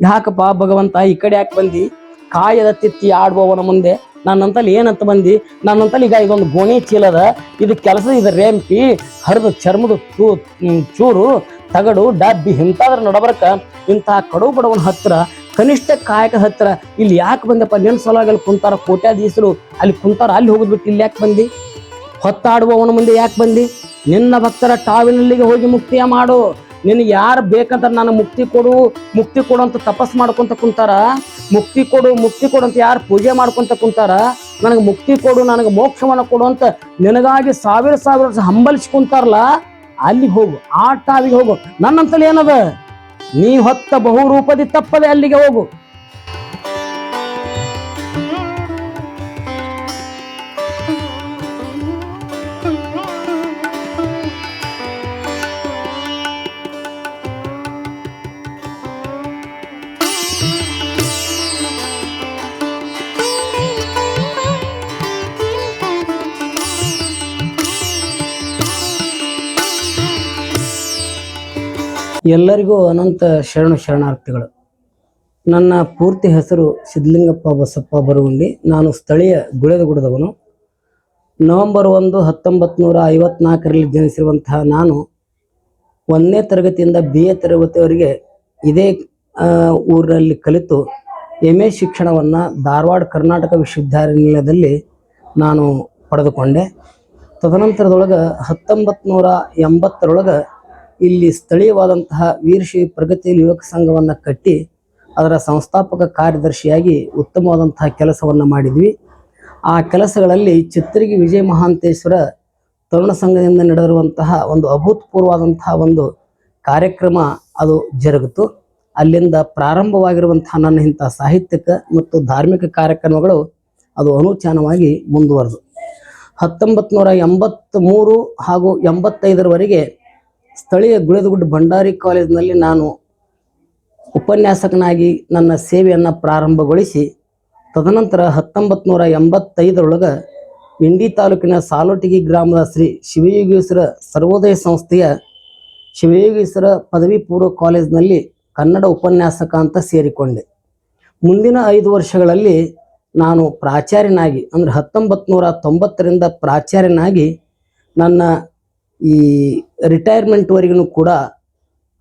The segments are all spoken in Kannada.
ಯಾಕಪ್ಪ ಭಗವಂತ ಈ ಕಡೆ ಯಾಕೆ ಬಂದಿ? ಕಾಯದ ತಿತ್ತಿ ಆಡುವವನ ಮುಂದೆ ನನ್ನಂತಲ್ಲಿ ಏನಂತ ಬಂದಿ? ನನ್ನಂತಲ್ಲಿ ಈಗ ಇದೊಂದು ಗೋಣಿ ಚೀಲದ, ಇದು ಕೆಲಸ, ಇದು ರೇಂಪಿ ಹರಿದು ಚರ್ಮದ ಚೂರು ತಗಡು ಡಬ್ಬಿ ಇಂಥದ್ರ ನಡಬರ್ಕ ಇಂತಹ ಕಡು ಬಡವನ ಹತ್ರ ಕನಿಷ್ಠ ಕಾಯಕದ ಹತ್ರ ಇಲ್ಲಿ ಯಾಕೆ ಬಂದಪ್ಪ? ನಿನ್ನ ಸಲುವಾಗಿ ಅಲ್ಲಿ ಕುಂತಾರ ಕೋಟ್ಯಾಧೀಶರು, ಅಲ್ಲಿ ಕುಂತಾರ, ಅಲ್ಲಿ ಹೋಗ್ಬಿಟ್ಟು ಇಲ್ಲಿ ಯಾಕೆ ಬಂದಿ? ಹೊತ್ತಾಡುವವನ ಮುಂದೆ ಯಾಕೆ ಬಂದಿ? ನಿನ್ನ ಭಕ್ತರ ಟಾವಿನಲ್ಲಿಗೆ ಹೋಗಿ ಮುಕ್ತಿಯ ಮಾಡು. ನಿನಗೆ ಯಾರು ಬೇಕಂತ ನಾನು ಮುಕ್ತಿ ಕೊಡು ಮುಕ್ತಿ ಕೊಡು ಅಂತ ತಪಸ್ ಮಾಡ್ಕೊಂತ ಕುಂತಾರ, ಮುಕ್ತಿ ಕೊಡು ಮುಕ್ತಿ ಕೊಡು ಅಂತ ಯಾರು ಪೂಜೆ ಮಾಡ್ಕೊಂತ ಕುಂತಾರ, ನನಗೆ ಮುಕ್ತಿ ಕೊಡು ನನಗೆ ಮೋಕ್ಷವನ್ನ ಕೊಡು ಅಂತ ನಿನಗಾಗಿ ಸಾವಿರ ವರ್ಷ ಹಂಬಲಿಸಿ ಕುಂತಾರಲ್ಲ, ಅಲ್ಲಿ ಹೋಗು, ಆ ಟಾವಿಗೆ ಹೋಗು. ನನ್ನಂತಲ್ಲಿ ಏನದ? ನೀ ಹೊತ್ತ ಬಹುರೂಪದಿ ತಪ್ಪದೆ ಅಲ್ಲಿಗೆ ಹೋಗು. ಎಲ್ಲರಿಗೂ ಅನಂತ ಶರಣಾರ್ಥಿಗಳು. ನನ್ನ ಪೂರ್ತಿ ಹೆಸರು ಸಿದ್ಧಲಿಂಗಪ್ಪ ಬಸಪ್ಪ ಬರಗುಂಡಿ. ನಾನು ಸ್ಥಳೀಯ ಗುಳೇದಗುಡದವನು. ನವೆಂಬರ್ 1, 1954ರಲ್ಲಿ ಜನಿಸಿರುವಂತಹ ನಾನು 1ನೇ ತರಗತಿಯಿಂದ BA ತರಗತಿಯವರೆಗೆ ಇದೇ ಊರಿನಲ್ಲಿ ಕಲಿತು MA ಶಿಕ್ಷಣವನ್ನು ಧಾರವಾಡ ಕರ್ನಾಟಕ ವಿಶ್ವವಿದ್ಯಾನಿಲಯದಲ್ಲಿ ನಾನು ಪಡೆದುಕೊಂಡೆ. ತದನಂತರದೊಳಗೆ 1980ರೊಳಗೆ ಇಲ್ಲಿ ಸ್ಥಳೀಯವಾದಂತಹ ವೀರಶೈವ ಪ್ರಗತಿಯಲ್ಲಿ ಯುವಕ ಸಂಘವನ್ನು ಕಟ್ಟಿ ಅದರ ಸಂಸ್ಥಾಪಕ ಕಾರ್ಯದರ್ಶಿಯಾಗಿ ಉತ್ತಮವಾದಂತಹ ಕೆಲಸವನ್ನು ಮಾಡಿದ್ವಿ. ಆ ಕೆಲಸಗಳಲ್ಲಿ ಚಿತ್ತರಿಗಿ ವಿಜಯ ಮಹಾಂತೇಶ್ವರ ತರುಣ ಸಂಘದಿಂದ ನಡೆದಿರುವಂತಹ ಒಂದು ಅಭೂತಪೂರ್ವವಾದಂತಹ ಒಂದು ಕಾರ್ಯಕ್ರಮ ಅದು ಜರುಗಿತು. ಅಲ್ಲಿಂದ ಪ್ರಾರಂಭವಾಗಿರುವಂತಹ ನನ್ನ ಇಂಥ ಸಾಹಿತ್ಯಿಕ ಮತ್ತು ಧಾರ್ಮಿಕ ಕಾರ್ಯಕ್ರಮಗಳು ಅದು ಅನುಚಾನವಾಗಿ ಮುಂದುವರೆದು 1983 ಹಾಗೂ 85ರವರೆಗೆ ಸ್ಥಳೀಯ ಗುಳೇದಗುಡ್ಡ ಭಂಡಾರಿ ಕಾಲೇಜಿನಲ್ಲಿ ನಾನು ಉಪನ್ಯಾಸಕನಾಗಿ ನನ್ನ ಸೇವೆಯನ್ನು ಪ್ರಾರಂಭಗೊಳಿಸಿ ತದನಂತರ 1985ರೊಳಗೆ ಇಂಡಿ ತಾಲೂಕಿನ ಸಾಲೋಟಿಗಿ ಗ್ರಾಮದ ಶ್ರೀ ಶಿವಯೋಗೀಶ್ವರ ಸರ್ವೋದಯ ಸಂಸ್ಥೆಯ ಶಿವಯೋಗೀಶ್ವರ ಪದವಿ ಪೂರ್ವ ಕಾಲೇಜಿನಲ್ಲಿ ಕನ್ನಡ ಉಪನ್ಯಾಸಕ ಅಂತ ಸೇರಿಕೊಂಡೆ. ಮುಂದಿನ 5 ವರ್ಷಗಳಲ್ಲಿ ನಾನು ಪ್ರಾಚಾರ್ಯನಾಗಿ ಅಂದರೆ 1990ರಿಂದ ಪ್ರಾಚಾರ್ಯನಾಗಿ ನನ್ನ ಈ ರಿಟೈರ್ಮೆಂಟ್ವರೆಗೂ ಕೂಡ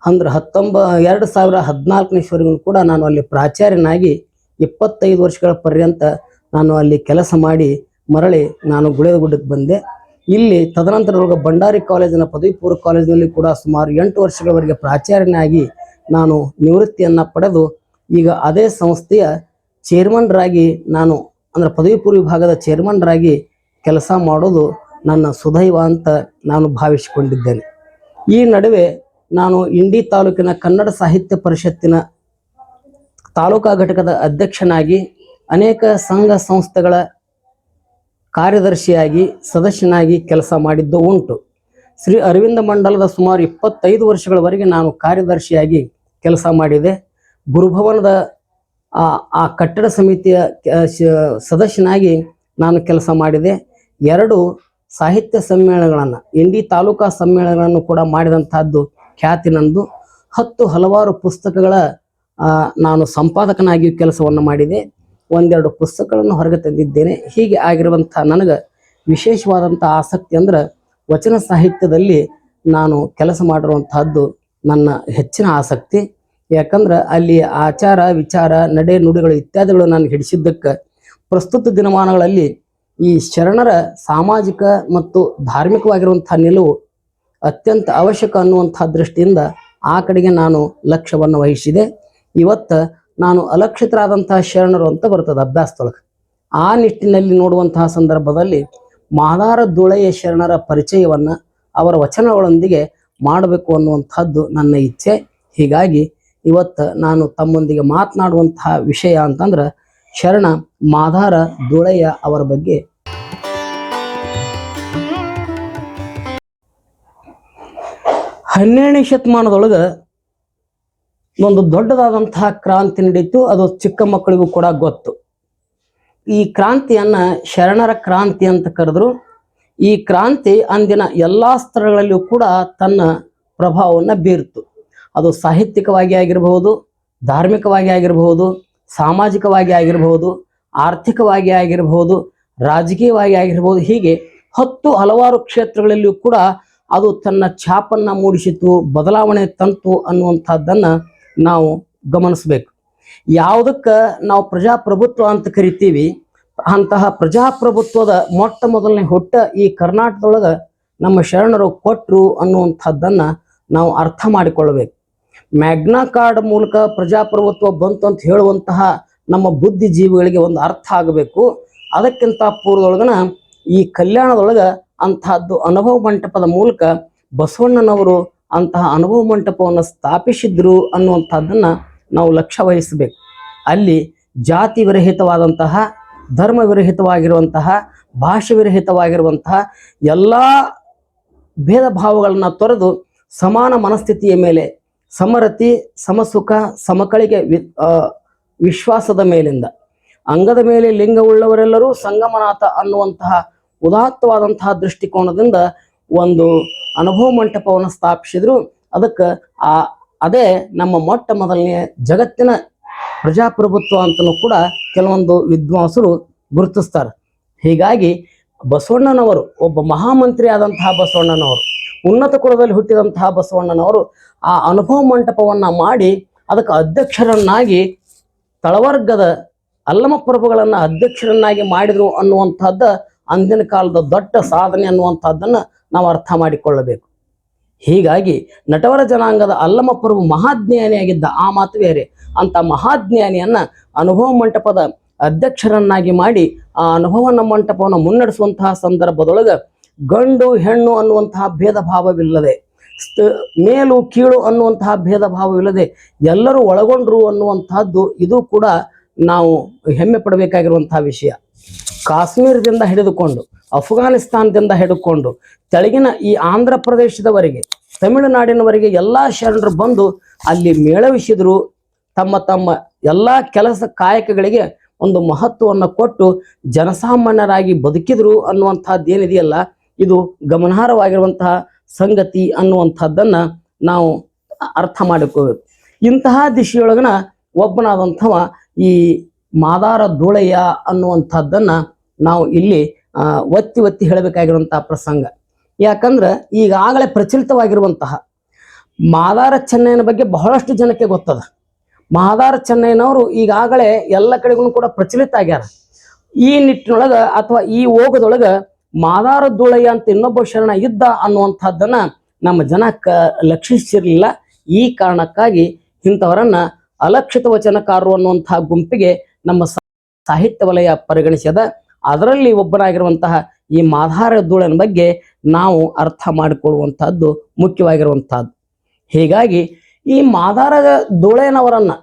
ಅಂದ್ರೆ 2014 ಕೂಡ ನಾನು ಅಲ್ಲಿ ಪ್ರಾಚಾರ್ಯನಾಗಿ 25 ವರ್ಷಗಳ ಪರ್ಯಂತ ನಾನು ಅಲ್ಲಿ ಕೆಲಸ ಮಾಡಿ ಮರಳಿ ನಾನು ಗುಳೇದಗುಡ್ಡಕ್ಕೆ ಬಂದೆ. ಇಲ್ಲಿ ತದನಂತರ ಭಂಡಾರಿ ಕಾಲೇಜಿನ ಪದವಿ ಪೂರ್ವ ಕಾಲೇಜಿನಲ್ಲಿ ಕೂಡ ಸುಮಾರು 8 ವರ್ಷಗಳವರೆಗೆ ಪ್ರಾಚಾರ್ಯನಾಗಿ ನಾನು ನಿವೃತ್ತಿಯನ್ನು ಪಡೆದು ಈಗ ಅದೇ ಸಂಸ್ಥೆಯ ಚೇರ್ಮನ್ರಾಗಿ ನಾನು ಅಂದರೆ ಪದವಿ ಪೂರ್ವ ವಿಭಾಗದ ಚೇರ್ಮನ್ರಾಗಿ ಕೆಲಸ ಮಾಡೋದು ನನ್ನ ಸುದೈವ ಅಂತ ನಾನು ಭಾವಿಸಿಕೊಂಡಿದ್ದೇನೆ. ಈ ನಡುವೆ ನಾನು ಇಂಡಿ ತಾಲೂಕಿನ ಕನ್ನಡ ಸಾಹಿತ್ಯ ಪರಿಷತ್ತಿನ ತಾಲೂಕಾ ಘಟಕದ ಅಧ್ಯಕ್ಷನಾಗಿ ಅನೇಕ ಸಂಘ ಸಂಸ್ಥೆಗಳ ಕಾರ್ಯದರ್ಶಿಯಾಗಿ ಸದಸ್ಯನಾಗಿ ಕೆಲಸ ಮಾಡಿದ್ದು ಉಂಟು. ಶ್ರೀ ಅರವಿಂದ ಮಂಡಲದ ಸುಮಾರು 25 ವರ್ಷಗಳವರೆಗೆ ನಾನು ಕಾರ್ಯದರ್ಶಿಯಾಗಿ ಕೆಲಸ ಮಾಡಿದೆ. ಗುರುಭವನದ ಆ ಕಟ್ಟಡ ಸಮಿತಿಯ ಸದಸ್ಯನಾಗಿ ನಾನು ಕೆಲಸ ಮಾಡಿದೆ. 2 ಸಾಹಿತ್ಯ ಸಮ್ಮೇಳನಗಳನ್ನು ಇಂಡಿ ತಾಲೂಕಾ ಸಮ್ಮೇಳನಗಳನ್ನು ಕೂಡ ಮಾಡಿದಂತಹದ್ದು ಖ್ಯಾತಿ ನಂದು. 10 ಹಲವಾರು ಪುಸ್ತಕಗಳ ನಾನು ಸಂಪಾದಕನಾಗಿ ಕೆಲಸವನ್ನು ಮಾಡಿದೆ. 1-2 ಪುಸ್ತಕಗಳನ್ನು ಹೊರಗೆ ತಂದಿದ್ದೇನೆ. ಹೀಗೆ ಆಗಿರುವಂತಹ ನನಗೆ ವಿಶೇಷವಾದಂಥ ಆಸಕ್ತಿ ಅಂದ್ರೆ ವಚನ ಸಾಹಿತ್ಯದಲ್ಲಿ ನಾನು ಕೆಲಸ ಮಾಡಿರುವಂತಹದ್ದು ನನ್ನ ಹೆಚ್ಚಿನ ಆಸಕ್ತಿ. ಯಾಕಂದ್ರೆ ಅಲ್ಲಿ ಆಚಾರ ವಿಚಾರ ನಡೆ ನುಡಿಗಳು ಇತ್ಯಾದಿಗಳು ನಾನು ಹಿಡಿಸಿದ್ದಕ್ಕೆ ಪ್ರಸ್ತುತ ದಿನಮಾನಗಳಲ್ಲಿ ಈ ಶರಣರ ಸಾಮಾಜಿಕ ಮತ್ತು ಧಾರ್ಮಿಕವಾಗಿರುವಂತಹ ನಿಲುವು ಅತ್ಯಂತ ಅವಶ್ಯಕ ಅನ್ನುವಂತಹ ದೃಷ್ಟಿಯಿಂದ ಆ ಕಡೆಗೆ ನಾನು ಲಕ್ಷ್ಯವನ್ನು ವಹಿಸಿದೆ. ಇವತ್ತು ನಾನು ಅಲಕ್ಷಿತರಾದಂತಹ ಶರಣರು ಅಂತ ಬರ್ತದೆ ಅಭ್ಯಾಸದೊಳಗೆ. ಆ ನಿಟ್ಟಿನಲ್ಲಿ ನೋಡುವಂತಹ ಸಂದರ್ಭದಲ್ಲಿ ಮಾದಾರ ಧೂಳೆಯ ಶರಣರ ಪರಿಚಯವನ್ನು ಅವರ ವಚನಗಳೊಂದಿಗೆ ಮಾಡಬೇಕು ಅನ್ನುವಂಥದ್ದು ನನ್ನ ಇಚ್ಛೆ. ಹೀಗಾಗಿ ಇವತ್ತು ನಾನು ತಮ್ಮೊಂದಿಗೆ ಮಾತನಾಡುವಂತಹ ವಿಷಯ ಅಂತಂದ್ರೆ ಶರಣ ಮಾದಾರ ಧೂಳೆಯ ಅವರ ಬಗ್ಗೆ. ಹನ್ನೆರಡನೇ ಶತಮಾನದೊಳಗೆ ಒಂದು ದೊಡ್ಡದಾದಂತಹ ಕ್ರಾಂತಿ ನಡೀತು. ಅದು ಚಿಕ್ಕ ಮಕ್ಕಳಿಗೂ ಕೂಡ ಗೊತ್ತು. ಈ ಕ್ರಾಂತಿಯನ್ನ ಶರಣರ ಕ್ರಾಂತಿ ಅಂತ ಕರೆದ್ರು. ಈ ಕ್ರಾಂತಿ ಅಂದಿನ ಎಲ್ಲಾ ಸ್ತರಗಳಲ್ಲಿಯೂ ಕೂಡ ತನ್ನ ಪ್ರಭಾವವನ್ನು ಬೀರ್ತು. ಅದು ಸಾಹಿತ್ಯಿಕವಾಗಿ ಆಗಿರಬಹುದು, ಧಾರ್ಮಿಕವಾಗಿ ಆಗಿರಬಹುದು, ಸಾಮಾಜಿಕವಾಗಿ ಆಗಿರಬಹುದು, ಆರ್ಥಿಕವಾಗಿ ಆಗಿರಬಹುದು, ರಾಜಕೀಯವಾಗಿ ಆಗಿರಬಹುದು, ಹೀಗೆ ಹಲವಾರು ಕ್ಷೇತ್ರಗಳಲ್ಲಿಯೂ ಕೂಡ ಅದು ತನ್ನ ಛಾಪನ್ನ ಮೂಡಿಸಿತು, ಬದಲಾವಣೆ ತಂತು ಅನ್ನುವಂಥದ್ದನ್ನ ನಾವು ಗಮನಿಸಬೇಕು. ಯಾವುದಕ್ಕೆ ನಾವು ಪ್ರಜಾಪ್ರಭುತ್ವ ಅಂತ ಕರಿತೀವಿ, ಅಂತಹ ಪ್ರಜಾಪ್ರಭುತ್ವದ ಮೊಟ್ಟ ಮೊದಲನೇ ಹುಟ್ಟ ಈ ಕರ್ನಾಟಕದೊಳಗೆ ನಮ್ಮ ಶರಣರು ಕೊಟ್ಟರು ಅನ್ನುವಂಥದ್ದನ್ನ ನಾವು ಅರ್ಥ ಮಾಡಿಕೊಳ್ಳಬೇಕು. ಮ್ಯಾಗ್ನಾ ಕಾರ್ಡ್ ಮೂಲಕ ಪ್ರಜಾಪ್ರಭುತ್ವ ಬಂತು ಅಂತ ಹೇಳುವಂತಹ ನಮ್ಮ ಬುದ್ಧಿಜೀವಿಗಳಿಗೆ ಒಂದು ಅರ್ಥ ಆಗಬೇಕು. ಅದಕ್ಕಿಂತ ಪೂರ್ವದೊಳಗನ ಈ ಕಲ್ಯಾಣದೊಳಗ ಅಂತಹದ್ದು ಅನುಭವ ಮಂಟಪದ ಮೂಲಕ ಬಸವಣ್ಣನವರು ಅಂತಹ ಅನುಭವ ಮಂಟಪವನ್ನು ಸ್ಥಾಪಿಸಿದ್ರು ಅನ್ನುವಂಥದ್ದನ್ನ ನಾವು ಲಕ್ಷ್ಯ ವಹಿಸಬೇಕು. ಅಲ್ಲಿ ಜಾತಿ ವಿರಹಿತವಾದಂತಹ, ಧರ್ಮ ವಿರಹಿತವಾಗಿರುವಂತಹ, ಭಾಷೆ ವಿರಹಿತವಾಗಿರುವಂತಹ ಎಲ್ಲ ಭೇದ ಭಾವಗಳನ್ನ ತೊರೆದು ಸಮಾನ ಮನಸ್ಥಿತಿಯ ಮೇಲೆ ಸಮರತಿ, ಸಮಸುಖ, ಸಮಕಳಿಗೆ ವಿಶ್ವಾಸದ ಮೇಲಿಂದ ಅಂಗದ ಮೇಲೆ ಲಿಂಗವುಳ್ಳವರೆಲ್ಲರೂ ಸಂಗಮನಾಥ ಅನ್ನುವಂತಹ ಉದಾತ್ತವಾದಂತಹ ದೃಷ್ಟಿಕೋನದಿಂದ ಒಂದು ಅನುಭವ ಮಂಟಪವನ್ನು ಸ್ಥಾಪಿಸಿದ್ರು. ಅದಕ್ಕೆ ಅದೇ ನಮ್ಮ ಮೊಟ್ಟ ಮೊದಲನೆಯ ಜಗತ್ತಿನ ಪ್ರಜಾಪ್ರಭುತ್ವ ಅಂತಲೂ ಕೂಡ ಕೆಲವೊಂದು ವಿದ್ವಾಂಸರು ಗುರುತಿಸ್ತಾರೆ. ಹೀಗಾಗಿ ಬಸವಣ್ಣನವರು ಒಬ್ಬ ಮಹಾಮಂತ್ರಿ ಆದಂತಹ ಬಸವಣ್ಣನವರು, ಉನ್ನತ ಕುಲದಲ್ಲಿ ಹುಟ್ಟಿದಂತಹ ಬಸವಣ್ಣನವರು ಆ ಅನುಭವ ಮಂಟಪವನ್ನ ಮಾಡಿ ಅದಕ್ಕೆ ಅಧ್ಯಕ್ಷರನ್ನಾಗಿ ತಳವರ್ಗದ ಅಲ್ಲಮ ಪ್ರಭುಗಳನ್ನ ಅಧ್ಯಕ್ಷರನ್ನಾಗಿ ಮಾಡಿದ್ರು ಅನ್ನುವಂಥದ್ದ ಅಂದಿನ ಕಾಲದ ದೊಡ್ಡ ಸಾಧನೆ ಅನ್ನುವಂಥದ್ದನ್ನ ನಾವು ಅರ್ಥ ಮಾಡಿಕೊಳ್ಳಬೇಕು. ಹೀಗಾಗಿ ನಟವರ ಜನಾಂಗದ ಅಲ್ಲಮ ಪ್ರಭು ಮಹಾಜ್ಞಾನಿಯಾಗಿದ್ದ, ಆ ಮಾತು ಬೇರೆ. ಅಂತ ಮಹಾಜ್ಞಾನಿಯನ್ನ ಅನುಭವ ಮಂಟಪದ ಅಧ್ಯಕ್ಷರನ್ನಾಗಿ ಮಾಡಿ ಆ ಅನುಭವ ಮಂಟಪವನ್ನು ಮುನ್ನಡೆಸುವಂತಹ ಸಂದರ್ಭದೊಳಗ ಗಂಡು ಹೆಣ್ಣು ಅನ್ನುವಂತಹ ಭೇದ ಭಾವವಿಲ್ಲದೆ, ಮೇಲು ಕೀಳು ಅನ್ನುವಂತಹ ಭೇದ ಭಾವವಿಲ್ಲದೆ ಎಲ್ಲರೂ ಒಳಗೊಂಡ್ರು ಅನ್ನುವಂತಹದ್ದು ಇದು ಕೂಡ ನಾವು ಹೆಮ್ಮೆ ಪಡಬೇಕಾಗಿರುವಂತಹ ವಿಷಯ. ಕಾಶ್ಮೀರದಿಂದ ಹಿಡಿದುಕೊಂಡು ಅಫ್ಘಾನಿಸ್ತಾನದಿಂದ ಹಿಡಿದುಕೊಂಡು ತೆಳಗಿನ ಈ ಆಂಧ್ರ ಪ್ರದೇಶದವರೆಗೆ, ತಮಿಳುನಾಡಿನವರೆಗೆ ಎಲ್ಲ ಶರಣರು ಬಂದು ಅಲ್ಲಿ ಮೇಳವಿಸಿದ್ರು. ತಮ್ಮ ತಮ್ಮ ಎಲ್ಲ ಕೆಲಸ ಕಾಯಕಗಳಿಗೆ ಒಂದು ಮಹತ್ವವನ್ನು ಕೊಟ್ಟು ಜನಸಾಮಾನ್ಯರಾಗಿ ಬದುಕಿದ್ರು ಅನ್ನುವಂಥದ್ದು ಏನಿದೆಯಲ್ಲ, ಇದು ಗಮನಾರ್ಹವಾಗಿರುವಂತಹ ಸಂಗತಿ ಅನ್ನುವಂಥದ್ದನ್ನ ನಾವು ಅರ್ಥ ಮಾಡಿಕೋಬೇಕು. ಇಂತಹ ದಿಶೆಯೊಳಗನ ಒಬ್ಬನಾದಂಥವ ಈ ಮಾದಾರ ಧೂಳಯ್ಯ ಅನ್ನುವಂಥದ್ದನ್ನ ನಾವು ಇಲ್ಲಿ ಒತ್ತಿ ಒತ್ತಿ ಹೇಳಬೇಕಾಗಿರುವಂತಹ ಪ್ರಸಂಗ. ಯಾಕಂದ್ರೆ ಈಗಾಗಲೇ ಪ್ರಚಲಿತವಾಗಿರುವಂತಹ ಮಾದಾರ ಚೆನ್ನಯ್ಯನ ಬಗ್ಗೆ ಬಹಳಷ್ಟು ಜನಕ್ಕೆ ಗೊತ್ತದ. ಮಾದಾರ ಚೆನ್ನಯ್ಯನವರು ಈಗಾಗಲೇ ಎಲ್ಲ ಕಡೆಗೂ ಕೂಡ ಪ್ರಚಲಿತ ಆಗ್ಯಾರ. ಈ ನಿಟ್ಟಿನೊಳಗ ಅಥವಾ ಈ ಓಗದೊಳಗ ಮಾದಾರ ಧೂಳಯ್ಯ ಅಂತ ಇನ್ನೊಬ್ಬ ಶರಣ ಇದ್ದ ಅನ್ನುವಂಥದ್ದನ್ನ ನಮ್ಮ ಜನ ಲಕ್ಷಿಸಿರ್ಲಿಲ್ಲ. ಈ ಕಾರಣಕ್ಕಾಗಿ ಇಂಥವರನ್ನ ಅಲಕ್ಷಿತ ವಚನಕಾರರು ಅನ್ನುವಂತಹ ಗುಂಪಿಗೆ ನಮ್ಮ ಸಾಹಿತ್ಯ ವಲಯ ಪರಿಗಣಿಸಿದ. ಅದರಲ್ಲಿ ಒಬ್ಬನಾಗಿರುವಂತಹ ಈ ಮಾದಾರ ಧೂಳನ ಬಗ್ಗೆ ನಾವು ಅರ್ಥ ಮಾಡಿಕೊಳ್ಳುವಂತಹದ್ದು ಮುಖ್ಯವಾಗಿರುವಂತಹದ್ದು. ಹೀಗಾಗಿ ಈ ಮಾದಾರ ಧೂಳಯ್ಯನವರನ್ನ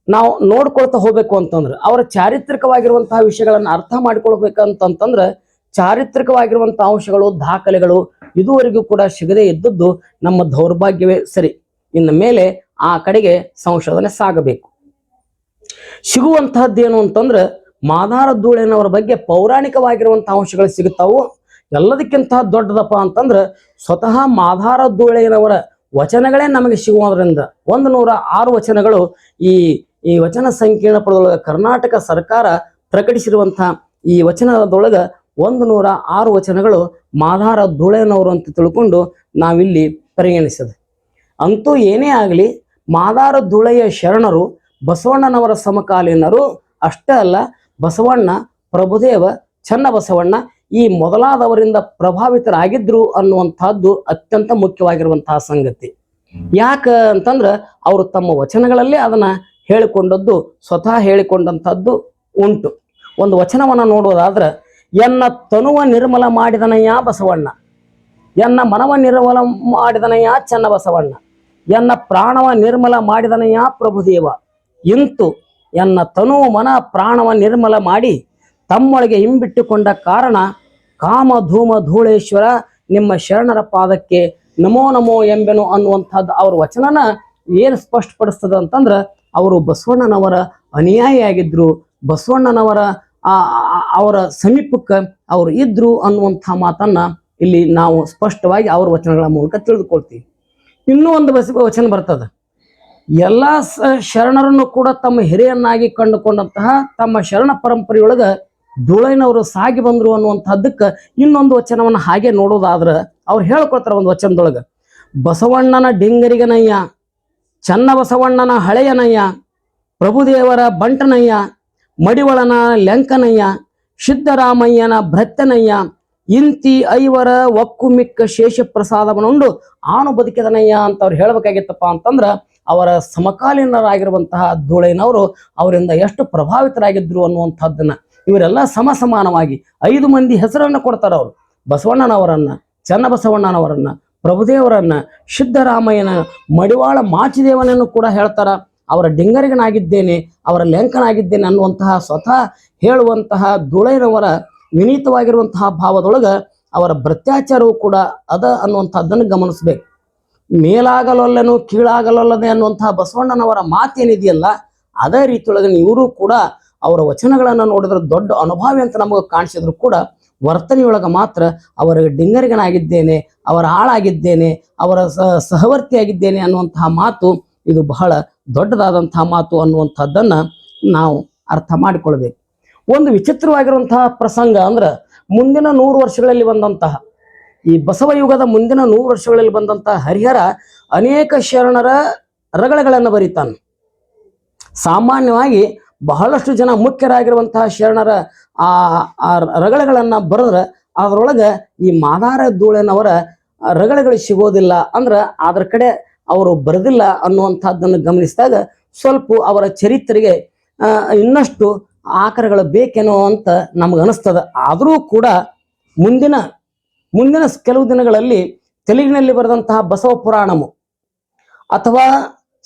ನಾವು ನೋಡ್ಕೊಳ್ತಾ ಹೋಗ್ಬೇಕು ಅಂತಂದ್ರೆ, ಅವರ ಚಾರಿತ್ರಿಕವಾಗಿರುವಂತಹ ವಿಷಯಗಳನ್ನ ಅರ್ಥ ಮಾಡಿಕೊಳ್ಬೇಕಂತಂದ್ರೆ ಚಾರಿತ್ರಿಕವಾಗಿರುವಂತಹ ಅಂಶಗಳು, ದಾಖಲೆಗಳು ಇದುವರೆಗೂ ಕೂಡ ಸಿಗದೇ ಇದ್ದದ್ದು ನಮ್ಮ ದೌರ್ಭಾಗ್ಯವೇ ಸರಿ. ಇನ್ನು ಮೇಲೆ ಆ ಕಡೆಗೆ ಸಂಶೋಧನೆ ಸಾಗಬೇಕು. ಸಿಗುವಂತಹದ್ದೇನು ಅಂತಂದ್ರೆ ಮಾದಾರ ಧೂಳಯ್ಯನವರ ಬಗ್ಗೆ ಪೌರಾಣಿಕವಾಗಿರುವಂತಹ ಅಂಶಗಳು ಸಿಗುತ್ತಾವು. ಎಲ್ಲದಕ್ಕಿಂತ ದೊಡ್ಡದಪ್ಪ ಅಂತಂದ್ರೆ ಸ್ವತಃ ಮಾದಾರ ಧೂಳಯ್ಯನವರ ವಚನಗಳೇ ನಮಗೆ ಸಿಗುವುದರಿಂದ 106 ವಚನಗಳು ಈ ವಚನ ಸಂಕೀರ್ಣ ಪದದೊಳಗ ಕರ್ನಾಟಕ ಸರ್ಕಾರ ಪ್ರಕಟಿಸಿರುವಂತಹ ಈ ವಚನದೊಳಗ 106 ವಚನಗಳು ಮಾದಾರ ಧೂಳಯ್ಯನವರು ಅಂತ ತಿಳ್ಕೊಂಡು ನಾವಿಲ್ಲಿ ಪರಿಗಣಿಸಿದೆ. ಅಂತೂ ಏನೇ ಆಗಲಿ, ಮಾದಾರ ಧೂಳಯ್ಯ ಶರಣರು ಬಸವಣ್ಣನವರ ಸಮಕಾಲೀನರು ಅಷ್ಟೇ ಅಲ್ಲ, ಬಸವಣ್ಣ, ಪ್ರಭುದೇವ, ಚನ್ನಬಸವಣ್ಣ ಈ ಮೊದಲಾದವರಿಂದ ಪ್ರಭಾವಿತರಾಗಿದ್ರು ಅನ್ನುವಂಥದ್ದು ಅತ್ಯಂತ ಮುಖ್ಯವಾಗಿರುವಂತಹ ಸಂಗತಿ. ಯಾಕ ಅಂತಂದ್ರೆ ಅವರು ತಮ್ಮ ವಚನಗಳಲ್ಲೇ ಅದನ್ನ ಹೇಳಿಕೊಂಡದ್ದು, ಸ್ವತಃ ಹೇಳಿಕೊಂಡಂಥದ್ದು ಉಂಟು. ಒಂದು ವಚನವನ್ನ ನೋಡೋದಾದ್ರೆ, ಎನ್ನ ತನುವ ನಿರ್ಮಲ ಮಾಡಿದನಯ್ಯ ಬಸವಣ್ಣ, ಎನ್ನ ಮನವ ನಿರ್ಮಲ ಮಾಡಿದನಯ್ಯ ಚನ್ನಬಸವಣ್ಣ, ಎನ್ನ ಪ್ರಾಣವ ನಿರ್ಮಲ ಮಾಡಿದನಯ್ಯ ಪ್ರಭುದೇವ. ಇಂತು ಎನ್ನ ತನು ಮನ ಪ್ರಾಣವ ನಿರ್ಮಲ ಮಾಡಿ ತಮ್ಮೊಳಗೆ ಹಿಂಬಿಟ್ಟುಕೊಂಡ ಕಾರಣ ಕಾಮ ಧೂಮ ಧೂಳೇಶ್ವರ ನಿಮ್ಮ ಶರಣರ ಪಾದಕ್ಕೆ ನಮೋ ನಮೋ ಎಂಬೆನು ಅನ್ನುವಂಥದ್ದು ಅವ್ರ ವಚನನ ಏನು ಸ್ಪಷ್ಟಪಡಿಸ್ತದ ಅಂತಂದ್ರೆ, ಅವರು ಬಸವಣ್ಣನವರ ಅನುಯಾಯಿಯಾಗಿದ್ರು, ಬಸವಣ್ಣನವರ ಅವರ ಸಮೀಪಕ್ಕೆ ಅವರು ಇದ್ರು ಅನ್ನುವಂಥ ಮಾತನ್ನ ಇಲ್ಲಿ ನಾವು ಸ್ಪಷ್ಟವಾಗಿ ಅವ್ರ ವಚನಗಳ ಮೂಲಕ ತಿಳಿದುಕೊಳ್ತೀವಿ. ಇನ್ನೂ ಒಂದು ವಚನ ಬರ್ತದೆ, ಎಲ್ಲ ಶರಣರನ್ನು ಕೂಡ ತಮ್ಮ ಹಿರಿಯನ್ನಾಗಿ ಕಂಡುಕೊಂಡಂತಹ ತಮ್ಮ ಶರಣ ಪರಂಪರೆಯೊಳಗ ಧೂಳಯ್ಯನವರು ಸಾಗಿ ಬಂದ್ರು ಅನ್ನುವಂಥದ್ದಕ್ಕೆ ಇನ್ನೊಂದು ವಚನವನ್ನು ಹಾಗೆ ನೋಡೋದಾದ್ರ ಅವ್ರು ಹೇಳ್ಕೊಳ್ತಾರ ಒಂದು ವಚನದೊಳಗ, ಬಸವಣ್ಣನ ಡಿಂಗರಿಗನಯ್ಯ, ಚನ್ನ ಬಸವಣ್ಣನ ಹಳೆಯನಯ್ಯ, ಪ್ರಭುದೇವರ ಬಂಟನಯ್ಯ, ಮಡಿವಳನ ಲೆಂಕನಯ್ಯ, ಸಿದ್ದರಾಮಯ್ಯನ ಭ್ರತ್ತನಯ್ಯ, ಇಂತಿ ಐವರ ಒಕ್ಕು ಮಿಕ್ಕ ಶೇಷ ಪ್ರಸಾದವನ್ನುಂಡು ಆನು ಬದುಕಿದನಯ್ಯ ಅಂತ ಅವ್ರು ಹೇಳ್ಬೇಕಾಗಿತ್ತಪ್ಪ ಅಂತಂದ್ರ ಅವರ ಸಮಕಾಲೀನರಾಗಿರುವಂತಹ ಧೂಳಯ್ಯನವರು ಅವರಿಂದ ಎಷ್ಟು ಪ್ರಭಾವಿತರಾಗಿದ್ರು ಅನ್ನುವಂಥದ್ದನ್ನ ಇವರೆಲ್ಲ ಸಮಾನವಾಗಿ 5 ಮಂದಿ ಹೆಸರನ್ನು ಕೊಡ್ತಾರ ಅವರು. ಬಸವಣ್ಣನವರನ್ನ, ಚನ್ನಬಸವಣ್ಣನವರನ್ನ, ಪ್ರಭುದೇವರನ್ನ, ಸಿದ್ದರಾಮಯ್ಯನ, ಮಡಿವಾಳ ಮಾಚಿದೇವನನ್ನು ಕೂಡ ಹೇಳ್ತಾರ. ಅವರ ಡಿಂಗರಿಗನಾಗಿದ್ದೇನೆ, ಅವರ ಲೆಂಕನಾಗಿದ್ದೇನೆ ಅನ್ನುವಂತಹ ಸ್ವತಃ ಹೇಳುವಂತಹ ಧೂಳಯ್ಯನವರ ವಿನೀತವಾಗಿರುವಂತಹ ಭಾವದೊಳಗ ಅವರ ಭ್ರತ್ಯಾಚಾರವು ಕೂಡ ಅದ ಅನ್ನುವಂಥದ್ದನ್ನು ಗಮನಿಸ್ಬೇಕು. ಮೇಲಾಗಲೊಲ್ಲನು ಕೀಳಾಗಲೊಲ್ಲದೆ ಅನ್ನುವಂತಹ ಬಸವಣ್ಣನವರ ಮಾತೇನಿದೆಯಲ್ಲ, ಅದೇ ರೀತಿಯೊಳಗೆ ಇವರು ಕೂಡ ಅವರ ವಚನಗಳನ್ನು ನೋಡಿದ್ರೆ ದೊಡ್ಡ ಅನುಭವಿ ಅಂತ ನಮಗೆ ಕಾಣಿಸಿದ್ರು ಕೂಡ ವರ್ತನೆಯೊಳಗ ಮಾತ್ರ ಅವರ ಡಿಂಗರಿಗನಾಗಿದ್ದೇನೆ, ಅವರ ಆಳಾಗಿದ್ದೇನೆ, ಅವರ ಸಹವರ್ತಿಯಾಗಿದ್ದೇನೆ ಅನ್ನುವಂತಹ ಮಾತು ಇದು ಬಹಳ ದೊಡ್ಡದಾದಂತಹ ಮಾತು ಅನ್ನುವಂಥದ್ದನ್ನ ನಾವು ಅರ್ಥ ಮಾಡಿಕೊಳ್ಬೇಕು. ಒಂದು ವಿಚಿತ್ರವಾಗಿರುವಂತಹ ಪ್ರಸಂಗ ಅಂದ್ರೆ ಮುಂದಿನ 100 ವರ್ಷಗಳಲ್ಲಿ ಬಂದಂತಹ ಈ ಬಸವ ಯುಗದ ಮುಂದಿನ 100 ವರ್ಷಗಳಲ್ಲಿ ಬಂದಂತಹ ಹರಿಹರ ಅನೇಕ ಶರಣರ ರಗಳೆಗಳನ್ನು ಬರೀತಾನೆ. ಸಾಮಾನ್ಯವಾಗಿ ಬಹಳಷ್ಟು ಜನ ಮುಖ್ಯರಾಗಿರುವಂತಹ ಶರಣರ ಆ ರಗಳೆಗಳನ್ನ ಬರೆದ್ರೆ ಅದರೊಳಗೆ ಈ ಮಾದಾರ ಧೂಳಯ್ಯನವರ ರಗಳೆಗಳು ಸಿಗೋದಿಲ್ಲ, ಅಂದ್ರೆ ಅದ್ರ ಕಡೆ ಅವರು ಬರೆದಿಲ್ಲ ಅನ್ನುವಂಥದ್ದನ್ನು ಗಮನಿಸಿದಾಗ ಸ್ವಲ್ಪ ಅವರ ಚರಿತ್ರೆಗೆ ಇನ್ನಷ್ಟು ಆಕರಗಳು ಬೇಕೇನೋ ಅಂತ ನಮ್ಗೆ ಅನಿಸ್ತದ. ಆದರೂ ಕೂಡ ಮುಂದಿನ ಕೆಲವು ದಿನಗಳಲ್ಲಿ ತೆಲುಗಿನಲ್ಲಿ ಬರೆದಂತಹ ಬಸವ ಪುರಾಣಮು ಅಥವಾ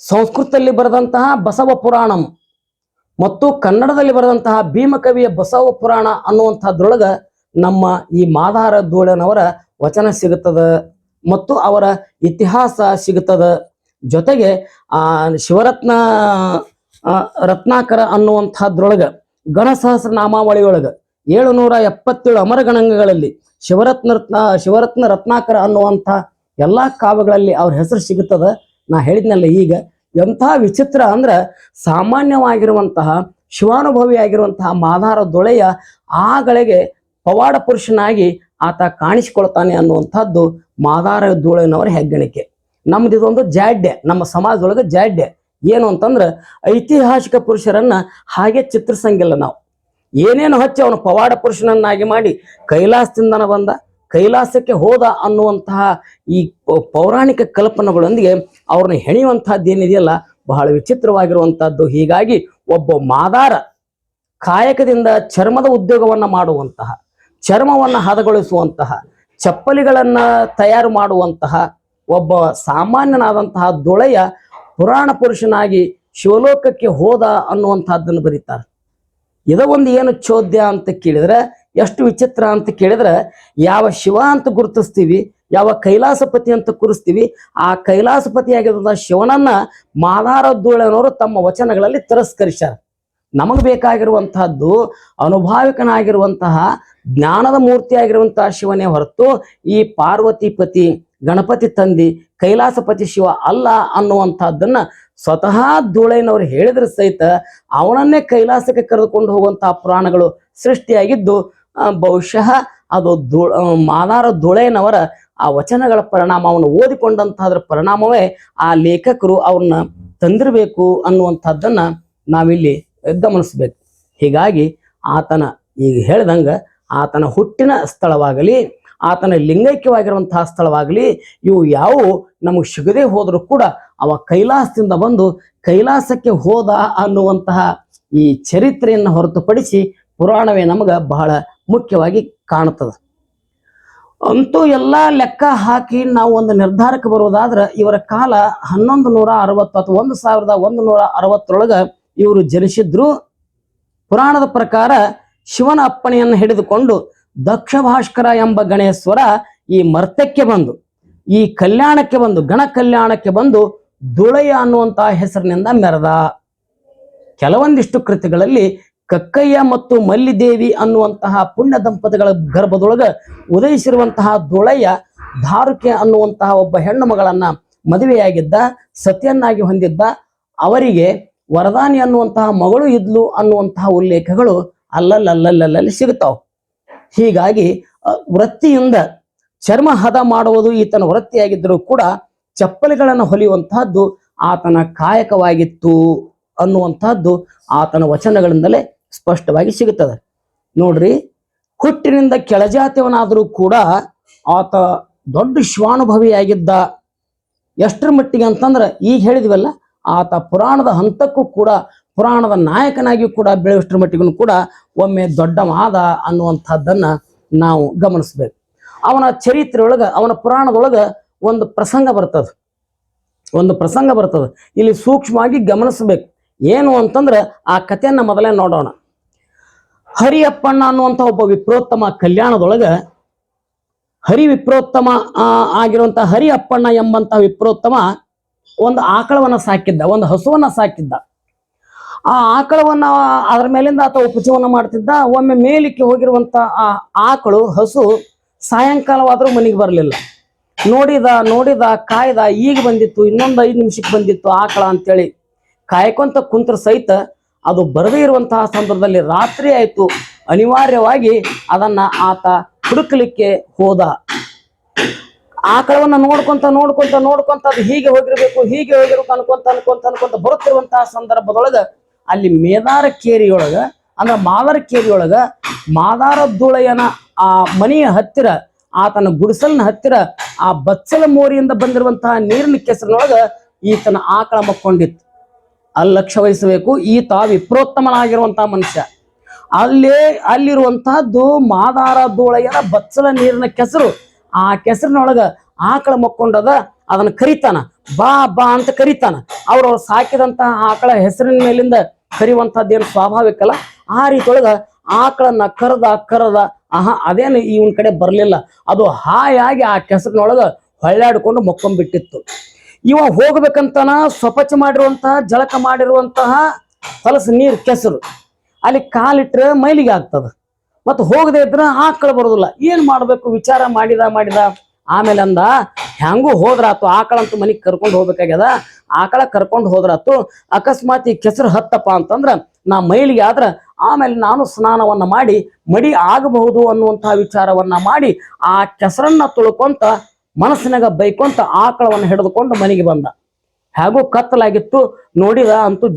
ಸಂಸ್ಕೃತದಲ್ಲಿ ಬರೆದಂತಹ ಬಸವ ಪುರಾಣಮು ಮತ್ತು ಕನ್ನಡದಲ್ಲಿ ಬರೆದಂತಹ ಭೀಮಕವಿಯ ಬಸವ ಪುರಾಣ ಅನ್ನುವಂಥದ್ರೊಳಗ ನಮ್ಮ ಈ ಮಾದಾರ ಧೂಳಯ್ಯನವರ ವಚನ ಸಿಗುತ್ತದ ಮತ್ತು ಅವರ ಇತಿಹಾಸ ಸಿಗುತ್ತದ. ಜೊತೆಗೆ ಶಿವರತ್ನ ರತ್ನಾಕರ ಅನ್ನುವಂಥದ್ರೊಳಗ ಗಣಸಹಸ್ರ ನಾಮಾವಳಿಯೊಳಗ 777 ಅಮರಗಣಗಳಲ್ಲಿ ಶಿವರತ್ನ ರತ್ನಾಕರ ಅನ್ನುವಂಥ ಎಲ್ಲಾ ಕಾವ್ಯಗಳಲ್ಲಿ ಅವ್ರ ಹೆಸರು ಸಿಗುತ್ತದ. ನಾ ಹೇಳಿದ್ನಲ್ಲ ಈಗ, ಎಂಥ ವಿಚಿತ್ರ ಅಂದ್ರೆ ಸಾಮಾನ್ಯವಾಗಿರುವಂತಹ ಶಿವಾನುಭವಿಯಾಗಿರುವಂತಹ ಮಾದಾರ ಧೂಳಯ್ಯ ಆಗಳಿಗೆ ಪವಾಡ ಪುರುಷನಾಗಿ ಆತ ಕಾಣಿಸಿಕೊಳ್ತಾನೆ ಅನ್ನುವಂಥದ್ದು ಮಾದಾರ ಧೂಳಯ್ಯನವರ ಹೆಗ್ಗಳಿಕೆ. ನಮ್ದು ಇದೊಂದು ಜಾಡ್ಯ, ನಮ್ಮ ಸಮಾಜದೊಳಗೆ ಜಾಡ್ಯ ಏನು ಅಂತಂದ್ರೆ ಐತಿಹಾಸಿಕ ಪುರುಷರನ್ನ ಹಾಗೆ ಚಿತ್ರಿಸಂಗಿಲ್ಲ ನಾವು. ಏನೇನು ಹಚ್ಚಿ ಅವನು ಪವಾಡ ಪುರುಷನನ್ನಾಗಿ ಮಾಡಿ ಕೈಲಾಸದಿಂದನ ಬಂದ, ಕೈಲಾಸಕ್ಕೆ ಹೋದ ಅನ್ನುವಂತಹ ಈ ಪೌರಾಣಿಕ ಕಲ್ಪನೆಗಳೊಂದಿಗೆ ಅವ್ರನ್ನ ಹೆಣೆಯುವಂತಹದ್ದು ಏನಿದೆಯಲ್ಲ ಬಹಳ ವಿಚಿತ್ರವಾಗಿರುವಂತಹದ್ದು. ಹೀಗಾಗಿ ಒಬ್ಬ ಮಾದಾರ ಕಾಯಕದಿಂದ ಚರ್ಮದ ಉದ್ಯೋಗವನ್ನ ಮಾಡುವಂತಹ, ಚರ್ಮವನ್ನ ಹದಗೊಳಿಸುವಂತಹ, ಚಪ್ಪಲಿಗಳನ್ನ ತಯಾರು ಮಾಡುವಂತಹ ಒಬ್ಬ ಸಾಮಾನ್ಯನಾದಂತಹ ಧೂಳಯ್ಯ ಪುರಾಣ ಪುರುಷನಾಗಿ ಶಿವಲೋಕಕ್ಕೆ ಹೋದ ಅನ್ನುವಂಥದ್ದನ್ನು ಬರೀತಾರೆ. ಇದೋ ಒಂದು ಏನು ಚೋದ್ಯ ಅಂತ ಕೇಳಿದ್ರೆ, ಎಷ್ಟು ವಿಚಿತ್ರ ಅಂತ ಕೇಳಿದ್ರೆ, ಯಾವ ಶಿವ ಅಂತ ಗುರುತಿಸ್ತೀವಿ, ಯಾವ ಕೈಲಾಸಪತಿ ಅಂತ ಕೂರಿಸ್ತೀವಿ, ಆ ಕೈಲಾಸಪತಿಯಾಗಿದ್ದ ಶಿವನನ್ನ ಮಾದಾರ ಧೂಳಯ್ಯನವರು ತಮ್ಮ ವಚನಗಳಲ್ಲಿ ತಿರಸ್ಕರಿಸ್ಯಾರ. ನಮಗೆ ಬೇಕಾಗಿರುವಂತಹದ್ದು ಅನುಭಾವಿಕನಾಗಿರುವಂತಹ ಜ್ಞಾನದ ಮೂರ್ತಿಯಾಗಿರುವಂತಹ ಶಿವನೇ ಹೊರತು ಈ ಪಾರ್ವತಿಪತಿ, ಗಣಪತಿ ತಂದಿ, ಕೈಲಾಸಪತಿ ಶಿವ ಅಲ್ಲ ಅನ್ನುವಂಥದ್ದನ್ನ ಸ್ವತಃ ಧೂಳಯ್ಯನವರು ಹೇಳಿದ್ರೆ ಸಹಿತ ಅವನನ್ನೇ ಕೈಲಾಸಕ್ಕೆ ಕರೆದುಕೊಂಡು ಹೋಗುವಂತಹ ಪುರಾಣಗಳು ಸೃಷ್ಟಿಯಾಗಿದ್ದು ಬಹುಶಃ ಅದು ಮಾದಾರ ಧೂಳಯ್ಯನವರ ಆ ವಚನಗಳ ಪರಿಣಾಮವನ್ನು ಓದಿಕೊಂಡಂತಹದ್ರ ಪರಿಣಾಮವೇ ಆ ಲೇಖಕರು ಅವ್ರನ್ನ ತಂದಿರಬೇಕು ಅನ್ನುವಂಥದ್ದನ್ನ ನಾವಿಲ್ಲಿ ಗಮನಿಸ್ಬೇಕು. ಹೀಗಾಗಿ ಆತನ ಈಗ ಹೇಳ್ದಂಗ ಆತನ ಹುಟ್ಟಿನ ಸ್ಥಳವಾಗಲಿ, ಆತನ ಲಿಂಗೈಕ್ಯವಾಗಿರುವಂತಹ ಸ್ಥಳವಾಗಲಿ, ಇವು ಯಾವುವು ನಮಗೆ ಸಿಗದೆ ಹೋದರೂ ಕೂಡ ಅವ ಕೈಲಾಸದಿಂದ ಬಂದು ಕೈಲಾಸಕ್ಕೆ ಹೋದ ಅನ್ನುವಂತಹ ಈ ಚರಿತ್ರೆಯನ್ನು ಹೊರತುಪಡಿಸಿ ಪುರಾಣವೇ ನಮಗೆ ಬಹಳ ಮುಖ್ಯವಾಗಿ ಕಾಣುತ್ತದೆ. ಅಂತೂ ಎಲ್ಲ ಲೆಕ್ಕ ಹಾಕಿ ನಾವು ಒಂದು ನಿರ್ಧಾರಕ್ಕೆ ಬರುವುದಾದ್ರೆ ಇವರ ಕಾಲ 1160 ಅಥವಾ 1160 ಇವರು ಜನಿಸಿದ್ರು. ಪುರಾಣದ ಪ್ರಕಾರ ಶಿವನ ಅಪ್ಪಣೆಯನ್ನು ಹಿಡಿದುಕೊಂಡು ದಕ್ಷ ಭಾಸ್ಕರ ಎಂಬ ಗಣೇಶ್ವರ ಈ ಮರ್ತಕ್ಕೆ ಬಂದು, ಈ ಕಲ್ಯಾಣಕ್ಕೆ ಬಂದು, ಗಣ ಕಲ್ಯಾಣಕ್ಕೆ ಬಂದು ಧೂಳಯ್ಯ ಅನ್ನುವಂತಹ ಹೆಸರಿನಿಂದ ಮೆರೆದ. ಕೆಲವೊಂದಿಷ್ಟು ಕೃತಿಗಳಲ್ಲಿ ಕಕ್ಕಯ್ಯ ಮತ್ತು ಮಲ್ಲಿದೇವಿ ಅನ್ನುವಂತಹ ಪುಣ್ಯ ದಂಪತಿಗಳ ಗರ್ಭದೊಳಗ ಉದಯಿಸಿರುವಂತಹ ಧೂಳಯ್ಯ ಧಾರುಕೆ ಅನ್ನುವಂತಹ ಒಬ್ಬ ಹೆಣ್ಣು ಮಗಳನ್ನ ಮದುವೆಯಾಗಿದ್ದ, ಸತಿಯನ್ನಾಗಿ ಹೊಂದಿದ್ದ. ಅವರಿಗೆ ವರದಾನಿ ಅನ್ನುವಂತಹ ಮಗಳು ಇದ್ಲು ಅನ್ನುವಂತಹ ಉಲ್ಲೇಖಗಳು ಅಲ್ಲಲ್ಲಿ ಸಿಗುತ್ತಾವ. ಹೀಗಾಗಿ ವೃತ್ತಿಯಿಂದ ಚರ್ಮ ಹದ ಮಾಡುವುದು ಈತನ ವೃತ್ತಿಯಾಗಿದ್ದರೂ ಕೂಡ ಚಪ್ಪಲಿಗಳನ್ನು ಹೊಲಿಯುವಂತಹದ್ದು ಆತನ ಕಾಯಕವಾಗಿತ್ತು ಅನ್ನುವಂತಹದ್ದು ಆತನ ವಚನಗಳಿಂದಲೇ ಸ್ಪಷ್ಟವಾಗಿ ಸಿಗುತ್ತದೆ. ನೋಡ್ರಿ, ಹುಟ್ಟಿನಿಂದ ಕೆಳಜಾತಿಯವನಾದರೂ ಕೂಡ ಆತ ದೊಡ್ಡ ಶಿವಾನುಭವಿಯಾಗಿದ್ದ. ಎಷ್ಟರ ಮಟ್ಟಿಗೆ ಅಂತಂದ್ರೆ ಈಗ ಹೇಳಿದ್ವಲ್ಲ, ಆತ ಪುರಾಣದ ಹಂತಕ್ಕೂ ಕೂಡ ಪುರಾಣದ ನಾಯಕನಾಗಿ ಕೂಡ ಬೆಳೆಯುವಷ್ಟರ ಮಟ್ಟಿಗೂ ಕೂಡ ಒಮ್ಮೆ ದೊಡ್ಡ ಮಾದ ಅನ್ನುವಂಥದ್ದನ್ನ ನಾವು ಗಮನಿಸ್ಬೇಕು. ಅವನ ಚರಿತ್ರೆ ಒಳಗ, ಅವನ ಪುರಾಣದೊಳಗ ಒಂದು ಪ್ರಸಂಗ ಬರ್ತದ. ಇಲ್ಲಿ ಸೂಕ್ಷ್ಮವಾಗಿ ಗಮನಿಸಬೇಕು. ಏನು ಅಂತಂದ್ರೆ ಆ ಕಥೆಯನ್ನ ಮೊದಲೇ ನೋಡೋಣ. ಹರಿಯಪ್ಪಣ್ಣ ಅನ್ನುವಂಥ ಒಬ್ಬ ವಿಪ್ರೋತ್ತಮ ಕಲ್ಯಾಣದೊಳಗ ವಿಪ್ರೋತ್ತಮ ಆಗಿರುವಂತ ಹರಿಯಪ್ಪಣ್ಣ ಎಂಬಂತ ವಿಪ್ರೋತ್ತಮ ಒಂದು ಆಕಳವನ್ನ ಸಾಕಿದ್ದ, ಒಂದು ಹಸುವನ್ನ ಸಾಕಿದ್ದ. ಆ ಆಕಳವನ್ನ ಅದರ ಮೇಲಿಂದ ಆತ ಉಪಜೀವನ ಮಾಡ್ತಿದ್ದ. ಒಮ್ಮೆ ಮೇಲಿಕ್ಕೆ ಹೋಗಿರುವಂತ ಆ ಆಕಳು ಹಸು ಸಾಯಂಕಾಲವಾದ್ರೂ ಮನೆಗೆ ಬರಲಿಲ್ಲ. ನೋಡಿದ ಕಾಯ್ದ, ಈಗ ಬಂದಿತ್ತು, ಇನ್ನೊಂದು 5 ನಿಮಿಷಕ್ಕೆ ಬಂದಿತ್ತು ಆಕಳ ಅಂತೇಳಿ ಕಾಯ್ಕೊಂತ ಕುಂತ್ರ ಸಹಿತ ಅದು ಬರದೇ ಇರುವಂತಹ ಸಂದರ್ಭದಲ್ಲಿ ರಾತ್ರಿ ಆಯ್ತು. ಅನಿವಾರ್ಯವಾಗಿ ಅದನ್ನ ಆತ ಹುಡುಕಲಿಕ್ಕೆ ಹೋದ. ಆಕಳವನ್ನ ನೋಡ್ಕೊಂತ ಅದು ಹೀಗೆ ಹೋಗಿರ್ಬೇಕು ಅನ್ಕೊಂತ ಬರುತ್ತಿರುವಂತಹ ಸಂದರ್ಭದೊಳಗ ಅಲ್ಲಿ ಮಾದಾರ ಕೇರಿಯೊಳಗ ಮಾದಾರ ಧೂಳೆಯನ ಆ ಮನೆಯ ಹತ್ತಿರ, ಆತನ ಗುಡಿಸಲಿನ ಹತ್ತಿರ ಆ ಬಚ್ಚಲ ಮೋರಿಯಿಂದ ಬಂದಿರುವಂತಹ ನೀರಿನ ಕೆಸರಿನೊಳಗ ಈತನ ಆಕಳ ಮಕ್ಕೊಂಡಿತ್ತು. ಅಲ್ಲಿ ಲಕ್ಷ್ಯ ವಹಿಸಬೇಕು, ಈತ ವಿಪ್ರೋತ್ತಮನಾಗಿರುವಂತಹ ಮನುಷ್ಯ. ಅಲ್ಲಿರುವಂತಹದ್ದು ಮಾದಾರ ಧೂಳೆಯನ ಬಚ್ಚಲ ನೀರಿನ ಕೆಸರು. ಆ ಕೆಸರಿನೊಳಗ ಆಕಳ ಮಕ್ಕೊಂಡದ. ಅದನ್ನ ಕರಿತಾನ, ಬಾ ಅಂತ ಕರಿತಾನ. ಅವ್ರು ಸಾಕಿದಂತಹ ಆಕಳ ಹೆಸರಿನ ಮೇಲಿಂದ ಕರಿಯುವಂತಹದ್ದೇನು ಸ್ವಾಭಾವಿಕಲ್ಲ. ಆ ರೀತಿಯೊಳಗ ಆಕಳನ್ನ ಕರೆದ ಅದೇನು ಇವನ್ ಕಡೆ ಬರ್ಲಿಲ್ಲ. ಅದು ಹಾಯಾಗಿ ಆ ಕೆಸರಿನೊಳಗ ಹೊಳ್ಳಾಡ್ಕೊಂಡು ಮಕ್ಕೊಂಡ್ಬಿಟ್ಟಿತ್ತು. ಇವ ಹೋಗ್ಬೇಕಂತನ ಸ್ವಪಚ ಮಾಡಿರುವಂತಹ, ಜಳಕ ಮಾಡಿರುವಂತಹ ಹೊಲಸ ನೀರ್ ಕೆಸರು ಅಲ್ಲಿ ಕಾಲಿಟ್ರೆ ಮೈಲಿಗೆ ಆಗ್ತದ. ಮತ್ತು ಹೋಗದೆ ಇದ್ರೆ ಆಕಳ ಬರೋದಿಲ್ಲ. ಏನ್ ಮಾಡ್ಬೇಕು ವಿಚಾರ ಮಾಡಿದ. ಆಮೇಲೆ ಅಂದ, ಹೆಂಗೂ ಹೋದ್ರಾತು, ಆಕಳಂತೂ ಮನೆಗೆ ಕರ್ಕೊಂಡು ಹೋಗ್ಬೇಕಾಗ್ಯದ, ಆಕಳ ಕರ್ಕೊಂಡು ಹೋದ್ರಾತು. ಅಕಸ್ಮಾತ್ ಈ ಕೆಸರು ಹತ್ತಪ್ಪ ಅಂತಂದ್ರ ನಾ ಮೈಲಿಗೆ ಆದ್ರ ಆಮೇಲೆ ನಾನು ಸ್ನಾನವನ್ನ ಮಾಡಿ ಮಡಿ ಆಗಬಹುದು ಅನ್ನುವಂತಹ ವಿಚಾರವನ್ನ ಮಾಡಿ ಆ ಕೆಸರನ್ನ ತುಳ್ಕೊಂತ ಮನಸ್ಸಿನಾಗ ಬೈಕೊಂತ ಆಕಳವನ್ನು ಹಿಡಿದುಕೊಂಡು ಮನೆಗೆ ಬಂದ. ಹಾಗೂ ಕತ್ತಲಾಗಿತ್ತು. ನೋಡಿದ ಅಂತೂ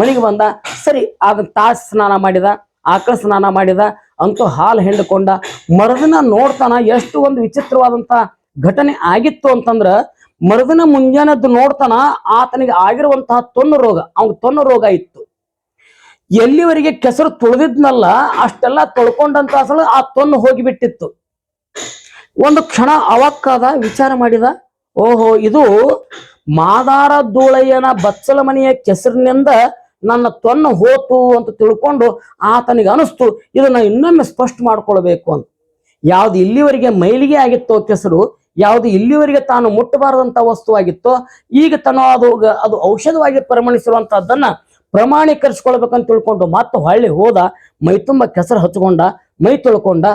ಮನೆಗೆ ಬಂದ. ಸರಿ, ಅದನ್ನ ತಾಸು ಸ್ನಾನ ಮಾಡಿದ, ಆಕಳ ಸ್ನಾನ ಮಾಡಿದ, ಅಂತೂ ಹಾಲು ಹಿಂಡ್ಕೊಂಡ. ಮರುದಿನ ನೋಡ್ತಾನ, ಎಷ್ಟು ಒಂದು ವಿಚಿತ್ರವಾದಂತ ಘಟನೆ ಆಗಿತ್ತು ಅಂತಂದ್ರ, ಮರುದಿನ ಮುಂಜಾನೆದ್ದು ನೋಡ್ತಾನ, ಆತನಿಗೆ ಆಗಿರುವಂತಹ ತೊನ್ನು ರೋಗ ಇತ್ತು. ಎಲ್ಲಿವರೆಗೆ ಕೆಸರು ತುಳಿದಿದ್ನಲ್ಲ ಅಷ್ಟೆಲ್ಲ ತೊಳ್ಕೊಂಡಂತ ಸಲ ಆ ತೊನ್ನು ಹೋಗಿಬಿಟ್ಟಿತ್ತು. ಒಂದು ಕ್ಷಣ ಅವಕ್ಕಾದ, ವಿಚಾರ ಮಾಡಿದ, ಓಹೋ, ಇದು ಮಾದಾರ ಧೂಳೆಯನ ಬಚ್ಚಲ ಮನೆಯ ಕೆಸರಿನಿಂದ ನನ್ನ ತೊನ್ನು ಹೋತು ಅಂತ ತಿಳ್ಕೊಂಡು ಆತನಿಗೆ ಅನಿಸ್ತು, ಇದನ್ನ ಇನ್ನೊಮ್ಮೆ ಸ್ಪಷ್ಟ ಮಾಡ್ಕೊಳ್ಬೇಕು ಅಂತ. ಯಾವ್ದು ಇಲ್ಲಿವರೆಗೆ ಮೈಲಿಗೆ ಆಗಿತ್ತೋ ಕೆಸರು, ಯಾವುದು ಇಲ್ಲಿವರೆಗೆ ತಾನು ಮುಟ್ಟಬಾರದಂತ ವಸ್ತುವಾಗಿತ್ತೋ, ಈಗ ಅದು ಔಷಧವಾಗಿ ಪರಿಮಣಿಸಿರುವಂತಹದ್ದನ್ನ ಪ್ರಮಾಣೀಕರಿಸ್ಕೊಳ್ಬೇಕಂತ ತಿಳ್ಕೊಂಡು ಮತ್ತೆ ಹೊಳ್ಳಿ ಹೋದ. ಮೈ ತುಂಬ ಕೆಸರು ಹಚ್ಕೊಂಡ, ಮೈ ತೊಳ್ಕೊಂಡ.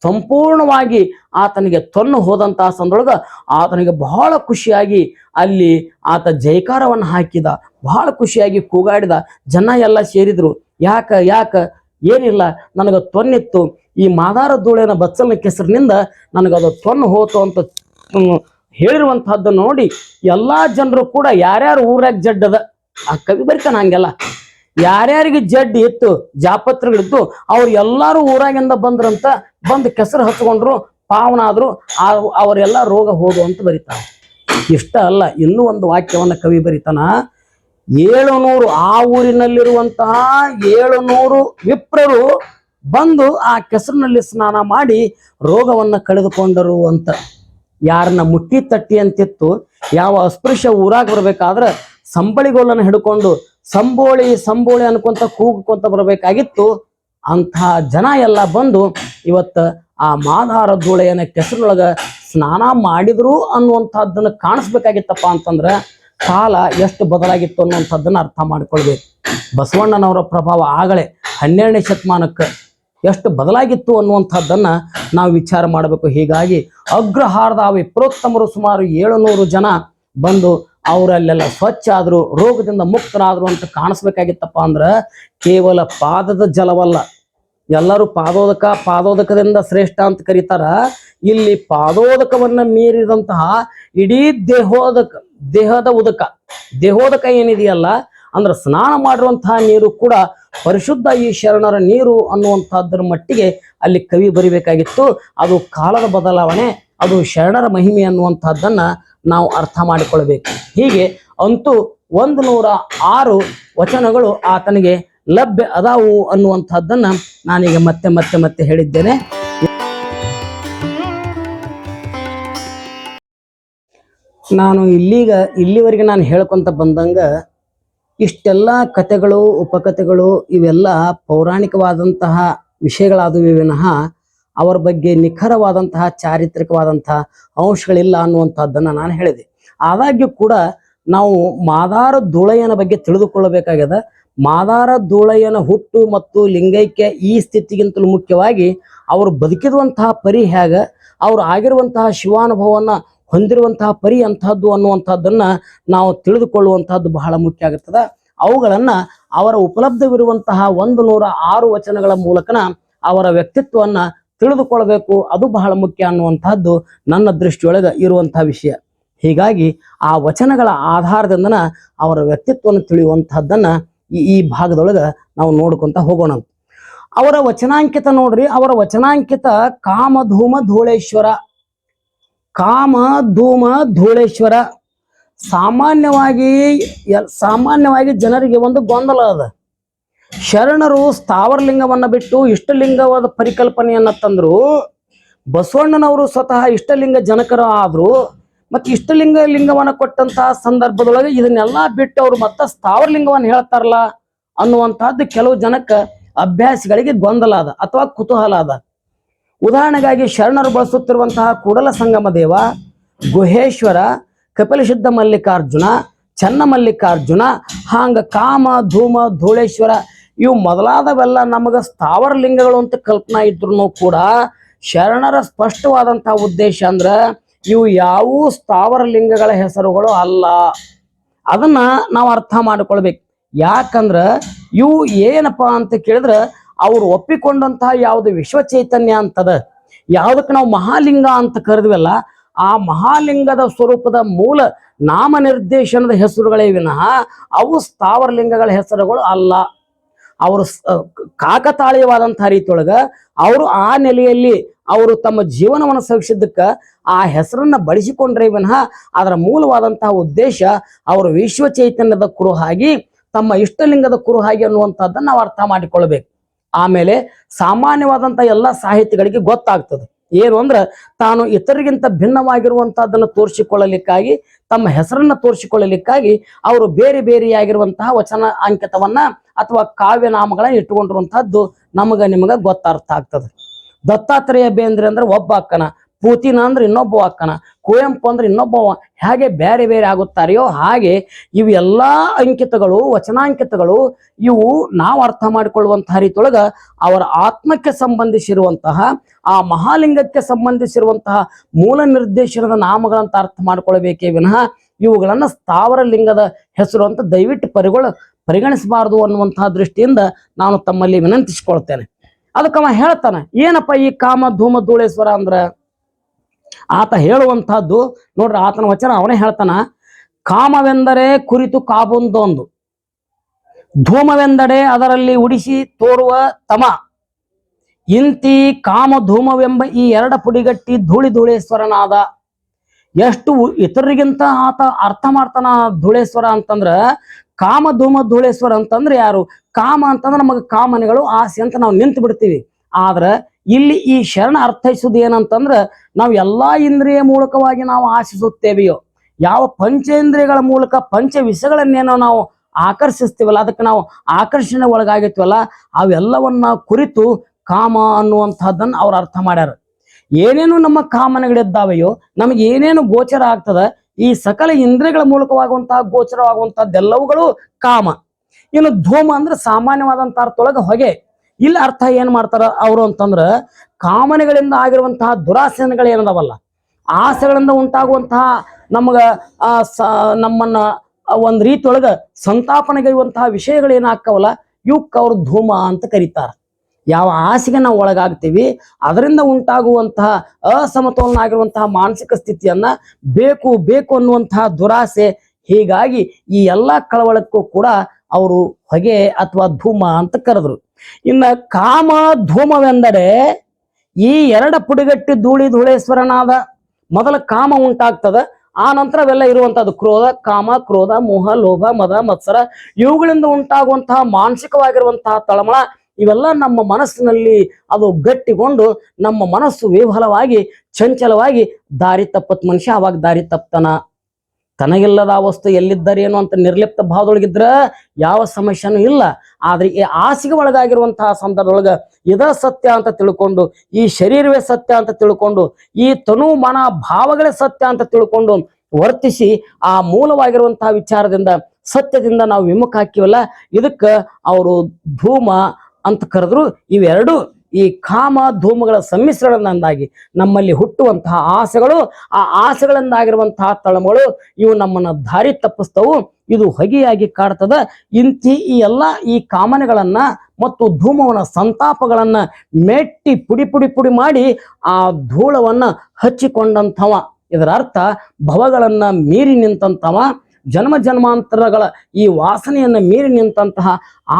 ಸಂಪೂರ್ಣವಾಗಿ ಆತನಿಗೆ ತೊನ್ನು ಹೋದಂತಹ ಸಂದೊಳಗ ಆತನಿಗೆ ಬಹಳ ಖುಷಿಯಾಗಿ ಅಲ್ಲಿ ಆತ ಜೈಕಾರವನ್ನು ಹಾಕಿದ. ಬಹಳ ಖುಷಿಯಾಗಿ ಕೂಗಾಡಿದ. ಜನ ಎಲ್ಲ ಸೇರಿದ್ರು. ಯಾಕ ಏನಿಲ್ಲ, ನನಗೆ ತೊನ್ನಿತ್ತು, ಈ ಮಾದಾರ ಧೂಳಿನ ಬಚ್ಚಲ ಕೆಸರಿನಿಂದ ನನಗದು ತೊನ್ನು ಹೋತು ಅಂತ ಹೇಳಿರುವಂತಹದ್ದನ್ನು ನೋಡಿ ಎಲ್ಲಾ ಜನರು ಕೂಡ ಯಾರ್ಯಾರು ಊರಾಗ ಜಡ್ಡದ, ಆ ಕವಿ ಬರಿತಾನ ಹಂಗೆಲ್ಲ, ಯಾರ್ಯಾರಿಗೆ ಜಡ್ಡಿ ಇತ್ತು, ಜಾಪತ್ರಗಳಿತ್ತು, ಅವ್ರು ಎಲ್ಲಾರು ಊರಾಗಿಂದ ಬಂದು ಕೆಸರು ಹಚ್ಕೊಂಡ್ರು, ಪಾವನಾದ್ರು, ಅವರೆಲ್ಲ ರೋಗ ಹೋದು ಅಂತ ಬರೀತಾನ. ಇಷ್ಟ ಅಲ್ಲ, ಇನ್ನೂ ಒಂದು ವಾಕ್ಯವನ್ನ ಕವಿ ಬರೀತಾನ. 700 ಆ ಊರಿನಲ್ಲಿರುವಂತಹ 700 ವಿಪ್ರರು ಬಂದು ಆ ಕೆಸರಿನಲ್ಲಿ ಸ್ನಾನ ಮಾಡಿ ರೋಗವನ್ನ ಕಳೆದುಕೊಂಡರು ಅಂತ. ಯಾರನ್ನ ಮುಟ್ಟಿ ತಟ್ಟಿ ಅಂತಿತ್ತು, ಯಾವ ಅಸ್ಪೃಶ್ಯ ಊರಾಗ ಬರ್ಬೇಕಾದ್ರ ಸಂಬಳಿಗೋಲನ್ನು ಹಿಡ್ಕೊಂಡು ಸಂಬೋಳಿ ಅನ್ಕೊಂತ ಕೂಗ್ಕೊಂತ ಬರ್ಬೇಕಾಗಿತ್ತು. ಅಂತಹ ಜನ ಎಲ್ಲ ಬಂದು ಇವತ್ತ ಆ ಮಾದಾರ ಧೂಳೆಯನ ಕೆಸರಿನೊಳಗ ಸ್ನಾನ ಮಾಡಿದ್ರು ಅನ್ನುವಂಥದ್ದನ್ನ ಕಾಣಿಸ್ಬೇಕಾಗಿತ್ತಪ್ಪ ಅಂತಂದ್ರ ಕಾಲ ಎಷ್ಟು ಬದಲಾಗಿತ್ತು ಅನ್ನುವಂಥದ್ದನ್ನ ಅರ್ಥ ಮಾಡ್ಕೊಳ್ಬೇಕು. ಬಸವಣ್ಣನವರ ಪ್ರಭಾವ ಆಗಲೇ 12ನೇ ಶತಮಾನಕ್ಕೆ ಎಷ್ಟು ಬದಲಾಗಿತ್ತು ಅನ್ನುವಂಥದ್ದನ್ನ ನಾವು ವಿಚಾರ ಮಾಡಬೇಕು. ಹೀಗಾಗಿ ಅಗ್ರಹಾರದ ವಿಪ್ರೋತ್ತಮರು ಸುಮಾರು 700 ಜನ ಬಂದು ಅವರಲ್ಲೆಲ್ಲ ಸ್ವಚ್ಛ ಆದ್ರು, ರೋಗದಿಂದ ಮುಕ್ತರಾದ್ರು ಅಂತ ಕಾಣಿಸ್ಬೇಕಾಗಿತ್ತಪ್ಪ ಅಂದ್ರ ಕೇವಲ ಪಾದದ ಜಲವಲ್ಲ. ಎಲ್ಲರೂ ಪಾದೋದಕದಿಂದ ಶ್ರೇಷ್ಠ ಅಂತ ಕರೀತಾರ. ಇಲ್ಲಿ ಪಾದೋದಕವನ್ನ ಮೀರಿದಂತಹ ಇಡೀ ದೇಹದ ದೇಹೋದಕ ಏನಿದೆಯಲ್ಲ ಅಂದ್ರೆ ಸ್ನಾನ ಮಾಡಿರುವಂತಹ ನೀರು ಕೂಡ ಪರಿಶುದ್ಧ ಈ ಶರಣರ ನೀರು ಅನ್ನುವಂತಹದ್ರ ಮಟ್ಟಿಗೆ ಅಲ್ಲಿ ಕವಿ ಬರಿಬೇಕಾಗಿತ್ತು. ಅದು ಕಾಲದ ಬದಲಾವಣೆ, ಅದು ಶರಣರ ಮಹಿಮೆ ಅನ್ನುವಂತಹದ್ದನ್ನ ನಾವು ಅರ್ಥ ಮಾಡಿಕೊಳ್ಬೇಕು. ಹೀಗೆ ಅಂತೂ 106 ವಚನಗಳು ಆತನಿಗೆ ಲಭ್ಯ ಅದಾವು ಅನ್ನುವಂಥದ್ದನ್ನ ನಾನೀಗ ಮತ್ತೆ ಹೇಳಿದ್ದೇನೆ. ನಾನು ಇಲ್ಲಿವರೆಗೆ ನಾನು ಹೇಳ್ಕೊಂತ ಬಂದಂಗ ಇಷ್ಟೆಲ್ಲ ಕಥೆಗಳು, ಉಪಕಥೆಗಳು ಇವೆಲ್ಲ ಪೌರಾಣಿಕವಾದಂತಹ ವಿಷಯಗಳಾದವು ವಿನಃ ಅವರ ಬಗ್ಗೆ ನಿಖರವಾದಂತಹ ಚಾರಿತ್ರಿಕವಾದಂತಹ ಅಂಶಗಳಿಲ್ಲ ಅನ್ನುವಂಥದ್ದನ್ನ ನಾನು ಹೇಳಿದೆ. ಆದಾಗ್ಯೂ ಕೂಡ ನಾವು ಮಾದಾರ ಧೂಳಯ್ಯನ ಬಗ್ಗೆ ತಿಳಿದುಕೊಳ್ಳಬೇಕಾಗ್ಯದ. ಮಾದಾರ ಧೂಳಯ್ಯನ ಹುಟ್ಟು ಮತ್ತು ಲಿಂಗೈಕ್ಯ ಈ ಸ್ಥಿತಿಗಿಂತಲೂ ಮುಖ್ಯವಾಗಿ ಅವರು ಬದುಕಿರುವಂತಹ ಪರಿ ಹೇಗ, ಅವ್ರು ಆಗಿರುವಂತಹ ಶಿವಾನುಭವವನ್ನ ಹೊಂದಿರುವಂತಹ ಪರಿ ಅಂತಹದ್ದು ಅನ್ನುವಂಥದ್ದನ್ನ ನಾವು ತಿಳಿದುಕೊಳ್ಳುವಂತಹದ್ದು ಬಹಳ ಮುಖ್ಯ ಆಗುತ್ತದೆ. ಅವುಗಳನ್ನ ಅವರ ಉಪಲಬ್ಧವಿರುವಂತಹ 106 ವಚನಗಳ ಮೂಲಕನ ಅವರ ವ್ಯಕ್ತಿತ್ವವನ್ನ ತಿಳಿದುಕೊಳ್ಬೇಕು. ಅದು ಬಹಳ ಮುಖ್ಯ ಅನ್ನುವಂತಹದ್ದು ನನ್ನ ದೃಷ್ಟಿಯೊಳಗೆ ಇರುವಂತಹ ವಿಷಯ. ಹೀಗಾಗಿ ಆ ವಚನಗಳ ಆಧಾರದಿಂದ ಅವರ ವ್ಯಕ್ತಿತ್ವವನ್ನು ತಿಳಿಯುವಂತಹದ್ದನ್ನ ಈ ಭಾಗದೊಳಗ ನಾವು ನೋಡ್ಕೊಂತ ಹೋಗೋಣ. ಅವರ ವಚನಾಂಕಿತ ನೋಡ್ರಿ, ಅವರ ವಚನಾಂಕಿತ ಕಾಮಧೂಮ ಧೂಳೇಶ್ವರ. ಸಾಮಾನ್ಯವಾಗಿ ಜನರಿಗೆ ಒಂದು ಗೊಂದಲ ಅದ. ಶರಣರು ಸ್ಥಾವರಲಿಂಗವನ್ನ ಬಿಟ್ಟು ಇಷ್ಟಲಿಂಗವಾದ ಪರಿಕಲ್ಪನೆಯನ್ನ ತಂದ್ರು. ಬಸವಣ್ಣನವರು ಸ್ವತಃ ಇಷ್ಟಲಿಂಗ ಜನಕರು ಆದ್ರು. ಮತ್ತೆ ಲಿಂಗವನ್ನ ಕೊಟ್ಟಂತಹ ಸಂದರ್ಭದೊಳಗೆ ಇದನ್ನೆಲ್ಲ ಬಿಟ್ಟು ಅವರು ಮತ್ತೆ ಸ್ಥಾವರಲಿಂಗವನ್ನ ಹೇಳ್ತಾರಲ್ಲ ಅನ್ನುವಂತಹದ್ದು ಕೆಲವು ಜನಕ್ಕೆ ಅಭ್ಯಾಸಿಗಳಿಗೆ ಗೊಂದಲ ಅದ ಅಥವಾ ಕುತೂಹಲ ಅದ. ಉದಾಹರಣೆಗಾಗಿ ಶರಣರು ಬಳಸುತ್ತಿರುವಂತಹ ಕೂಡಲ ಸಂಗಮ ದೇವ, ಗುಹೇಶ್ವರ, ಕಪಿಲಸಿದ್ಧ ಮಲ್ಲಿಕಾರ್ಜುನ, ಚನ್ನ ಮಲ್ಲಿಕಾರ್ಜುನ, ಹಾಂಗ ಕಾಮ ಧೂಮ ಧೂಳೇಶ್ವರ ಇವು ಮೊದಲಾದವೆಲ್ಲ ನಮಗ ಸ್ಥಾವರ ಲಿಂಗಗಳು ಅಂತ ಕಲ್ಪನಾ ಇದ್ರು ಕೂಡ ಶರಣರ ಸ್ಪಷ್ಟವಾದಂತಹ ಉದ್ದೇಶ ಅಂದ್ರ ಇವು ಯಾವ ಸ್ಥಾವರ ಲಿಂಗಗಳ ಹೆಸರುಗಳು ಅಲ್ಲ. ಅದನ್ನ ನಾವು ಅರ್ಥ ಮಾಡಿಕೊಳ್ಬೇಕು. ಯಾಕಂದ್ರ ಇವು ಏನಪ್ಪಾ ಅಂತ ಕೇಳಿದ್ರ ಅವ್ರು ಒಪ್ಪಿಕೊಂಡಂತಹ ಯಾವುದು ವಿಶ್ವ ಚೈತನ್ಯ ಅಂತದ, ಯಾವುದಕ್ಕೆ ನಾವು ಮಹಾಲಿಂಗ ಅಂತ ಕರೆದ್ವಲ್ಲ ಆ ಮಹಾಲಿಂಗದ ಸ್ವರೂಪದ ಮೂಲ ನಾಮ ನಿರ್ದೇಶನದ ಹೆಸರುಗಳೇ ವಿನಃ ಅವು ಸ್ಥಾವರ ಲಿಂಗಗಳ ಹೆಸರುಗಳು ಅಲ್ಲ. ಅವರು ಕಾಕತಾಳೀಯವಾದಂತಹ ರೀತಿಯೊಳಗ ಅವರು ಆ ನೆಲೆಯಲ್ಲಿ ಅವರು ತಮ್ಮ ಜೀವನವನ್ನು ಸವಿಸಿದ್ದಕ್ಕ ಆ ಹೆಸರನ್ನ ಬಳಸಿಕೊಂಡ್ರೆ ವಿನಃ ಅದರ ಮೂಲವಾದಂತಹ ಉದ್ದೇಶ ಅವರು ವಿಶ್ವ ಚೈತನ್ಯದ ಕುರುಹಾಗಿ ತಮ್ಮ ಇಷ್ಟಲಿಂಗದ ಕುರುಹಾಗಿ ಅನ್ನುವಂಥದ್ದನ್ನ ನಾವು ಅರ್ಥ ಮಾಡಿಕೊಳ್ಬೇಕು. ಆಮೇಲೆ ಸಾಮಾನ್ಯವಾದಂತಹ ಎಲ್ಲ ಸಾಹಿತಿಗಳಿಗೆ ಗೊತ್ತಾಗ್ತದೆ ಏನು ಅಂದ್ರೆ ತಾನು ಇತರಿಗಿಂತ ಭಿನ್ನವಾಗಿರುವಂತಹದ್ದನ್ನು ತೋರಿಸಿಕೊಳ್ಳಲಿಕ್ಕಾಗಿ ತಮ್ಮ ಹೆಸರನ್ನ ತೋರಿಸಿಕೊಳ್ಳಲಿಕ್ಕಾಗಿ ಅವರು ಬೇರೆಯಾಗಿರುವಂತಹ ವಚನ ಅಂಕಿತವನ್ನ ಅಥವಾ ಕಾವ್ಯನಾಮಗಳನ್ನ ಇಟ್ಟುಕೊಂಡಿರುವಂತಹದ್ದು ನಿಮಗ ಗೊತ್ತಾರ್ಥ ಆಗ್ತದೆ. ದತ್ತಾತ್ರೇಯ ಬೇಂದ್ರೆ ಅಂದ್ರೆ ಒಬ್ಬ ಅಕ್ಕನ, ಪೂತಿನ ಅಂದ್ರೆ ಇನ್ನೊಬ್ಬ ಅಕ್ಕನ, ಕುವೆಂಪು ಅಂದ್ರೆ ಇನ್ನೊಬ್ಬ, ಹೇಗೆ ಬೇರೆ ಆಗುತ್ತಾರೆಯೋ ಹಾಗೆ ಇವೆಲ್ಲ ಅಂಕಿತಗಳು ವಚನಾಂಕಿತಗಳು ಇವು ನಾವು ಅರ್ಥ ಮಾಡಿಕೊಳ್ಳುವಂತಹ ರೀತಿಯೊಳಗ ಅವರ ಆತ್ಮಕ್ಕೆ ಸಂಬಂಧಿಸಿರುವಂತಹ ಆ ಮಹಾಲಿಂಗಕ್ಕೆ ಸಂಬಂಧಿಸಿರುವಂತಹ ಮೂಲ ನಿರ್ದೇಶನದ ನಾಮಗಳಂತ ಅರ್ಥ ಮಾಡ್ಕೊಳ್ಬೇಕೇ ವಿನಃ ಇವುಗಳನ್ನ ಸ್ಥಾವರ ಲಿಂಗದ ಹೆಸರು ಅಂತ ದಯವಿಟ್ಟು ಪರಿಗಣಿಸಬಾರದು ಅನ್ನುವಂತಹ ದೃಷ್ಟಿಯಿಂದ ನಾನು ತಮ್ಮಲ್ಲಿ ವಿನಂತಿಸಿಕೊಳ್ತೇನೆ. ಅದಕ್ಕವ ಹೇಳ್ತಾನ ಏನಪ್ಪ ಈ ಕಾಮ ಧೂಮ ಧೂಳೇಶ್ವರ ಅಂದ್ರ ಆತ ಹೇಳುವಂತಹದ್ದು ನೋಡ್ರಿ, ಆತನ ವಚನ ಅವನೇ ಹೇಳ್ತಾನ. ಕಾಮವೆಂದರೆ ಕುರಿತು ಕಾಬೊಂದೊಂದು, ಧೂಮವೆಂದರೆ ಅದರಲ್ಲಿ ಉಡಿಸಿ ತೋರುವ ತಮ, ಇಂತಿ ಕಾಮ ಧೂಮವೆಂಬ ಈ ಎರಡ ಪುಡಿಗಟ್ಟಿ ಧೂಳೇಶ್ವರನಾದ. ಎಷ್ಟು ಇತರರಿಗಿಂತ ಆತ ಅರ್ಥ ಮಾಡ್ತಾನ ಧೂಳೇಶ್ವರ ಅಂತಂದ್ರ. ಕಾಮ ಧೂಮ ಧೂಳೇಶ್ವರ ಅಂತಂದ್ರೆ ಯಾರು? ಕಾಮ ಅಂತಂದ್ರೆ ನಮಗೆ ಕಾಮನೆಗಳು ಆಸೆ ಅಂತ ನಾವು ನಿಂತು ಬಿಡ್ತೀವಿ. ಆದ್ರ ಇಲ್ಲಿ ಈ ಶರಣ ಅರ್ಥೈಸುವುದು ಏನಂತಂದ್ರ ನಾವು ಎಲ್ಲಾ ಇಂದ್ರಿಯ ಮೂಲಕವಾಗಿ ನಾವು ಆಶಿಸುತ್ತೇವೆಯೋ, ಯಾವ ಪಂಚೇಂದ್ರಿಯಗಳ ಮೂಲಕ ಪಂಚ ವಿಷಯಗಳನ್ನೇನೋ ನಾವು ಆಕರ್ಷಿಸ್ತೀವಲ್ಲ, ಅದಕ್ಕೆ ನಾವು ಆಕರ್ಷಣೆ ಒಳಗಾಗಿತ್ವಲ್ಲ, ಅವೆಲ್ಲವನ್ನ ಕುರಿತು ಕಾಮ ಅನ್ನುವಂತಹದ್ದನ್ನ ಅವ್ರು ಅರ್ಥ ಮಾಡ್ಯಾರ. ಏನೇನು ನಮ್ಮ ಕಾಮನೆಗಳಿದ್ದಾವೆಯೋ, ನಮಗೆ ಏನೇನು ಗೋಚರ ಆಗ್ತದ, ಈ ಸಕಲ ಇಂದ್ರಿಯಗಳ ಮೂಲಕವಾಗುವಂತಹ ಗೋಚರವಾಗುವಂತಹದ್ದೆಲ್ಲವುಗಳು ಕಾಮ. ಇನ್ನು ಧೂಮ ಅಂದ್ರೆ ಸಾಮಾನ್ಯವಾದಂತ ಅರ್ಥದೊಳಗೆ ಹೊಗೆ. ಇಲ್ಲಿ ಅರ್ಥ ಏನ್ ಮಾಡ್ತಾರ ಅವರು ಅಂತಂದ್ರ ಕಾಮನೆಗಳಿಂದ ಆಗಿರುವಂತಹ ದುರಾಸೆಗಳು ಏನದವಲ್ಲ ಆಸೆಗಳಿಂದ ಉಂಟಾಗುವಂತಹ ನಮಗ ನಮ್ಮನ್ನ ಒಂದ್ ರೀತಿಯೊಳಗ ಸಂತಾಪನೆಗೈಯುವಂತಹ ವಿಷಯಗಳೇನಾಗ್ತಾವಲ್ಲ ಇವಕ್ಕೆ ಅವ್ರು ಧೂಮ ಅಂತ ಕರೀತಾರ. ಯಾವ ಆಸೆಗೆ ನಾವು ಒಳಗಾಗ್ತೀವಿ ಅದರಿಂದ ಉಂಟಾಗುವಂತಹ ಅಸಮತೋಲನ ಆಗಿರುವಂತಹ ಮಾನಸಿಕ ಸ್ಥಿತಿಯನ್ನ ಬೇಕು ಬೇಕು ಅನ್ನುವಂತಹ ದುರಾಸೆ, ಹೀಗಾಗಿ ಈ ಎಲ್ಲಾ ಕಳವಳಕ್ಕೂ ಕೂಡ ಅವರು ಹೊಗೆ ಅಥವಾ ಧೂಮ ಅಂತ ಕರೆದ್ರು. ಇನ್ನ ಕಾಮ ಧೂಮವೆಂದರೆ ಈ ಎರಡು ಪುಡಿಗಟ್ಟಿ ಧೂಳೇಶ್ವರನಾದ ಮೊದಲ ಕಾಮ ಉಂಟಾಗ್ತದ, ಆ ನಂತರ ಅವೆಲ್ಲ ಇರುವಂತಹದ್ದು ಕ್ರೋಧ, ಕಾಮ, ಕ್ರೋಧ, ಮೋಹ, ಲೋಭ, ಮದ, ಮತ್ಸರ ಇವುಗಳಿಂದ ಉಂಟಾಗುವಂತಹ ಮಾನಸಿಕವಾಗಿರುವಂತಹ ತಳಮಳ, ಇವೆಲ್ಲ ನಮ್ಮ ಮನಸ್ಸಿನಲ್ಲಿ ಅದು ಗಟ್ಟಿಗೊಂಡು ನಮ್ಮ ಮನಸ್ಸು ವಿಫಲವಾಗಿ ಚಂಚಲವಾಗಿ ದಾರಿ ತಪ್ಪತ್ ಮನುಷ್ಯ ಅವಾಗ ದಾರಿ ತಪ್ತನ. ತನಗಿಲ್ಲದ ವಸ್ತು ಎಲ್ಲಿದ್ದರೇನು ಅಂತ ನಿರ್ಲಿಪ್ತ ಭಾವದೊಳಗಿದ್ರ ಯಾವ ಸಮಸ್ಯೆನೂ ಇಲ್ಲ. ಆದ್ರೆ ಈ ಆಸೆಗೆ ಒಳಗಾಗಿರುವಂತಹ ಸಂದರ್ಭದೊಳಗ ಇದ ಸತ್ಯ ಅಂತ ತಿಳ್ಕೊಂಡು, ಈ ಶರೀರವೇ ಸತ್ಯ ಅಂತ ತಿಳ್ಕೊಂಡು, ಈ ತನು ಮನ ಭಾವಗಳೇ ಸತ್ಯ ಅಂತ ತಿಳ್ಕೊಂಡು ವರ್ತಿಸಿ ಆ ಮೂಲವಾಗಿರುವಂತಹ ವಿಚಾರದಿಂದ ಸತ್ಯದಿಂದ ನಾವು ವಿಮುಖ ಹಾಕಿವಲ್ಲ, ಇದಕ್ಕ ಅವರು ಧೂಮ ಅಂತ ಕರೆದ್ರು. ಇವೆರಡು ಈ ಕಾಮ ಧೂಮಗಳ ಸಮ್ಮಿಶ್ರಣದಿಂದಾಗಿ ನಮ್ಮಲ್ಲಿ ಹುಟ್ಟುವಂತಹ ಆಸೆಗಳು, ಆ ಆಸೆಗಳಿಂದಾಗಿರುವಂತಹ ತಳಮಗಳು ಇವು ನಮ್ಮನ್ನ ದಾರಿ ತಪ್ಪಿಸ್ತವು. ಇದು ಹೊಗೆಯಾಗಿ ಕಾಡ್ತದ. ಈ ಎಲ್ಲ ಈ ಕಾಮನೆಗಳನ್ನ ಮತ್ತು ಧೂಮವನ ಸಂತಾಪಗಳನ್ನ ಮೆಟ್ಟಿ ಪುಡಿ ಪುಡಿ ಪುಡಿ ಮಾಡಿ ಆ ಧೂಳವನ್ನ ಹಚ್ಚಿಕೊಂಡಂಥವ, ಇದರ ಅರ್ಥ ಭವಗಳನ್ನ ಮೀರಿ ನಿಂತಂತವ, ಜನ್ಮ ಜನ್ಮಾಂತರಗಳ ಈ ವಾಸನೆಯನ್ನ ಮೀರಿ ನಿಂತಹ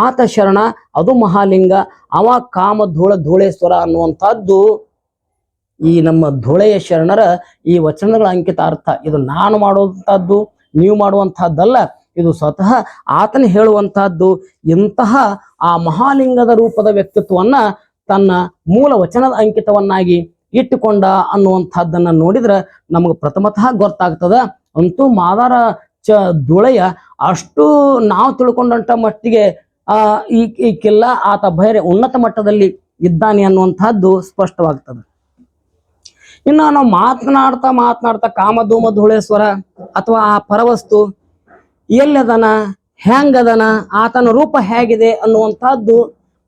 ಆತ ಶರಣ, ಅದು ಮಹಾಲಿಂಗ, ಅವ ಕಾಮ ಧೂಳೇಶ್ವರ ಅನ್ನುವಂಥದ್ದು ಈ ನಮ್ಮ ಧೂಳೆಯ ಶರಣರ ಈ ವಚನಗಳ ಅಂಕಿತ ಅರ್ಥ. ಇದು ನಾನು ಮಾಡುವಂತಹದ್ದು, ನೀವು ಮಾಡುವಂತಹದ್ದಲ್ಲ, ಇದು ಸ್ವತಃ ಆತನ ಹೇಳುವಂತಹದ್ದು. ಇಂತಹ ಆ ಮಹಾಲಿಂಗದ ರೂಪದ ವ್ಯಕ್ತಿತ್ವವನ್ನ ತನ್ನ ಮೂಲ ವಚನದ ಅಂಕಿತವನ್ನಾಗಿ ಇಟ್ಟುಕೊಂಡ ಅನ್ನುವಂಥದ್ದನ್ನ ನೋಡಿದ್ರೆ ನಮಗೆ ಪ್ರಥಮತಃ ಗೊತ್ತಾಗ್ತದ. ಅಂತೂ ಮಾದಾರ ಧೂಳೆಯ ಅಷ್ಟು ನಾವು ತಿಳ್ಕೊಂಡಂತ ಮಟ್ಟಿಗೆ ಈಕೆಲ್ಲ ಆತ ಬೇರೆ ಉನ್ನತ ಮಟ್ಟದಲ್ಲಿ ಇದ್ದಾನೆ ಅನ್ನುವಂಥದ್ದು ಸ್ಪಷ್ಟವಾಗ್ತದೆ. ಇನ್ನು ನಾವು ಮಾತನಾಡ್ತಾ ಕಾಮಧೂಮ ಧೂಳೇಶ್ವರ ಅಥವಾ ಆ ಪರವಸ್ತು ಎಲ್ಲದನ, ಹೆಂಗದನ, ಆತನ ರೂಪ ಹೇಗಿದೆ ಅನ್ನುವಂಥದ್ದು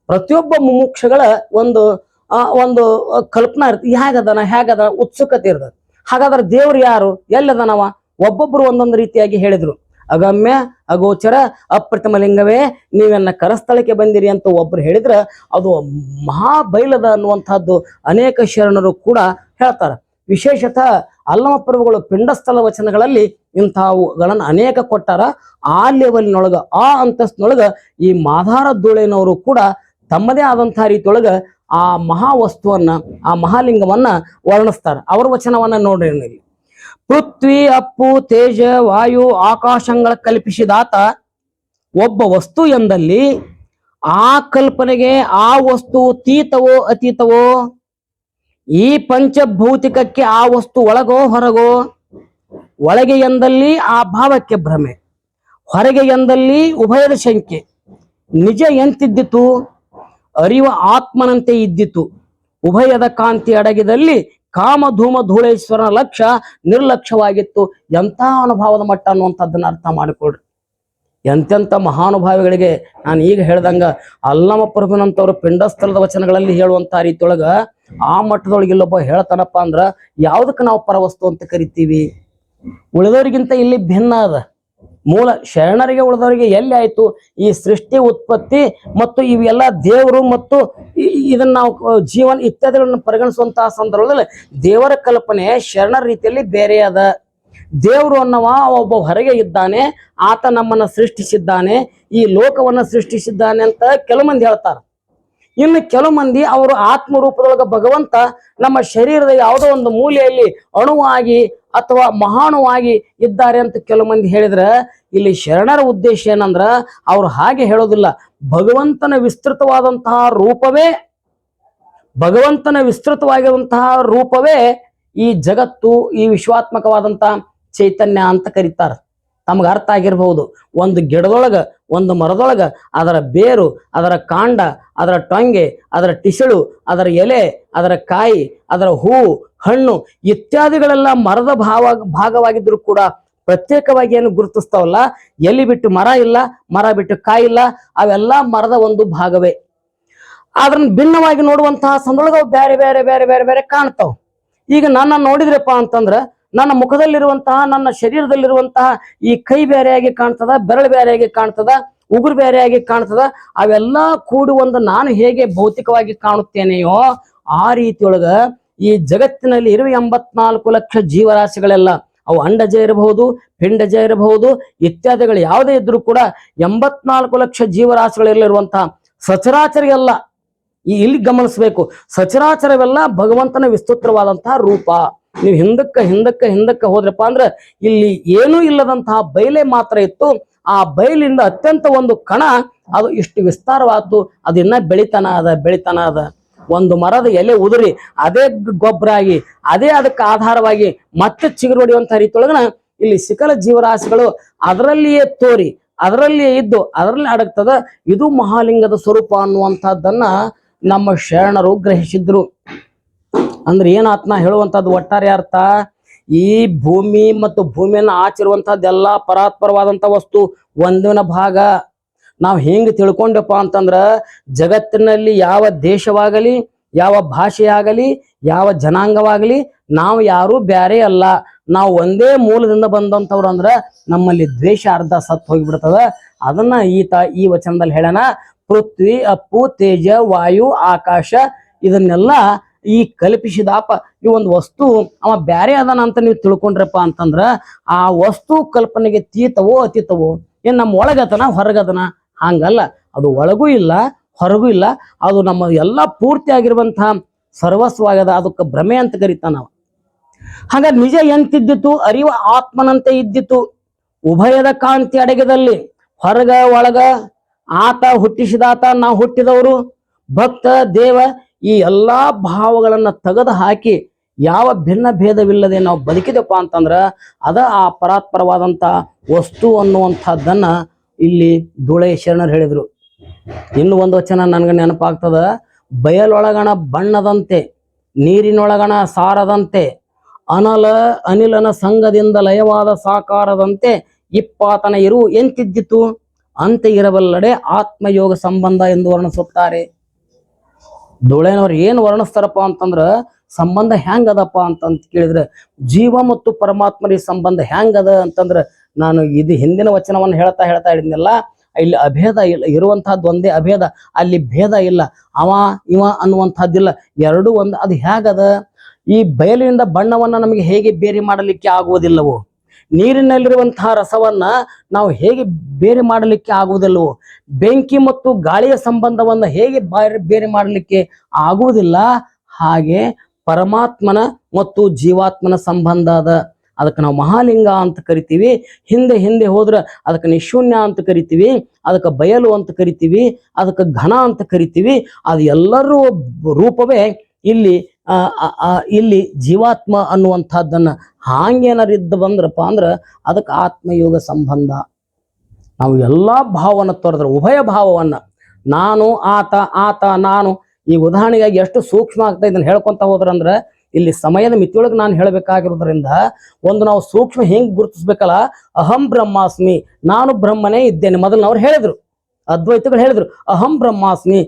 ಪ್ರತಿಯೊಬ್ಬ ಮುಮುಕ್ಷಗಳ ಒಂದು ಕಲ್ಪನಾ ಇರ್ತದೆ. ಹೇಗದನ ಉತ್ಸುಕತೆ ಇರ್ತದೆ. ಹಾಗಾದ್ರೆ ದೇವ್ರು ಯಾರು, ಎಲ್ಲದನವ? ಒಬ್ಬೊಬ್ರು ಒಂದೊಂದು ರೀತಿಯಾಗಿ ಹೇಳಿದ್ರು. ಅಗಮ್ಯ, ಅಗೋಚರ, ಅಪ್ರತಿಮ ಲಿಂಗವೇ, ನೀವೆನ್ನ ಕರಸ್ಥಳಕ್ಕೆ ಬಂದಿರಿ ಅಂತ ಒಬ್ರು ಹೇಳಿದ್ರೆ ಅದು ಮಹಾಬೈಲದ ಅನ್ನುವಂಥದ್ದು ಅನೇಕ ಶರಣರು ಕೂಡ ಹೇಳ್ತಾರೆ. ವಿಶೇಷತಃ ಅಲ್ಲಮ ಪ್ರಭುಗಳು ಪಿಂಡಸ್ಥಳ ವಚನಗಳಲ್ಲಿ ಇಂಥವುಗಳನ್ನು ಅನೇಕ ಕೊಟ್ಟಾರ. ಆ ಲೆವೆಲ್ನೊಳಗ, ಆ ಅಂತಸ್ತಿನೊಳಗ ಈ ಮಾಧಾರ ಧೂಳೇನವರು ಕೂಡ ತಮ್ಮದೇ ಆದಂತಹ ರೀತಿಯೊಳಗ ಆ ಮಹಾವಸ್ತುವನ್ನ, ಆ ಮಹಾಲಿಂಗವನ್ನ ವರ್ಣಿಸ್ತಾರ. ಅವ್ರ ವಚನವನ್ನ ನೋಡ್ರಿ. ಪೃಥ್ವಿ, ಅಪ್ಪು, ತೇಜ, ವಾಯು, ಆಕಾಶಗಳ ಕಲ್ಪಿಸಿದಾತ ಒಬ್ಬ ವಸ್ತು ಎಂದಲ್ಲಿ ಆ ಕಲ್ಪನೆಗೆ ಆ ವಸ್ತು ತೀತವೋ ಅತೀತವೋ? ಈ ಪಂಚಭೌತಿಕಕ್ಕೆ ಆ ವಸ್ತು ಒಳಗೋ ಹೊರಗೋ? ಒಳಗೆ ಎಂದಲ್ಲಿ ಆ ಭಾವಕ್ಕೆ ಭ್ರಮೆ, ಹೊರಗೆ ಎಂದಲ್ಲಿ ಉಭಯದ ಶಂಕೆ. ನಿಜ ಎಂತಿದ್ದಿತು, ಅರಿವ ಆತ್ಮನಂತೆ ಇದ್ದಿತು. ಉಭಯದ ಕಾಂತಿ ಅಡಗಿದಲ್ಲಿ ಕಾಮಧೂಮ ಧೂಳೇಶ್ವರನ ಲಕ್ಷ್ಯ ನಿರ್ಲಕ್ಷ್ಯವಾಗಿತ್ತು. ಎಂಥ ಅನುಭವದ ಮಟ್ಟ ಅನ್ನುವಂಥದ್ದನ್ನ ಅರ್ಥ ಮಾಡಿಕೊಡ್ರಿ. ಎಂತೆಂಥ ಮಹಾನುಭಾವಿಗಳಿಗೆ ನಾನು ಈಗ ಹೇಳ್ದಂಗ ಅಲ್ಲಮ ಪ್ರಭುನಂತವ್ರು ಪಿಂಡಸ್ಥಳದ ವಚನಗಳಲ್ಲಿ ಹೇಳುವಂತ ರೀತಿಯೊಳಗ ಆ ಮಟ್ಟದೊಳಗೆ ಇಲ್ಲೊಬ್ಬ ಹೇಳ್ತಾನಪ್ಪ ಅಂದ್ರ ಯಾವ್ದಕ್ಕೆ ನಾವು ಪರವಸ್ತು ಅಂತ ಕರಿತೀವಿ? ಉಳಿದವರಿಗಿಂತ ಇಲ್ಲಿ ಭಿನ್ನ ಅದ. ಮೂಲ ಶರಣರಿಗೆ ಉಳಿದವರಿಗೆ ಎಲ್ಲಿ ಆಯ್ತು ಈ ಸೃಷ್ಟಿ ಉತ್ಪತ್ತಿ ಮತ್ತು ಇವೆಲ್ಲ ದೇವರು ಮತ್ತು ಇದನ್ನ ನಾವು ಜೀವನ ಇತ್ಯಾದಿಗಳನ್ನು ಪರಿಗಣಿಸುವಂತಹ ಸಂದರ್ಭದಲ್ಲಿ ದೇವರ ಕಲ್ಪನೆ ಶರಣರ ರೀತಿಯಲ್ಲಿ ಬೇರೆ ಅದ. ದೇವರು ಅನ್ನವ ಒಬ್ಬ ಹೊರಗೆ ಇದ್ದಾನೆ, ಆತ ನಮ್ಮನ್ನ ಸೃಷ್ಟಿಸಿದ್ದಾನೆ, ಈ ಲೋಕವನ್ನ ಸೃಷ್ಟಿಸಿದ್ದಾನೆ ಅಂತ ಕೆಲವು ಮಂದಿ ಹೇಳ್ತಾರ. ಇನ್ನು ಕೆಲವು ಮಂದಿ ಅವರು ಆತ್ಮರೂಪದೊಳಗ ಭಗವಂತ ನಮ್ಮ ಶರೀರದ ಯಾವುದೋ ಒಂದು ಮೂಲೆಯಲ್ಲಿ ಅಣುವಾಗಿ ಅಥವಾ ಮಹಾಣುವಾಗಿ ಇದ್ದಾರೆ ಅಂತ ಕೆಲವು ಮಂದಿ ಹೇಳಿದ್ರ, ಇಲ್ಲಿ ಶರಣರ ಉದ್ದೇಶ ಏನಂದ್ರ ಅವ್ರು ಹಾಗೆ ಹೇಳೋದಿಲ್ಲ. ಭಗವಂತನ ವಿಸ್ತೃತವಾಗಿರುವಂತಹ ರೂಪವೇ ಈ ಜಗತ್ತು, ಈ ವಿಶ್ವಾತ್ಮಕವಾದಂತಹ ಚೈತನ್ಯ ಅಂತ ಕರೀತಾರ. ತಮ್ಗೆ ಅರ್ಥ ಆಗಿರಬಹುದು. ಒಂದು ಗಿಡದೊಳಗ, ಒಂದು ಮರದೊಳಗ ಅದರ ಬೇರು, ಅದರ ಕಾಂಡ, ಅದರ ಟೊಂಗೆ, ಅದರ ಟಿಸಳು, ಅದರ ಎಲೆ, ಅದರ ಕಾಯಿ, ಅದರ ಹೂವು, ಹಣ್ಣು ಇತ್ಯಾದಿಗಳೆಲ್ಲ ಮರದ ಭಾಗವಾಗಿದ್ರು ಕೂಡ ಪ್ರತ್ಯೇಕವಾಗಿ ಏನು ಗುರುತಿಸ್ತಾವಲ್ಲ, ಎಲ್ಲಿ ಬಿಟ್ಟು ಮರ ಇಲ್ಲ, ಮರ ಬಿಟ್ಟು ಕಾಯಿ ಇಲ್ಲ, ಅವೆಲ್ಲ ಮರದ ಒಂದು ಭಾಗವೇ. ಅದನ್ನ ಭಿನ್ನವಾಗಿ ನೋಡುವಂತಹ ಸಂದರ್ಭ ಬೇರೆ ಬೇರೆ ಬೇರೆ ಬೇರೆ ಬೇರೆ ಕಾಣ್ತಾವ. ಈಗ ನನ್ನ ನೋಡಿದ್ರಪ್ಪ ಅಂತಂದ್ರ ನನ್ನ ಮುಖದಲ್ಲಿರುವಂತಹ, ನನ್ನ ಶರೀರದಲ್ಲಿರುವಂತಹ ಈ ಕೈ ಬೇರೆಯಾಗಿ ಕಾಣ್ತದ, ಬೆರಳು ಬೇರೆಯಾಗಿ ಕಾಣ್ತದ, ಉಗುರು ಬೇರೆಯಾಗಿ ಕಾಣ್ತದ. ಅವೆಲ್ಲ ಕೂಡಿ ಒಂದು ನಾನು ಹೇಗೆ ಭೌತಿಕವಾಗಿ ಕಾಣುತ್ತೇನೆಯೋ ಆ ರೀತಿಯೊಳಗ ಈ ಜಗತ್ತಿನಲ್ಲಿ ಇರುವ 84 ಲಕ್ಷ ಜೀವರಾಶಿಗಳೆಲ್ಲ, ಅವು ಅಂಡಜ ಇರಬಹುದು, ಪಿಂಡಜ ಇರಬಹುದು, ಇತ್ಯಾದಿಗಳು ಯಾವುದೇ ಇದ್ರೂ ಕೂಡ 84 ಲಕ್ಷ ಜೀವರಾಶಿಗಳಲ್ಲಿರುವಂತಹ ಸಚರಾಚರ ಎಲ್ಲ ಇಲ್ಲಿ ಗಮನಿಸಬೇಕು. ಸಚರಾಚರವೆಲ್ಲ ಭಗವಂತನ ವಿಸ್ತೃತವಾದಂತಹ ರೂಪ. ನೀವು ಹಿಂದಕ್ಕೆ ಹೋದ್ರಪ್ಪ ಅಂದ್ರೆ ಇಲ್ಲಿ ಏನೂ ಇಲ್ಲದಂತಹ ಬಯಲೆ ಮಾತ್ರ ಇತ್ತು. ಆ ಬಯಲಿಂದ ಅತ್ಯಂತ ಒಂದು ಕಣ ಅದು ಇಷ್ಟು ವಿಸ್ತಾರವಾತು. ಅದು ಇನ್ನ ಬೆಳಿತಾನ ಅದ. ಒಂದು ಮರದ ಎಲೆ ಉದುರಿ ಅದೇ ಗೊಬ್ಬರ ಆಗಿ ಅದೇ ಅದಕ್ಕೆ ಆಧಾರವಾಗಿ ಮತ್ತೆ ಚಿಗುರು ಹೊಡೆಯುವಂತಹ ರೀತಿಯೊಳಗನ ಇಲ್ಲಿ ಸಕಲ ಜೀವರಾಶಿಗಳು ಅದರಲ್ಲಿಯೇ ತೋರಿ, ಅದರಲ್ಲಿಯೇ ಇದ್ದು, ಅದರಲ್ಲಿ ಅಡಗ್ತದ. ಇದು ಮಹಾಲಿಂಗದ ಸ್ವರೂಪ ಅನ್ನುವಂಥದ್ದನ್ನ ನಮ್ಮ ಶರಣರು ಗ್ರಹಿಸಿದ್ರು. ಅಂದ್ರೆ ಏನಾತ್ನ ಹೇಳುವಂಥದ್ದು ಒಟ್ಟಾರೆ ಅರ್ಥ, ಈ ಭೂಮಿ ಮತ್ತು ಭೂಮಿಯನ್ನು ಆಚಿರುವಂತಹದ್ದೆಲ್ಲ ಪರಾತ್ಪರವಾದಂಥ ವಸ್ತು, ಒಂದಿನ ಭಾಗ. ನಾವು ಹೆಂಗೆ ತಿಳ್ಕೊಂಡಪ್ಪ ಅಂತಂದ್ರ ಜಗತ್ತಿನಲ್ಲಿ ಯಾವ ದೇಶವಾಗಲಿ, ಯಾವ ಭಾಷೆಯಾಗಲಿ, ಯಾವ ಜನಾಂಗವಾಗಲಿ ನಾವು ಯಾರು ಬ್ಯಾರೆ ಅಲ್ಲ. ನಾವು ಒಂದೇ ಮೂಲದಿಂದ ಬಂದಂಥವ್ರು ಅಂದ್ರ ನಮ್ಮಲ್ಲಿ ದ್ವೇಷ ಅರ್ಧ ಸತ್ತು ಹೋಗಿಬಿಡ್ತದ. ಅದನ್ನ ಈ ವಚನದಲ್ಲಿ ಹೇಳೋಣ. ಪೃಥ್ವಿ, ಅಪ್ಪು, ತೇಜ, ವಾಯು, ಆಕಾಶ ಇದನ್ನೆಲ್ಲ ಈ ಕಲ್ಪಿಸಿದಾಪ ಈ ಒಂದು ವಸ್ತು ಅವ ಬ್ಯಾರೆ ಅದನ ಅಂತ ನೀವು ತಿಳ್ಕೊಂಡ್ರಪ್ಪ ಅಂತಂದ್ರ ಆ ವಸ್ತು ಕಲ್ಪನೆಗೆ ತೀತವೋ ಅತೀತವೋ, ಏನ್ ನಮ್ಮ ಒಳಗದನ ಹೊರಗದನ? ಹಂಗಲ್ಲ. ಅದು ಒಳಗೂ ಇಲ್ಲ, ಹೊರಗೂ ಇಲ್ಲ. ಅದು ನಮ್ಮ ಎಲ್ಲ ಪೂರ್ತಿ ಆಗಿರುವಂತಹ ಸರ್ವಸ್ವಾಗದ. ಅದಕ್ಕೆ ಭ್ರಮೆ ಅಂತ ಕರಿತಾನ ನಾವು. ಹಾಗಾದ್ರೆ ನಿಜ ಎಂತಿದ್ದಿತು? ಅರಿವ ಆತ್ಮನಂತೆ ಇದ್ದಿತು. ಉಭಯದ ಕಾಂತಿ ಅಡಗಿದಲ್ಲಿ ಹೊರಗ ಒಳಗ, ಆತ ಹುಟ್ಟಿಸಿದಾತ, ನಾವು ಹುಟ್ಟಿದವರು, ಭಕ್ತ ದೇವ, ಈ ಎಲ್ಲಾ ಭಾವಗಳನ್ನ ತೆಗೆದು ಹಾಕಿ ಯಾವ ಭಿನ್ನ ಭೇದವಿಲ್ಲದೆ ನಾವು ಬದುಕಿದಪ್ಪ ಅಂತಂದ್ರ ಅದ ಆ ಪರಾತ್ಪರವಾದಂತ ವಸ್ತು ಅನ್ನುವಂಥದ್ದನ್ನ ಇಲ್ಲಿ ಧೂಳೆ ಶರಣರು ಹೇಳಿದ್ರು. ಇನ್ನು ಒಂದು ವಚನ ನನ್ಗೆ ನೆನಪಾಗ್ತದ. ಬಯಲೊಳಗಣ ಬಣ್ಣದಂತೆ, ನೀರಿನೊಳಗಣ ಸಾರದಂತೆ, ಅನಿಲನ ಸಂಘದಿಂದ ಲಯವಾದ ಸಾಕಾರದಂತೆ ಇಪ್ಪಾತನ ಇರು ಎಂತಿದ್ದಿತು ಅಂತೆ ಇರಬಲ್ಲಡೆ ಆತ್ಮಯೋಗ ಸಂಬಂಧ ಎಂದು ವರ್ಣಿಸುತ್ತಾರೆ. ಧೂಳೆನವ್ರು ಏನು ವರ್ಣಿಸ್ತಾರಪ್ಪ ಅಂತಂದ್ರ ಸಂಬಂಧ ಹೆಂಗದಪ್ಪ ಅಂತಂತ ಕೇಳಿದ್ರೆ, ಜೀವ ಮತ್ತು ಪರಮಾತ್ಮರ ಸಂಬಂಧ ಹೆಂಗದ ಅಂತಂದ್ರ, ನಾನು ಇದು ಹಿಂದಿನ ವಚನವನ್ನು ಹೇಳ್ತಾ ಹೇಳಿದ್ನಲ್ಲ, ಇಲ್ಲಿ ಅಭೇದ ಇಲ್ಲ, ಇರುವಂತಹದ್ದು ಒಂದೇ ಅಭೇದ, ಅಲ್ಲಿ ಭೇದ ಇಲ್ಲ. ಅವ ಇವ ಅನ್ನುವಂಥದ್ದಿಲ್ಲ, ಎರಡೂ ಒಂದು. ಅದು ಹೇಗದ? ಈ ಬಯಲಿನಿಂದ ಬಣ್ಣವನ್ನ ನಮಗೆ ಹೇಗೆ ಬೇರೆ ಮಾಡಲಿಕ್ಕೆ ಆಗುವುದಿಲ್ಲವೋ, ನೀರಿನಲ್ಲಿರುವಂತಹ ರಸವನ್ನ ನಾವು ಹೇಗೆ ಬೇರೆ ಮಾಡಲಿಕ್ಕೆ ಆಗುವುದಿಲ್ಲವೋ, ಬೆಂಕಿ ಮತ್ತು ಗಾಳಿಯ ಸಂಬಂಧವನ್ನ ಹೇಗೆ ಬೇರೆ ಮಾಡಲಿಕ್ಕೆ ಆಗುವುದಿಲ್ಲ, ಹಾಗೆ ಪರಮಾತ್ಮನ ಮತ್ತು ಜೀವಾತ್ಮನ ಸಂಬಂಧ ಅದ. ಅದಕ್ಕೆ ನಾವು ಮಹಾಲಿಂಗ ಅಂತ ಕರಿತೀವಿ. ಹಿಂದೆ ಹೋದ್ರ ಅದಕ್ಕೆ ನಿಶೂನ್ಯ ಅಂತ ಕರಿತೀವಿ, ಅದಕ್ಕೆ ಬಯಲು ಅಂತ ಕರಿತೀವಿ, ಅದಕ್ಕೆ ಘನ ಅಂತ ಕರಿತೀವಿ. ಅದು ಎಲ್ಲರೂ ರೂಪವೇ ಇಲ್ಲಿ ಜೀವಾತ್ಮ ಅನ್ನುವಂಥದ್ದನ್ನ ಹಾಂಗೇನಾರಿದ್ದು ಬಂದ್ರಪ್ಪ ಅಂದ್ರ ಅದಕ್ಕೆ ಆತ್ಮಯೋಗ ಸಂಬಂಧ. ನಾವು ಎಲ್ಲಾ ಭಾವವನ್ನು ತೋರಿದ್ರೆ, ಉಭಯ ಭಾವವನ್ನ, ನಾನು ಆತ ನಾನು, ಈ ಉದಾಹರಣೆಗಾಗಿ ಎಷ್ಟು ಸೂಕ್ಷ್ಮ ಆಗ್ತಾ ಇದನ್ನ ಹೇಳ್ಕೊಂತ ಹೋದ್ರಂದ್ರ ಇಲ್ಲಿ ಸಮಯದ ಮಿತಿಯೊಳಗೆ ನಾನು ಹೇಳಬೇಕಾಗಿರೋದ್ರಿಂದ ಒಂದು ನಾವು ಸೂಕ್ಷ್ಮ ಹೆಂಗ್ ಗುರುತಿಸ್ಬೇಕಲ್ಲ. ಅಹಂ ಬ್ರಹ್ಮಾಸ್ಮಿ, ನಾನು ಬ್ರಹ್ಮನೇ ಇದ್ದೇನೆ. ಮೊದಲನವ್ರು ಹೇಳಿದ್ರು, ಅದ್ವೈತಗಳು ಹೇಳಿದ್ರು ಅಹಂ ಬ್ರಹ್ಮಾಸ್ಮಿ,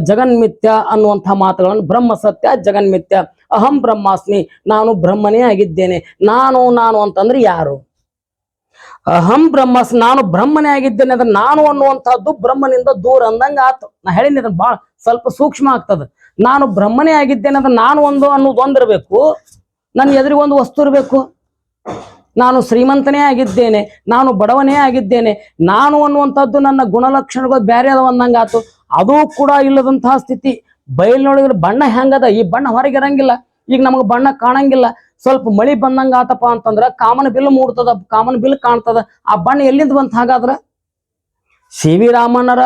ಜಗನ್ಮಿಥ್ಯ ಅನ್ನುವಂತಹ ಮಾತುಗಳನ್ನು, ಬ್ರಹ್ಮ ಸತ್ಯ ಜಗನ್ಮಿಥ್ಯ, ಅಹಂ ಬ್ರಹ್ಮಾಸ್ಮಿ, ನಾನು ಬ್ರಹ್ಮನೇ ಆಗಿದ್ದೇನೆ. ನಾನು ಅಂತಂದ್ರೆ ಯಾರು? ಅಹಂ ಬ್ರಹ್ಮಾಸ್ಮಿ, ನಾನು ಬ್ರಹ್ಮನೇ ಆಗಿದ್ದೇನೆ. ಅಂದ್ರೆ ನಾನು ಅನ್ನುವಂಥದ್ದು ಬ್ರಹ್ಮನಿಂದ ದೂರ ಅಂದಂಗ ಆತು. ನಾ ಹೇಳಿನಿ, ಅದನ್ನ ಬಹಳ ಸ್ವಲ್ಪ ಸೂಕ್ಷ್ಮ ಆಗ್ತದೆ. ನಾನು ಬ್ರಹ್ಮನೇ ಆಗಿದ್ದೇನೆ ಅಂದ್ರೆ ನಾನು ಅನ್ನೋದು ಒಂದಿರಬೇಕು, ನನ್ನ ಎದುರಿಗೊಂದು ವಸ್ತು ಇರಬೇಕು. ನಾನು ಶ್ರೀಮಂತನೇ ಆಗಿದ್ದೇನೆ, ನಾನು ಬಡವನೇ ಆಗಿದ್ದೇನೆ, ನಾನು ಅನ್ನುವಂಥದ್ದು ನನ್ನ ಗುಣಲಕ್ಷಣಗಳು ಬೇರೆ ಅದ ಅಂದಂಗ ಆತು. ಅದು ಕೂಡ ಇಲ್ಲದಂತಹ ಸ್ಥಿತಿ. ಬಯಲಿನೊಳಗಿನ ಬಣ್ಣ ಹೆಂಗದ? ಈ ಬಣ್ಣ ಹೊರಗಿರಂಗಿಲ್ಲ. ಈಗ ನಮಗೆ ಬಣ್ಣ ಕಾಣಂಗಿಲ್ಲ. ಸ್ವಲ್ಪ ಮಳಿ ಬಂದಂಗ ಆತಪ್ಪ ಅಂತಂದ್ರ ಕಾಮನ ಬಿಲ್ ಮೂಡ್ತದ, ಕಾಮನ ಬಿಲ್ ಕಾಣ್ತದ. ಆ ಬಣ್ಣ ಎಲ್ಲಿಂದ ಬಂತ? ಹಾಗಾದ್ರ ಸಿ ವಿ ರಾಮಣ್ಣರ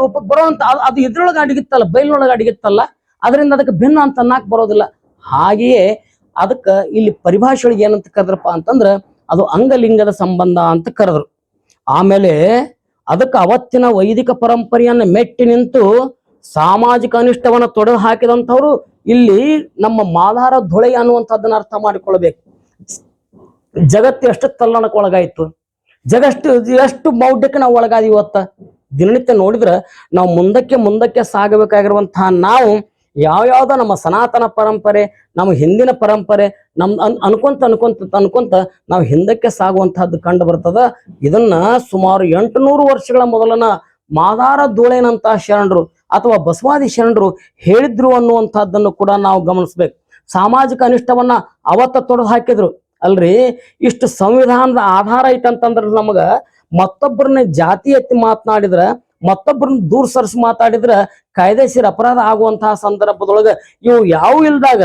ರೂಪ ಬರೋಂತ ಅದು ಇದ್ರೊಳಗೆ ಅಡಗಿತ್ತಲ್ಲ, ಬಯಲಿನೊಳಗೆ ಅಡಗಿತ್ತಲ್ಲ, ಅದರಿಂದ ಅದಕ್ಕೆ ಭಿನ್ನ ಅಂತ ಅನ್ನಕ್ ಬರೋದಿಲ್ಲ. ಹಾಗೆಯೇ ಅದಕ್ಕೆ ಇಲ್ಲಿ ಪರಿಭಾಷೆಯೊಳಗೆ ಏನಂತ ಕರೆದ್ರಪ್ಪ ಅಂತಂದ್ರ ಅದು ಅಂಗಲಿಂಗದ ಸಂಬಂಧ ಅಂತ ಕರೆದ್ರು. ಆಮೇಲೆ ಅದಕ್ಕೆ ಅವತ್ತಿನ ವೈದಿಕ ಪರಂಪರೆಯನ್ನ ಮೆಟ್ಟಿ ನಿಂತು ಸಾಮಾಜಿಕ ಅನಿಷ್ಟವನ್ನ ತೊಡೆದು ಹಾಕಿದಂಥವ್ರು ಇಲ್ಲಿ ನಮ್ಮ ಮಾಲಾರ ಧೊಳೆ ಅನ್ನುವಂಥದ್ದನ್ನ ಅರ್ಥ ಮಾಡಿಕೊಳ್ಬೇಕು. ಜಗತ್ತು ಎಷ್ಟು ತಲ್ಲಣಕ್ಕೆ ಒಳಗಾಯ್ತು, ಎಷ್ಟು ಮೌಢ್ಯಕ್ಕೆ ನಾವು ಒಳಗಾದಿ. ಇವತ್ತ ದಿನನಿತ್ಯ ನೋಡಿದ್ರೆ ನಾವು ಮುಂದಕ್ಕೆ ಸಾಗಬೇಕಾಗಿರುವಂತಹ ನಾವು ಯಾವ್ಯಾವ್ದೋ ನಮ್ಮ ಸನಾತನ ಪರಂಪರೆ, ನಮ್ಮ ಹಿಂದಿನ ಪರಂಪರೆ, ಅನ್ಕೊಂತ ನಾವು ಹಿಂದಕ್ಕೆ ಸಾಗುವಂತಹದ್ದು ಕಂಡು ಬರ್ತದ. ಇದನ್ನ ಸುಮಾರು 800 ವರ್ಷಗಳ ಮೊದಲನ ಮಾದಾರ ಧೂಳೇನಂತಹ ಶರಣರು ಅಥವಾ ಬಸವಾದಿ ಶರಣರು ಹೇಳಿದ್ರು ಅನ್ನುವಂಥದ್ದನ್ನು ಕೂಡ ನಾವು ಗಮನಿಸ್ಬೇಕು. ಸಾಮಾಜಿಕ ಅನಿಷ್ಟವನ್ನ ಅವತ್ತ ತೊಡೆದು ಹಾಕಿದ್ರು. ಅಲ್ರಿ, ಇಷ್ಟು ಸಂವಿಧಾನದ ಆಧಾರ ಐತಂತಂದ್ರ ನಮಗ ಮತ್ತೊಬ್ಬರನ್ನ ಜಾತಿ ಎತ್ತಿ ಮಾತನಾಡಿದ್ರ, ಮತ್ತೊಬ್ಬರನ್ನ ದೂರ ಸರಿಸಿ ಮಾತಾಡಿದ್ರ ಕಾಯ್ದೆಸೀರ್ ಅಪರಾಧ ಆಗುವಂತಹ ಸಂದರ್ಭದೊಳಗ ಇವು ಯಾವ ಇಲ್ದಾಗ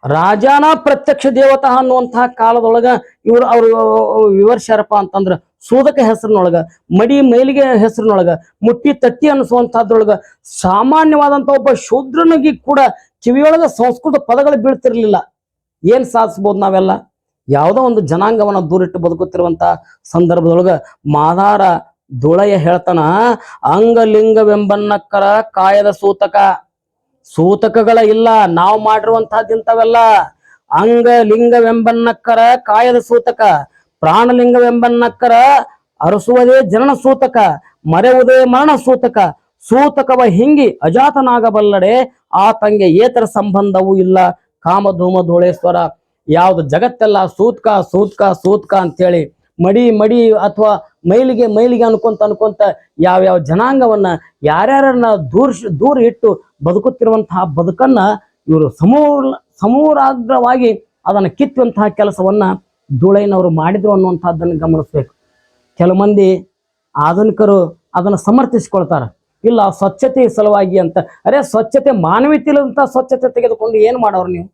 ರಾಜಾನ ಪ್ರತ್ಯಕ್ಷ ದೇವತಾ ಅನ್ನುವಂತಹ ಕಾಲದೊಳಗ ಅವರು ವಿವರಿಸ್ಯಾರಪ್ಪ ಅಂತಂದ್ರ ಸೂದಕ ಹೆಸರಿನೊಳಗ, ಮಡಿ ಮೈಲಿಗೆ ಹೆಸರಿನೊಳಗ, ಮುಟ್ಟಿ ತತ್ತಿ ಅನಿಸುವಂತಹದ್ರೊಳಗ ಸಾಮಾನ್ಯವಾದಂತ ಒಬ್ಬ ಶೂದ್ರನಿಗೆ ಕೂಡ ಕಿವಿಯೊಳಗ ಸಂಸ್ಕೃತ ಪದಗಳು ಬೀಳ್ತಿರ್ಲಿಲ್ಲ. ಏನ್ ಸಾಧಿಸ್ಬೋದು ನಾವೆಲ್ಲ? ಯಾವುದೋ ಒಂದು ಜನಾಂಗವನ್ನ ದೂರಿಟ್ಟು ಬದುಕುತ್ತಿರುವಂತ ಸಂದರ್ಭದೊಳಗ ಮಾದಾರ ಧೂಳಯ್ಯ ಹೇಳ್ತಾನ, ಅಂಗಲಿಂಗವೆಂಬನ್ನಕ್ಕರ ಕಾಯದ ಸೂತಕಗಳ ಇಲ್ಲ, ನಾವು ಮಾಡಿರುವಂತಹದ್ದಿಂತವೆಲ್ಲ. ಅಂಗಲಿಂಗವೆಂಬನ್ನಕ್ಕರ ಕಾಯದ ಸೂತಕ, ಪ್ರಾಣಲಿಂಗವೆಂಬನ್ನಕ್ಕರ ಅರಸುವುದೇ ಜನನ ಸೂತಕ, ಮರೆಯುವುದೇ ಮರಣ ಸೂತಕ, ಸೂತಕವ ಹಿಂಗಿ ಅಜಾತನಾಗಬಲ್ಲಡೆ ಆತಂಗೆ ಏತರ ಸಂಬಂಧವೂ ಇಲ್ಲ ಕಾಮಧೂಮ ಧೂಳೇಶ್ವರ. ಯಾವ್ದು ಜಗತ್ತೆಲ್ಲ ಸೂತ್ಕ ಅಂತೇಳಿ ಮಡಿ ಅಥವಾ ಮೈಲಿಗೆ ಅನ್ಕೊಂತ ಯಾವ್ಯಾವ ಜನಾಂಗವನ್ನ ಯಾರ್ಯಾರನ್ನ ದೂರ ಇಟ್ಟು ಬದುಕುತ್ತಿರುವಂತಹ ಬದುಕನ್ನ ಇವರು ಸಮೂರಾಗ್ರವಾಗಿ ಅದನ್ನ ಕಿತ್ತುವಂತಹ ಕೆಲಸವನ್ನ ಧೂಳಯ್ಯನವರು ಮಾಡಿದ್ರು ಅನ್ನುವಂಥದ್ದನ್ನು ಗಮನಿಸ್ಬೇಕು. ಕೆಲವು ಮಂದಿ ಆಧುನಿಕರು ಅದನ್ನ ಸಮರ್ಥಿಸಿಕೊಳ್ತಾರ, ಇಲ್ಲ ಸ್ವಚ್ಛತೆ ಸಲುವಾಗಿ ಅಂತ. ಅರೆ, ಸ್ವಚ್ಛತೆ ಮಾನವೀಯತೆಯಿಲ್ಲದಂತ ಸ್ವಚ್ಛತೆ ತೆಗೆದುಕೊಂಡು ಏನ್ ಮಾಡೋರು ನೀವು?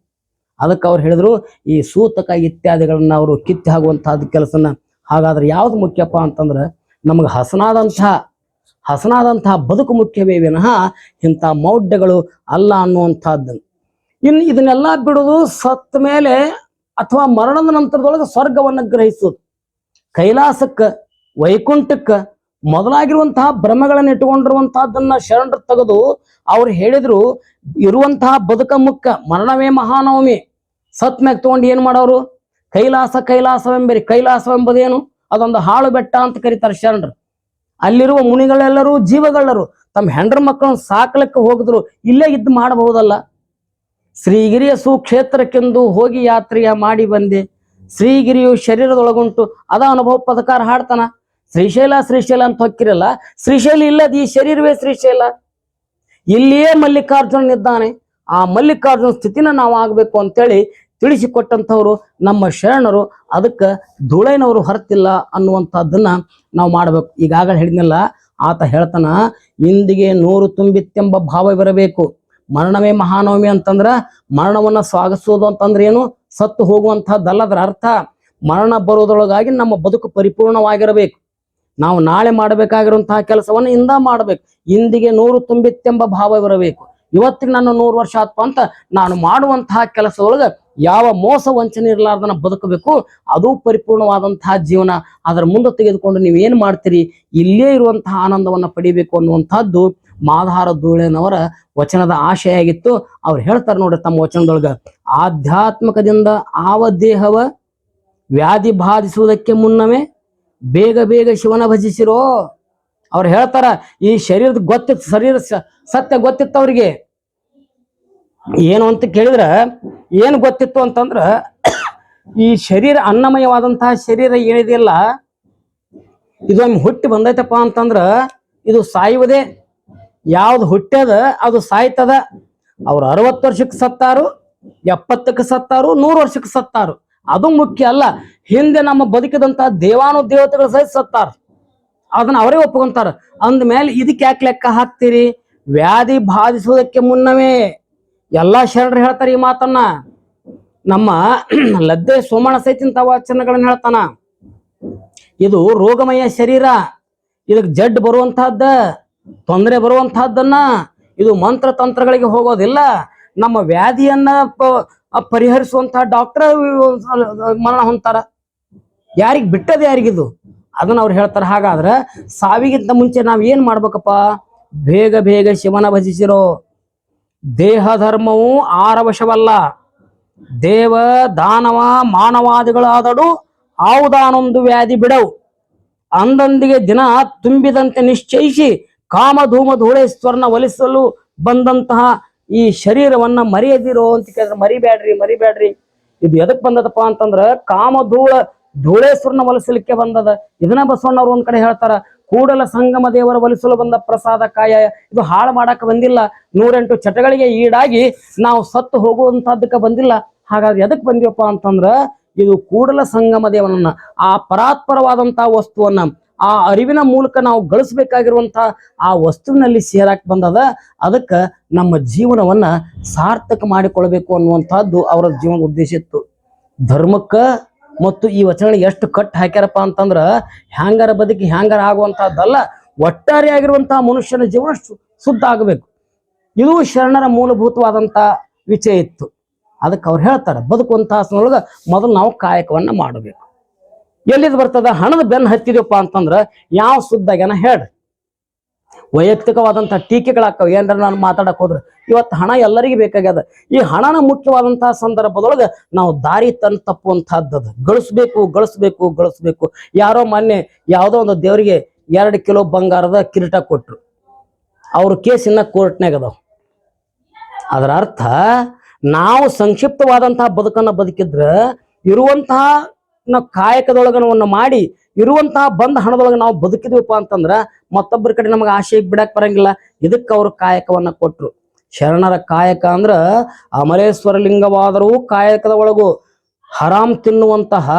ಅದಕ್ಕೆ ಅವ್ರು ಹೇಳಿದ್ರು, ಈ ಸೂತಕ ಇತ್ಯಾದಿಗಳನ್ನ ಅವರು ಕಿತ್ತಿ ಆಗುವಂತಹದ್ದು ಕೆಲಸನ. ಹಾಗಾದ್ರೆ ಯಾವ್ದು ಮುಖ್ಯಪ್ಪ ಅಂತಂದ್ರೆ ನಮಗೆ ಹಸನಾದಂತಹ ಬದುಕು ಮುಖ್ಯವೇ ವಿನಃ ಇಂಥ ಮೌಢ್ಯಗಳು ಅಲ್ಲ ಅನ್ನುವಂಥದ್ದು. ಇನ್ನು ಇದನ್ನೆಲ್ಲ ಬಿಡುವುದು ಸತ್ತ ಮೇಲೆ ಅಥವಾ ಮರಣದ ನಂತರದೊಳಗೆ ಸ್ವರ್ಗವನ್ನು ಗ್ರಹಿಸುವುದು, ಕೈಲಾಸಕ್ಕ ವೈಕುಂಠಕ್ಕ ಮೊದಲಾಗಿರುವಂತಹ ಭ್ರಮೆಗಳನ್ನು ಇಟ್ಟುಕೊಂಡಿರುವಂತಹದ್ದನ್ನ ಶರಣರು ತೆಗೆದು ಅವ್ರು ಹೇಳಿದ್ರು, ಇರುವಂತಹ ಬದುಕ ಮುಖ್ಯ, ಮರಣವೇ ಮಹಾನವಮಿ. ಸತ್ ಮ್ಯಾಗ ತಗೊಂಡು ಏನ್ ಮಾಡೋರು? ಕೈಲಾಸವೆಂಬರಿ. ಕೈಲಾಸವೆಂಬುದೇನು? ಅದೊಂದು ಹಾಳು ಬೆಟ್ಟ ಅಂತ ಕರೀತಾರೆ ಶರಣರು. ಅಲ್ಲಿರುವ ಮುನಿಗಳೆಲ್ಲರೂ ಜೀವಗಳ್ಳರು, ತಮ್ಮ ಹೆಂಡ್ರ ಮಕ್ಕಳನ್ನು ಸಾಕಲಿಕ್ಕೆ ಹೋಗಿದ್ರು, ಇಲ್ಲೇ ಇದ್ದು ಮಾಡಬಹುದಲ್ಲ. ಶ್ರೀಗಿರಿಯ ಸುಕ್ಷೇತ್ರಕ್ಕೆಂದು ಹೋಗಿ ಯಾತ್ರೆಯ ಮಾಡಿ ಬಂದೆ, ಶ್ರೀಗಿರಿಯು ಶರೀರದೊಳಗುಂಟು ಅದ ಅನುಭವ ಪದಕಾರ ಹಾಡ್ತಾನ. ಶ್ರೀಶೈಲ ಅಂತ ಹೊಕ್ಕಿರಲ್ಲ, ಶ್ರೀಶೈಲ ಇಲ್ಲದ ಈ ಶರೀರವೇ ಶ್ರೀಶೈಲ. ಇಲ್ಲಿಯೇ ಮಲ್ಲಿಕಾರ್ಜುನನಿದ್ದಾನೆ, ಆ ಮಲ್ಲಿಕಾರ್ಜುನ ಸ್ಥಿತಿನ ನಾವು ಆಗ್ಬೇಕು ಅಂತೇಳಿ ತಿಳಿಸಿಕೊಟ್ಟಂಥವ್ರು ನಮ್ಮ ಶರಣರು. ಅದಕ್ಕೆ ಧೂಳಯ್ಯನವರು ಹೊರತಿಲ್ಲ ಅನ್ನುವಂಥದ್ದನ್ನ ನಾವು ಮಾಡ್ಬೇಕು. ಈಗಾಗಲೇ ಹೇಳಿದ್ನಲ್ಲ, ಆತ ಹೇಳ್ತಾನ, ಇಂದಿಗೆ 100 ತುಂಬಿತ್ತೆಂಬ ಭಾವವಿರಬೇಕು. ಮರಣವೇ ಮಹಾನವಮಿ ಅಂತಂದ್ರ ಮರಣವನ್ನ ಸ್ವಾಗತಿಸೋದು ಅಂತಂದ್ರೆ ಏನು? ಸತ್ತು ಹೋಗುವಂತಹದ್ದಲ್ಲದ್ರ ಅರ್ಥ. ಮರಣ ಬರೋದ್ರೊಳಗಾಗಿ ನಮ್ಮ ಬದುಕು ಪರಿಪೂರ್ಣವಾಗಿರಬೇಕು. ನಾವು ನಾಳೆ ಮಾಡಬೇಕಾಗಿರುವಂತಹ ಕೆಲಸವನ್ನು ಇಂದ ಮಾಡ್ಬೇಕು. ಇಂದಿಗೆ 100 ತುಂಬಿತ್ತೆಂಬ ಭಾವವಿರಬೇಕು. ಇವತ್ತಿಗೆ ನನ್ನ 100 ವರ್ಷ ಆತ್ಮ ಅಂತ ನಾನು ಮಾಡುವಂತಹ ಕೆಲಸದೊಳಗ ಯಾವ ಮೋಸ ವಂಚನೆ ಇರಲಾರ್ದನ ಬದುಕಬೇಕು. ಅದು ಪರಿಪೂರ್ಣವಾದಂತಹ ಜೀವನ. ಅದರ ಮುಂದೆ ತೆಗೆದುಕೊಂಡು ನೀವು ಏನ್ ಮಾಡ್ತೀರಿ? ಇಲ್ಲೇ ಇರುವಂತಹ ಆನಂದವನ್ನ ಪಡಿಬೇಕು ಅನ್ನುವಂಥದ್ದು ಮಾದಾರ ಧೂಳಯ್ಯನವರ ವಚನದ ಆಶಯ ಆಗಿತ್ತು. ಅವ್ರು ಹೇಳ್ತಾರೆ ನೋಡ್ರಿ ತಮ್ಮ ವಚನದೊಳಗ, ಆಧ್ಯಾತ್ಮಿಕದಿಂದ ಆವ ದೇಹವ ವ್ಯಾಧಿ ಬಾಧಿಸುವುದಕ್ಕೆ ಮುನ್ನವೇ ಬೇಗ ಶಿವನ ಭಜಿಸಿರೋ. ಅವ್ರು ಹೇಳ್ತಾರ, ಈ ಶರೀರದ ಗೊತ್ತಿತ್ತು, ಶರೀರ ಸತ್ಯ ಗೊತ್ತಿತ್ತು ಅವ್ರಿಗೆ. ಏನು ಅಂತ ಕೇಳಿದ್ರ ಏನು ಗೊತ್ತಿತ್ತು ಅಂತಂದ್ರ, ಈ ಶರೀರ ಅನ್ನಮಯವಾದಂತಹ ಶರೀರ ಏನಿದೆಯಲ್ಲ, ಇದೊಮ್ಮೆ ಹುಟ್ಟಿ ಬಂದೈತಪ್ಪ ಅಂತಂದ್ರ ಇದು ಸಾಯುವುದೇ. ಯಾವ್ದು ಹುಟ್ಟ್ಯದ ಅದು ಸಾಯ್ತದ. ಅವ್ರು 60 ವರ್ಷಕ್ಕೆ ಸತ್ತಾರು, 70ಕ್ಕೆ ಸತ್ತಾರು, 100 ವರ್ಷಕ್ಕೆ ಸತ್ತಾರು, ಅದು ಮುಖ್ಯ ಅಲ್ಲ. ಹಿಂದೆ ನಮ್ಮ ಬದುಕಿದಂತಹ ದೇವಾನುದೇವತೆಗಳು ಸಹಿತ ಸತ್ತಾರ, ಅದನ್ನ ಅವರೇ ಒಪ್ಕೊಂತಾರ. ಅಂದ್ಮೇಲೆ ಇದಕ್ಕೆ ಯಾಕೆ ಲೆಕ್ಕ ಹಾಕ್ತೀರಿ? ವ್ಯಾಧಿ ಬಾಧಿಸುವುದಕ್ಕೆ ಮುನ್ನವೇ. ಎಲ್ಲಾ ಶರಣರು ಹೇಳ್ತಾರೆ ಈ ಮಾತನ್ನ. ನಮ್ಮ ಲದ್ದೆ ಸೋಮಣ್ಣ ಸಹಿತ ವಚನಗಳನ್ನ ಹೇಳ್ತಾನ. ಇದು ರೋಗಮಯ ಶರೀರ, ಇದಕ್ಕೆ ಜಡ್ ಬರುವಂತಹದ್ದ, ತೊಂದರೆ ಬರುವಂತಹದ್ದನ್ನ, ಇದು ಮಂತ್ರ ತಂತ್ರಗಳಿಗೆ ಹೋಗೋದಿಲ್ಲ. ನಮ್ಮ ವ್ಯಾಧಿಯನ್ನ ಪರಿಹರಿಸುವಂತಹ ಡಾಕ್ಟರ್ ಮರಣ ಹೊಂತಾರ. ಯಾರಿಗ್ ಬಿಟ್ಟದ ಯಾರಿಗಿದು? ಅದನ್ನ ಅವ್ರು ಹೇಳ್ತಾರೆ. ಹಾಗಾದ್ರೆ ಸಾವಿಗಿಂತ ಮುಂಚೆ ನಾವ್ ಏನ್ ಮಾಡ್ಬೇಕಪ್ಪ? ಬೇಗ ಶಿವನ ಭಜಿಸಿರೋ. ದೇಹ ಧರ್ಮವು ಆರವಶವಲ್ಲ, ದೇವ ದಾನವ ಮಾನವಾದಿಗಳಾದಡು ಆವುದಾನೊಂದು ವ್ಯಾಧಿ ಬಿಡವು. ಅಂದಂದಿಗೆ ದಿನ ತುಂಬಿದಂತೆ ನಿಶ್ಚಯಿಸಿ ಕಾಮಧೂಮ ಧೂಳೇಶ್ವರನ ಒಲಿಸಲು ಬಂದಂತಹ ಈ ಶರೀರವನ್ನ ಮರೆಯದಿರೋ ಅಂತ ಕೇಳಿದ್ರೆ ಮರಿಬೇಡ್ರಿ. ಇದು ಎದಕ್ ಬಂದದಪ್ಪ ಅಂತಂದ್ರ ಧೂಳೇಶ್ವರನ ಒಲಿಸಲಿಕ್ಕೆ ಬಂದದ. ಇದನ್ನ ಬಸವಣ್ಣವ್ರು ಒಂದ್ ಕಡೆ ಹೇಳ್ತಾರ, ಕೂಡಲ ಸಂಗಮ ದೇವರ ಒಲಿಸಲು ಬಂದ ಪ್ರಸಾದ ಕಾಯ. ಇದು ಹಾಳು ಮಾಡಕ್ ಬಂದಿಲ್ಲ, 108 ಚಟಗಳಿಗೆ ಈಡಾಗಿ ನಾವು ಸತ್ತು ಹೋಗುವಂತಹದ್ದಕ್ಕೆ ಬಂದಿಲ್ಲ. ಹಾಗಾದ್ರೆ ಎದಕ್ ಬಂದಿವಪ್ಪ ಅಂತಂದ್ರ ಇದು ಕೂಡಲ ಸಂಗಮ ದೇವನನ್ನ, ಆ ಪರಾತ್ಪರವಾದಂತಹ ವಸ್ತುವನ್ನ, ಆ ಅರಿವಿನ ಮೂಲಕ ನಾವು ಗಳಿಸ್ಬೇಕಾಗಿರುವಂತಹ ಆ ವಸ್ತುವಿನಲ್ಲಿ ಸೇರಾಕ್ ಬಂದದ. ಅದಕ್ಕ ನಮ್ಮ ಜೀವನವನ್ನ ಸಾರ್ಥಕ ಮಾಡಿಕೊಳ್ಬೇಕು ಅನ್ನುವಂತಹದ್ದು ಅವರ ಜೀವನ ಉದ್ದೇಶ ಇತ್ತು. ಧರ್ಮಕ್ಕ ಮತ್ತು ಈ ವಚನಗಳಿಗೆ ಎಷ್ಟು ಕಟ್ ಹಾಕ್ಯಾರಪ್ಪ ಅಂತಂದ್ರ ಹ್ಯಾಂಗಾರ ಬದುಕಿ ಹ್ಯಾಂಗಾರ ಆಗುವಂತಹದ್ದಲ್ಲ, ಒಟ್ಟಾರೆ ಆಗಿರುವಂತಹ ಮನುಷ್ಯನ ಜೀವನ ಶುದ್ಧ ಆಗಬೇಕು. ಇದು ಶರಣರ ಮೂಲಭೂತವಾದಂತ ವಿಷಯ ಇತ್ತು. ಅದಕ್ಕೆ ಅವ್ರು ಹೇಳ್ತಾರೆ, ಬದುಕುವಂತಹ ಸಮಯದೊಳಗ ಮೊದಲು ನಾವು ಕಾಯಕವನ್ನ ಮಾಡಬೇಕು. ಎಲ್ಲಿದ್ ಬರ್ತದ? ಹಣದ ಬೆನ್ನು ಹತ್ತಿದಪ್ಪ ಅಂತಂದ್ರ ಯಾವ ಶುದ್ಧಾಗ್ಯಾನ ಹೇಳ್ರಿ. ವೈಯಕ್ತಿಕವಾದಂತ ಟೀಕೆಗಳಾಗ್ತಾವ ಏನ್ರ ನಾನು ಮಾತಾಡಕ್ ಹೋದ್ರೆ. ಇವತ್ತು ಹಣ ಎಲ್ಲರಿಗೂ ಬೇಕಾಗ್ಯದ. ಈ ಹಣನ ಮುಖ್ಯವಾದಂತಹ ಸಂದರ್ಭದೊಳಗ ನಾವು ದಾರಿ ತಪ್ಪುವಂತಹದ್ದು. ಗಳಿಸ್ಬೇಕು. ಯಾರೋ ಮೊನ್ನೆ ಯಾವುದೋ ಒಂದು ದೇವರಿಗೆ 2 ಕಿಲೋ ಬಂಗಾರದ ಕಿರೀಟ ಕೊಟ್ರು. ಅವ್ರ ಕೇಸ್ ಇನ್ನ ಕೋರ್ಟ್ನಾಗ ಅದಾವ. ಅದರ ಅರ್ಥ ನಾವು ಸಂಕ್ಷಿಪ್ತವಾದಂತಹ ಬದುಕನ್ನ ಬದುಕಿದ್ರ ಇರುವಂತಹ ನಾವು ಕಾಯಕದೊಳಗನವನ್ನ ಮಾಡಿ ಇರುವಂತಹ ಬಂದ ಹಣದೊಳಗೆ ನಾವು ಬದುಕಿದ್ವಪ್ಪ ಅಂತಂದ್ರ ಮತ್ತೊಬ್ಬರ ಕಡೆ ನಮಗೆ ಆಶೆಗೆ ಬಿಡಕ್ ಬರಂಗಿಲ್ಲ. ಇದಕ್ಕೆ ಅವರು ಕಾಯಕವನ್ನ ಕೊಟ್ರು. ಶರಣರ ಕಾಯಕ ಅಂದ್ರ ಅಮರೇಶ್ವರ ಲಿಂಗವಾದರೂ ಕಾಯಕದ ಒಳಗು ಹರಾಮ್ ತಿನ್ನುವಂತಹ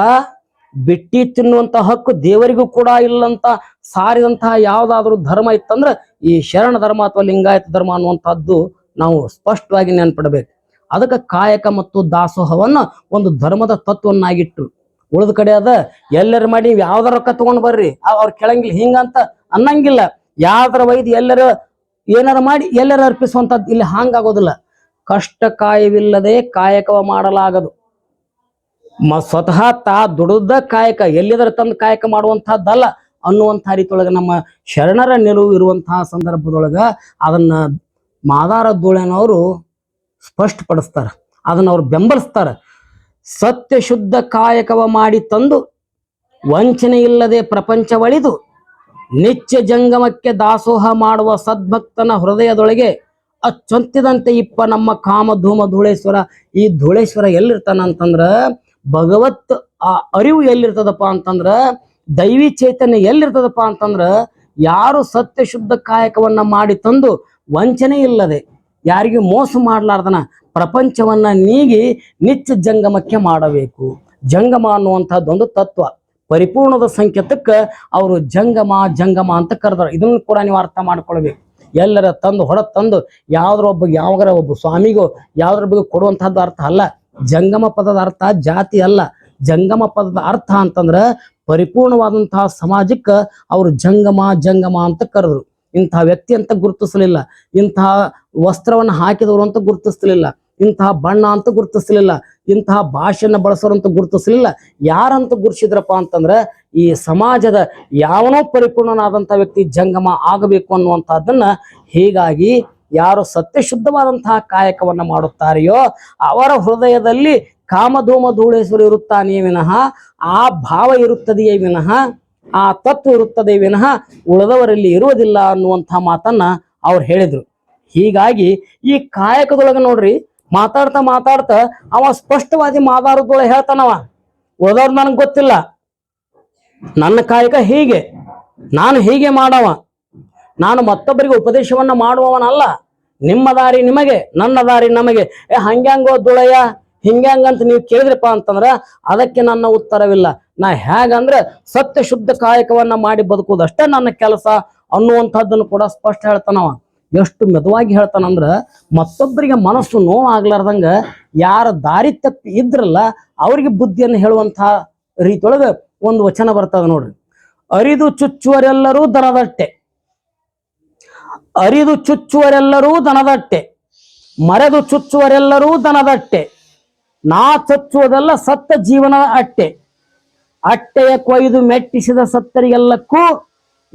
ಬಿಟ್ಟಿ ತಿನ್ನುವಂತಹ ಹಕ್ಕು ದೇವರಿಗೂ ಕೂಡ ಇಲ್ಲಂತ ಸಾರಿದಂತಹ ಯಾವ್ದಾದ್ರು ಧರ್ಮ ಇತ್ತಂದ್ರ ಈ ಶರಣ ಧರ್ಮ ಅಥವಾ ಲಿಂಗಾಯತ ಧರ್ಮ ಅನ್ನುವಂಥದ್ದು ನಾವು ಸ್ಪಷ್ಟವಾಗಿ ನೆನ್ಪಿಡ್ಬೇಕು. ಅದಕ್ಕೆ ಕಾಯಕ ಮತ್ತು ದಾಸೋಹವನ್ನ ಒಂದು ಧರ್ಮದ ತತ್ವನ್ನಾಗಿಟ್ರು. ಉಳಿದ ಕಡೆ ಅದ ಎಲ್ಲರ ಮಾಡಿ ಯಾವ್ದಾರ ರೊಕ್ಕ ತಗೊಂಡ್ ಬರ್ರಿ, ಅವ್ರ ಕೆಳಂಗಿಲ್ಲ, ಹಿಂಗಂತ ಅನ್ನಂಗಿಲ್ಲ. ಯಾವ್ದಾರ ವೈದ್ಯ ಎಲ್ಲರ ಏನಾರ ಮಾಡಿ ಎಲ್ಲರ ಅರ್ಪಿಸುವಂತದ್ದು. ಇಲ್ಲಿ ಹಾಂಗಾಗೋದಿಲ್ಲ. ಕಷ್ಟ ಕಾಯವಿಲ್ಲದೆ ಕಾಯಕವ ಮಾಡಲಾಗದು. ಸ್ವತಃ ದುಡಿದ ಕಾಯಕ ಎಲ್ಲಿದರ ತಂದು ಕಾಯಕ ಮಾಡುವಂತಹದ್ದಲ್ಲ ಅನ್ನುವಂತಹ ರೀತಿಯೊಳಗ ನಮ್ಮ ಶರಣರ ನಿಲುವು ಇರುವಂತಹ ಸಂದರ್ಭದೊಳಗ ಅದನ್ನ ಮಾದಾರ ಧೂಳನವರು ಸ್ಪಷ್ಟಪಡಿಸ್ತಾರ, ಅದನ್ನ ಅವ್ರು ಬೆಂಬಲಿಸ್ತಾರ. ಸತ್ಯ ಶುದ್ಧ ಕಾಯಕವ ಮಾಡಿ ತಂದು ವಂಚನೆ ಇಲ್ಲದೆ ಪ್ರಪಂಚವಳಿದು ನಿತ್ಯ ಜಂಗಮಕ್ಕೆ ದಾಸೋಹ ಮಾಡುವ ಸದ್ಭಕ್ತನ ಹೃದಯದೊಳಗೆ ಅಚ್ಚೊಂತಿದಂತೆ ಇಪ್ಪ ನಮ್ಮ ಕಾಮಧೂಮ ಧೂಳೇಶ್ವರ. ಈ ಧೂಳೇಶ್ವರ ಎಲ್ಲಿರ್ತಾನ ಅಂತಂದ್ರ ಭಗವತ್ ಆ ಅರಿವು ಎಲ್ಲಿರ್ತದಪ್ಪ ಅಂತಂದ್ರ ದೈವಿ ಚೈತನ್ಯ ಎಲ್ಲಿರ್ತದಪ್ಪ ಅಂತಂದ್ರ ಯಾರು ಸತ್ಯ ಶುದ್ಧ ಕಾಯಕವನ್ನ ಮಾಡಿ ತಂದು ವಂಚನೆ ಇಲ್ಲದೆ ಯಾರಿಗೂ ಮೋಸ ಮಾಡ್ಲಾರ್ದನ ಪ್ರಪಂಚವನ್ನ ನೀಗಿ ನಿತ್ಯ ಜಂಗಮಕ್ಕೆ ಮಾಡಬೇಕು. ಜಂಗಮ ಅನ್ನುವಂಥದ್ದೊಂದು ತತ್ವ. ಪರಿಪೂರ್ಣದ ಸಂಕೇತಕ್ಕೆ ಅವರು ಜಂಗಮ ಅಂತ ಕರೆದಾರ. ಇದನ್ನು ಕೂಡ ನೀವು ಅರ್ಥ ಮಾಡ್ಕೊಳ್ಬೇಕು. ಎಲ್ಲರ ತಂದು ತಂದು ಯಾವಾಗರ ಒಬ್ಬ ಸ್ವಾಮಿಗೋ ಯಾವ್ದ್ರ ಬಗ್ಗೆ ಕೊಡುವಂತಹದ್ದು ಅರ್ಥ ಅಲ್ಲ. ಜಂಗಮ ಪದದ ಅರ್ಥ ಜಾತಿ ಅಲ್ಲ. ಜಂಗಮ ಪದದ ಅರ್ಥ ಅಂತಂದ್ರ ಪರಿಪೂರ್ಣವಾದಂತಹ ಸಮಾಜಕ್ಕೆ ಅವರು ಜಂಗಮ ಅಂತ ಕರೆದ್ರು. ಇಂತಹ ವ್ಯಕ್ತಿ ಅಂತ ಗುರುತಿಸಲಿಲ್ಲ, ಇಂತಹ ವಸ್ತ್ರವನ್ನು ಹಾಕಿದವರು ಅಂತ ಗುರುತಿಸಲಿಲ್ಲ, ಇಂತಹ ಬಣ್ಣ ಅಂತ ಗುರುತಿಸಲಿಲ್ಲ, ಇಂತಹ ಭಾಷೆಯನ್ನ ಬಳಸೋರು ಅಂತ ಗುರುತಿಸಲಿಲ್ಲ. ಯಾರಂತ ಗುರುತಿಸಿದ್ರಪ್ಪ ಅಂತಂದ್ರ ಈ ಸಮಾಜದ ಯಾವನೋ ಪರಿಪೂರ್ಣನಾದಂತಹ ವ್ಯಕ್ತಿ ಜಂಗಮ ಆಗಬೇಕು ಅನ್ನುವಂತಹದ್ದನ್ನ. ಹೀಗಾಗಿ ಯಾರು ಸತ್ಯಶುದ್ಧವಾದಂತಹ ಕಾಯಕವನ್ನ ಮಾಡುತ್ತಾರೆಯೋ ಅವರ ಹೃದಯದಲ್ಲಿ ಕಾಮಧೂಮ ಧೂಳೇಶ್ವರ ಇರುತ್ತಾನೆಯೇ ವಿನಃ, ಆ ಭಾವ ಇರುತ್ತದೆಯೇ ವಿನಃ, ಆ ತತ್ವ ಇರುತ್ತದೆ ವಿನಃ ಉಳಿದವರಲ್ಲಿ ಇರುವುದಿಲ್ಲ ಅನ್ನುವಂತಹ ಮಾತನ್ನ ಅವ್ರು ಹೇಳಿದ್ರು. ಹೀಗಾಗಿ ಈ ಕಾಯಕದೊಳಗೆ ನೋಡ್ರಿ, ಮಾತಾಡ್ತಾ ಅವ ಸ್ಪಷ್ಟವಾದಿ ಮಾತಾಡೋದೊಳಗೆ ಹೇಳ್ತಾನವ, ಉಳಿದವ್ರು ನನಗೆ ಗೊತ್ತಿಲ್ಲ, ನನ್ನ ಕಾಯಕ ಹೀಗೆ, ನಾನು ಹೀಗೆ ಮಾಡವ, ನಾನು ಮತ್ತೊಬ್ಬರಿಗೆ ಉಪದೇಶವನ್ನ ಮಾಡುವವನಲ್ಲ, ನಿಮ್ಮ ದಾರಿ ನಿಮಗೆ, ನನ್ನ ದಾರಿ ನಮಗೆ. ಹಂಗ್ಯಾಂಗೋ ದುಳಯ್ಯ ಹಿಂಗ್ಯಾಂಗಂತ ನೀವು ಕೇಳಿದ್ರಪ್ಪ ಅಂತಂದ್ರ ಅದಕ್ಕೆ ನನ್ನ ಉತ್ತರವಿಲ್ಲ. ನಾ ಹೇಗಂದ್ರೆ ಸತ್ಯ ಶುದ್ಧ ಕಾಯಕವನ್ನ ಮಾಡಿ ಬದುಕುವುದಷ್ಟೇ ನನ್ನ ಕೆಲಸ ಅನ್ನುವಂಥದ್ದನ್ನು ಕೂಡ ಸ್ಪಷ್ಟ ಹೇಳ್ತಾನವ. ಎಷ್ಟು ಮೆದುವಾಗಿ ಹೇಳ್ತಾನಂದ್ರ ಮತ್ತೊಬ್ಬರಿಗೆ ಮನಸ್ಸು ನೋವಾಗ್ಲಾರ್ದಂಗ ಯಾರ ದಾರಿ ತಪ್ಪಿ ಇದ್ರಲ್ಲ ಅವ್ರಿಗೆ ಬುದ್ಧಿಯನ್ನು ಹೇಳುವಂತಹ ರೀತಿಯೊಳಗ ಒಂದು ವಚನ ಬರ್ತದ ನೋಡ್ರಿ. ಅರಿದು ಚುಚ್ಚುವರೆಲ್ಲರೂ ದನದಟ್ಟೆ, ಅರಿದು ಚುಚ್ಚುವರೆಲ್ಲರೂ ದನದಟ್ಟೆ, ಮರೆದು ಚುಚ್ಚುವರೆಲ್ಲರೂ ದನದಟ್ಟೆ, ನಾ ಚಚ್ಚುವುದೆಲ್ಲ ಸತ್ತ ಜೀವನದ ಅಟ್ಟೆ, ಅಟ್ಟೆಯ ಕೊಯ್ದು ಮೆಟ್ಟಿಸಿದ ಸತ್ತರಿಗೆಲ್ಲಕ್ಕೂ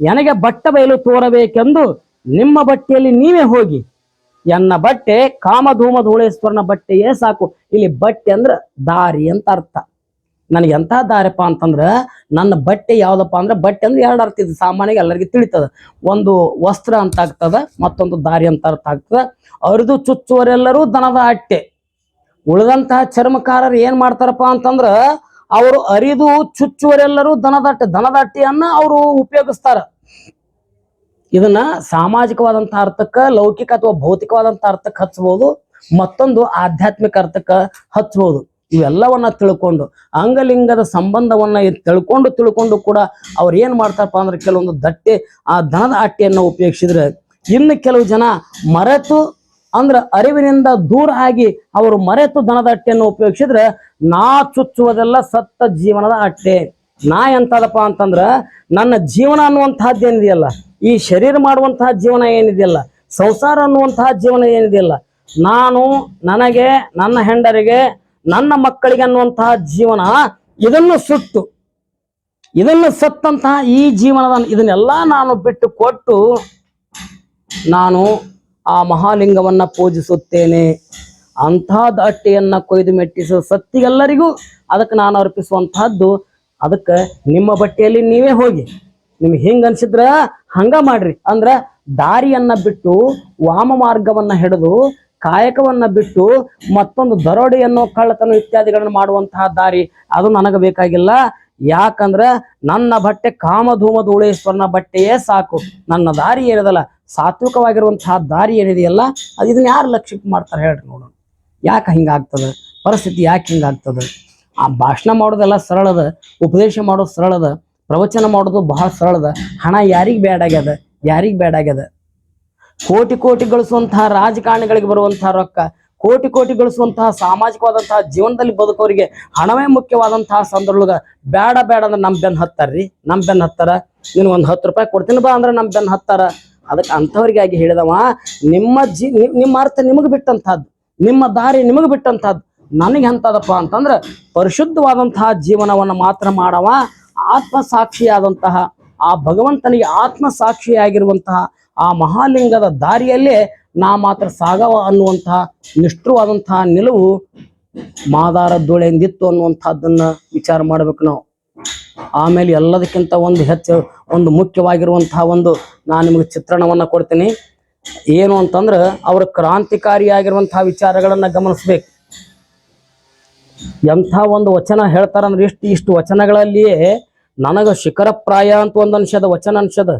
ನನಗೆ ಬಟ್ಟ ಬಯಲು ತೋರಬೇಕೆಂದು ನಿಮ್ಮ ಬಟ್ಟೆಯಲ್ಲಿ ನೀವೇ ಹೋಗಿ, ಎನ್ನ ಬಟ್ಟೆ ಕಾಮಧೂಮ ಧೂಳೇಶ್ವರನ ಬಟ್ಟೆಯೇ ಸಾಕು. ಇಲ್ಲಿ ಬಟ್ಟೆ ಅಂದ್ರ ದಾರಿ ಅಂತ ಅರ್ಥ. ನನಗೆ ಎಂಥ ದಾರಿಪ್ಪ ಅಂತಂದ್ರ ನನ್ನ ಬಟ್ಟೆ ಯಾವ್ದಪ್ಪ ಅಂದ್ರೆ ಬಟ್ಟೆ ಅಂದ್ರೆ ಎರಡು ಅರ್ಥ ಇದೆ, ಸಾಮಾನ್ಯವಾಗಿ ಎಲ್ಲರಿಗೂ ತಿಳಿತದ. ಒಂದು ವಸ್ತ್ರ ಅಂತ ಆಗ್ತದ, ಮತ್ತೊಂದು ದಾರಿ ಅಂತ ಅರ್ಥ ಆಗ್ತದ. ಅರಿದು ಚುಚ್ಚುವರೆಲ್ಲರೂ ದನದ ಅಟ್ಟೆ. ಉಳಿದಂತಹ ಚರ್ಮಕಾರರು ಏನ್ ಮಾಡ್ತಾರಪ್ಪ ಅಂತಂದ್ರ ಅವರು ಅರಿದು ಚುಚ್ಚುವರೆಲ್ಲರೂ ದನದ ಅಟ್ಟೆಯನ್ನ ಅವರು ಉಪಯೋಗಿಸ್ತಾರ. ಇದನ್ನ ಸಾಮಾಜಿಕವಾದಂತಹ ಅರ್ಥಕ್ಕ, ಲೌಕಿಕ ಅಥವಾ ಭೌತಿಕವಾದಂತಹ ಅರ್ಥಕ್ಕೆ ಹಚ್ಚಬಹುದು, ಮತ್ತೊಂದು ಆಧ್ಯಾತ್ಮಿಕ ಅರ್ಥಕ್ಕೆ ಹಚ್ಚಬಹುದು. ಇವೆಲ್ಲವನ್ನ ತಿಳ್ಕೊಂಡು ಅಂಗಲಿಂಗದ ಸಂಬಂಧವನ್ನ ತಿಳ್ಕೊಂಡು ಕೂಡ ಅವ್ರು ಏನ್ ಮಾಡ್ತಾರಪ್ಪ ಅಂದ್ರೆ ಕೆಲವೊಂದು ಆ ದನದ ಅಟ್ಟೆಯನ್ನು ಉಪಯೋಗಿಸಿದ್ರೆ, ಇನ್ನು ಕೆಲವು ಜನ ಮರೆತು ಅಂದ್ರೆ ಅರಿವಿನಿಂದ ದೂರ ಆಗಿ ಅವರು ಮರೆತು ದನದ ಅಟ್ಟೆಯನ್ನು ಉಪಯೋಗಿಸಿದ್ರೆ, ನಾ ಚುಚ್ಚುವುದೆಲ್ಲ ಸತ್ತ ಜೀವನದ ಅಟ್ಟೆ. ನಾ ಎಂತದಪ್ಪ ಅಂತಂದ್ರ ನನ್ನ ಜೀವನ ಅನ್ನುವಂತಹದ್ದು ಏನಿದೆಯಲ್ಲ, ಈ ಶರೀರ ಮಾಡುವಂತಹ ಜೀವನ ಏನಿದೆಯಲ್ಲ, ಸಂಸಾರ ಅನ್ನುವಂತಹ ಜೀವನ ಏನಿದೆಯಲ್ಲ, ನಾನು ನನಗೆ, ನನ್ನ ಹೆಂಡರಿಗೆ, ನನ್ನ ಮಕ್ಕಳಿಗೆ ಅನ್ನುವಂತಹ ಜೀವನ, ಇದನ್ನು ಸತ್ತಂತಹ ಈ ಜೀವನದ ಇದನ್ನೆಲ್ಲ ನಾನು ಬಿಟ್ಟು ಕೊಟ್ಟು ನಾನು ಆ ಮಹಾಲಿಂಗವನ್ನ ಪೂಜಿಸುತ್ತೇನೆ. ಅಂಥದ್ದು ಅಟ್ಟೆಯನ್ನ ಕೊಯ್ದು ಮೆಟ್ಟಿಸುವ ಸತ್ತಿಗೆಲ್ಲರಿಗೂ ಅದಕ್ಕೆ ನಾನು ಅರ್ಪಿಸುವಂತಹದ್ದು. ಅದಕ್ಕೆ ನಿಮ್ಮ ಬಟ್ಟೆಯಲ್ಲಿ ನೀವೇ ಹೋಗಿ, ನಿಮ್ಗೆ ಹಿಂಗ ಅನ್ಸಿದ್ರ ಹಂಗ ಮಾಡ್ರಿ. ಅಂದ್ರ ದಾರಿಯನ್ನ ಬಿಟ್ಟು ವಾಮ ಮಾರ್ಗವನ್ನ ಹಿಡಿದು ಕಾಯಕವನ್ನ ಬಿಟ್ಟು ಮತ್ತೊಂದು ದರೋಡೆಯನ್ನು, ಕಳ್ಳತನ ಇತ್ಯಾದಿಗಳನ್ನು ಮಾಡುವಂತಹ ದಾರಿ ಅದು ನನಗೆ ಬೇಕಾಗಿಲ್ಲ. ಯಾಕಂದ್ರ ನನ್ನ ಬಟ್ಟೆ ಕಾಮಧೂಮ ಧೂಳೇಶ್ವರನ ಬಟ್ಟೆಯೇ ಸಾಕು. ನನ್ನ ದಾರಿ ಏನಿದಲ್ಲ, ಸಾತ್ವಿಕವಾಗಿರುವಂತಹ ದಾರಿ ಏನಿದೆಯಲ್ಲ, ಅದು ಇದನ್ನ ಯಾರು ಲಕ್ಷ್ಯಕ್ಕೆ ಮಾಡ್ತಾರೆ ಹೇಳ್ರಿ ನೋಡೋಣ. ಯಾಕೆ ಹಿಂಗಾಗ್ತದೆ ಪರಿಸ್ಥಿತಿ, ಯಾಕೆ ಹಿಂಗಾಗ್ತದೆ? ಆ ಭಾಷಣ ಮಾಡೋದೆಲ್ಲ ಸರಳದ, ಉಪದೇಶ ಮಾಡೋದು ಸರಳದ, ಪ್ರವಚನ ಮಾಡೋದು ಬಹಳ ಸರಳದ. ಹಣ ಯಾರಿಗೆ ಬೇಡಾಗ್ಯದ? ಕೋಟಿ ಗಳಿಸುವಂತಹ ರಾಜಕಾರಣಿಗಳಿಗೆ ಬರುವಂತಹ ರೊಕ್ಕ, ಕೋಟಿ ಗಳಿಸುವಂತಹ ಸಾಮಾಜಿಕವಾದಂತಹ ಜೀವನದಲ್ಲಿ ಬದುಕೋರಿಗೆ ಹಣವೇ ಮುಖ್ಯವಾದಂತಹ ಸಂದರ್ಭದೊಳಗ ಬೇಡ ಅಂದ್ರೆ ನಮ್ ಬೆನ್ ಹತ್ತಾರ್ರಿ. ನಿನಗೊಂದು 10 ರೂಪಾಯಿ ಕೊಡ್ತೀನಿ ಬಾ ಅಂದ್ರೆ ನಮ್ ಬೆನ್ ಹತ್ತಾರ. ಅದಕ್ಕೆ ಅಂಥವ್ರಿಗಾಗಿ ಹೇಳಿದವ, ನಿಮ್ಮ ಅರ್ಥ ನಿಮಗೆ ಬಿಟ್ಟಂತಹದ್ದು, ನಿಮ್ಮ ದಾರಿ ನಿಮಗೆ ಬಿಟ್ಟಂತಹದ್ದು. ನನಗೆ ಎಂತದಪ್ಪ ಅಂತಂದ್ರೆ ಪರಿಶುದ್ಧವಾದಂತಹ ಜೀವನವನ್ನು ಮಾತ್ರ ಮಾಡವ, ಆತ್ಮಸಾಕ್ಷಿಯಾದಂತಹ ಆ ಭಗವಂತನಿಗೆ ಆತ್ಮಸಾಕ್ಷಿಯಾಗಿರುವಂತಹ ಆ ಮಹಾಲಿಂಗದ ದಾರಿಯಲ್ಲೇ ನಾ ಮಾತ್ರ ಸಾಗವ ಅನ್ನುವಂತಹ ನಿಷ್ಠುರವಾದಂತಹ ನಿಲುವು ಮಾದಾರದ್ದೊಳೆಂದಿತ್ತು ಅನ್ನುವಂಥದ್ದನ್ನ ವಿಚಾರ ಮಾಡ್ಬೇಕು ನಾವು. ಆಮೇಲೆ ಎಲ್ಲದಕ್ಕಿಂತ ಒಂದು ಮುಖ್ಯವಾಗಿರುವಂತಹ ನಾನು ನಿಮಗೆ ಚಿತ್ರಣವನ್ನ ಕೊಡ್ತೀನಿ. ಏನು ಅಂತಂದ್ರೆ ಅವರು ಕ್ರಾಂತಿಕಾರಿಯಾಗಿರುವಂತಹ ವಿಚಾರಗಳನ್ನ ಗಮನಿಸ್ಬೇಕು. ಎಂಥ ಒಂದು ವಚನ ಹೇಳ್ತಾರಂದ್ರೆ, ಇಷ್ಟು ವಚನಗಳಲ್ಲಿಯೇ ನನಗ ಶಿಖರಪ್ರಾಯ ಅಂತ ಒಂದು ವಚನ ಅನ್ಸದ.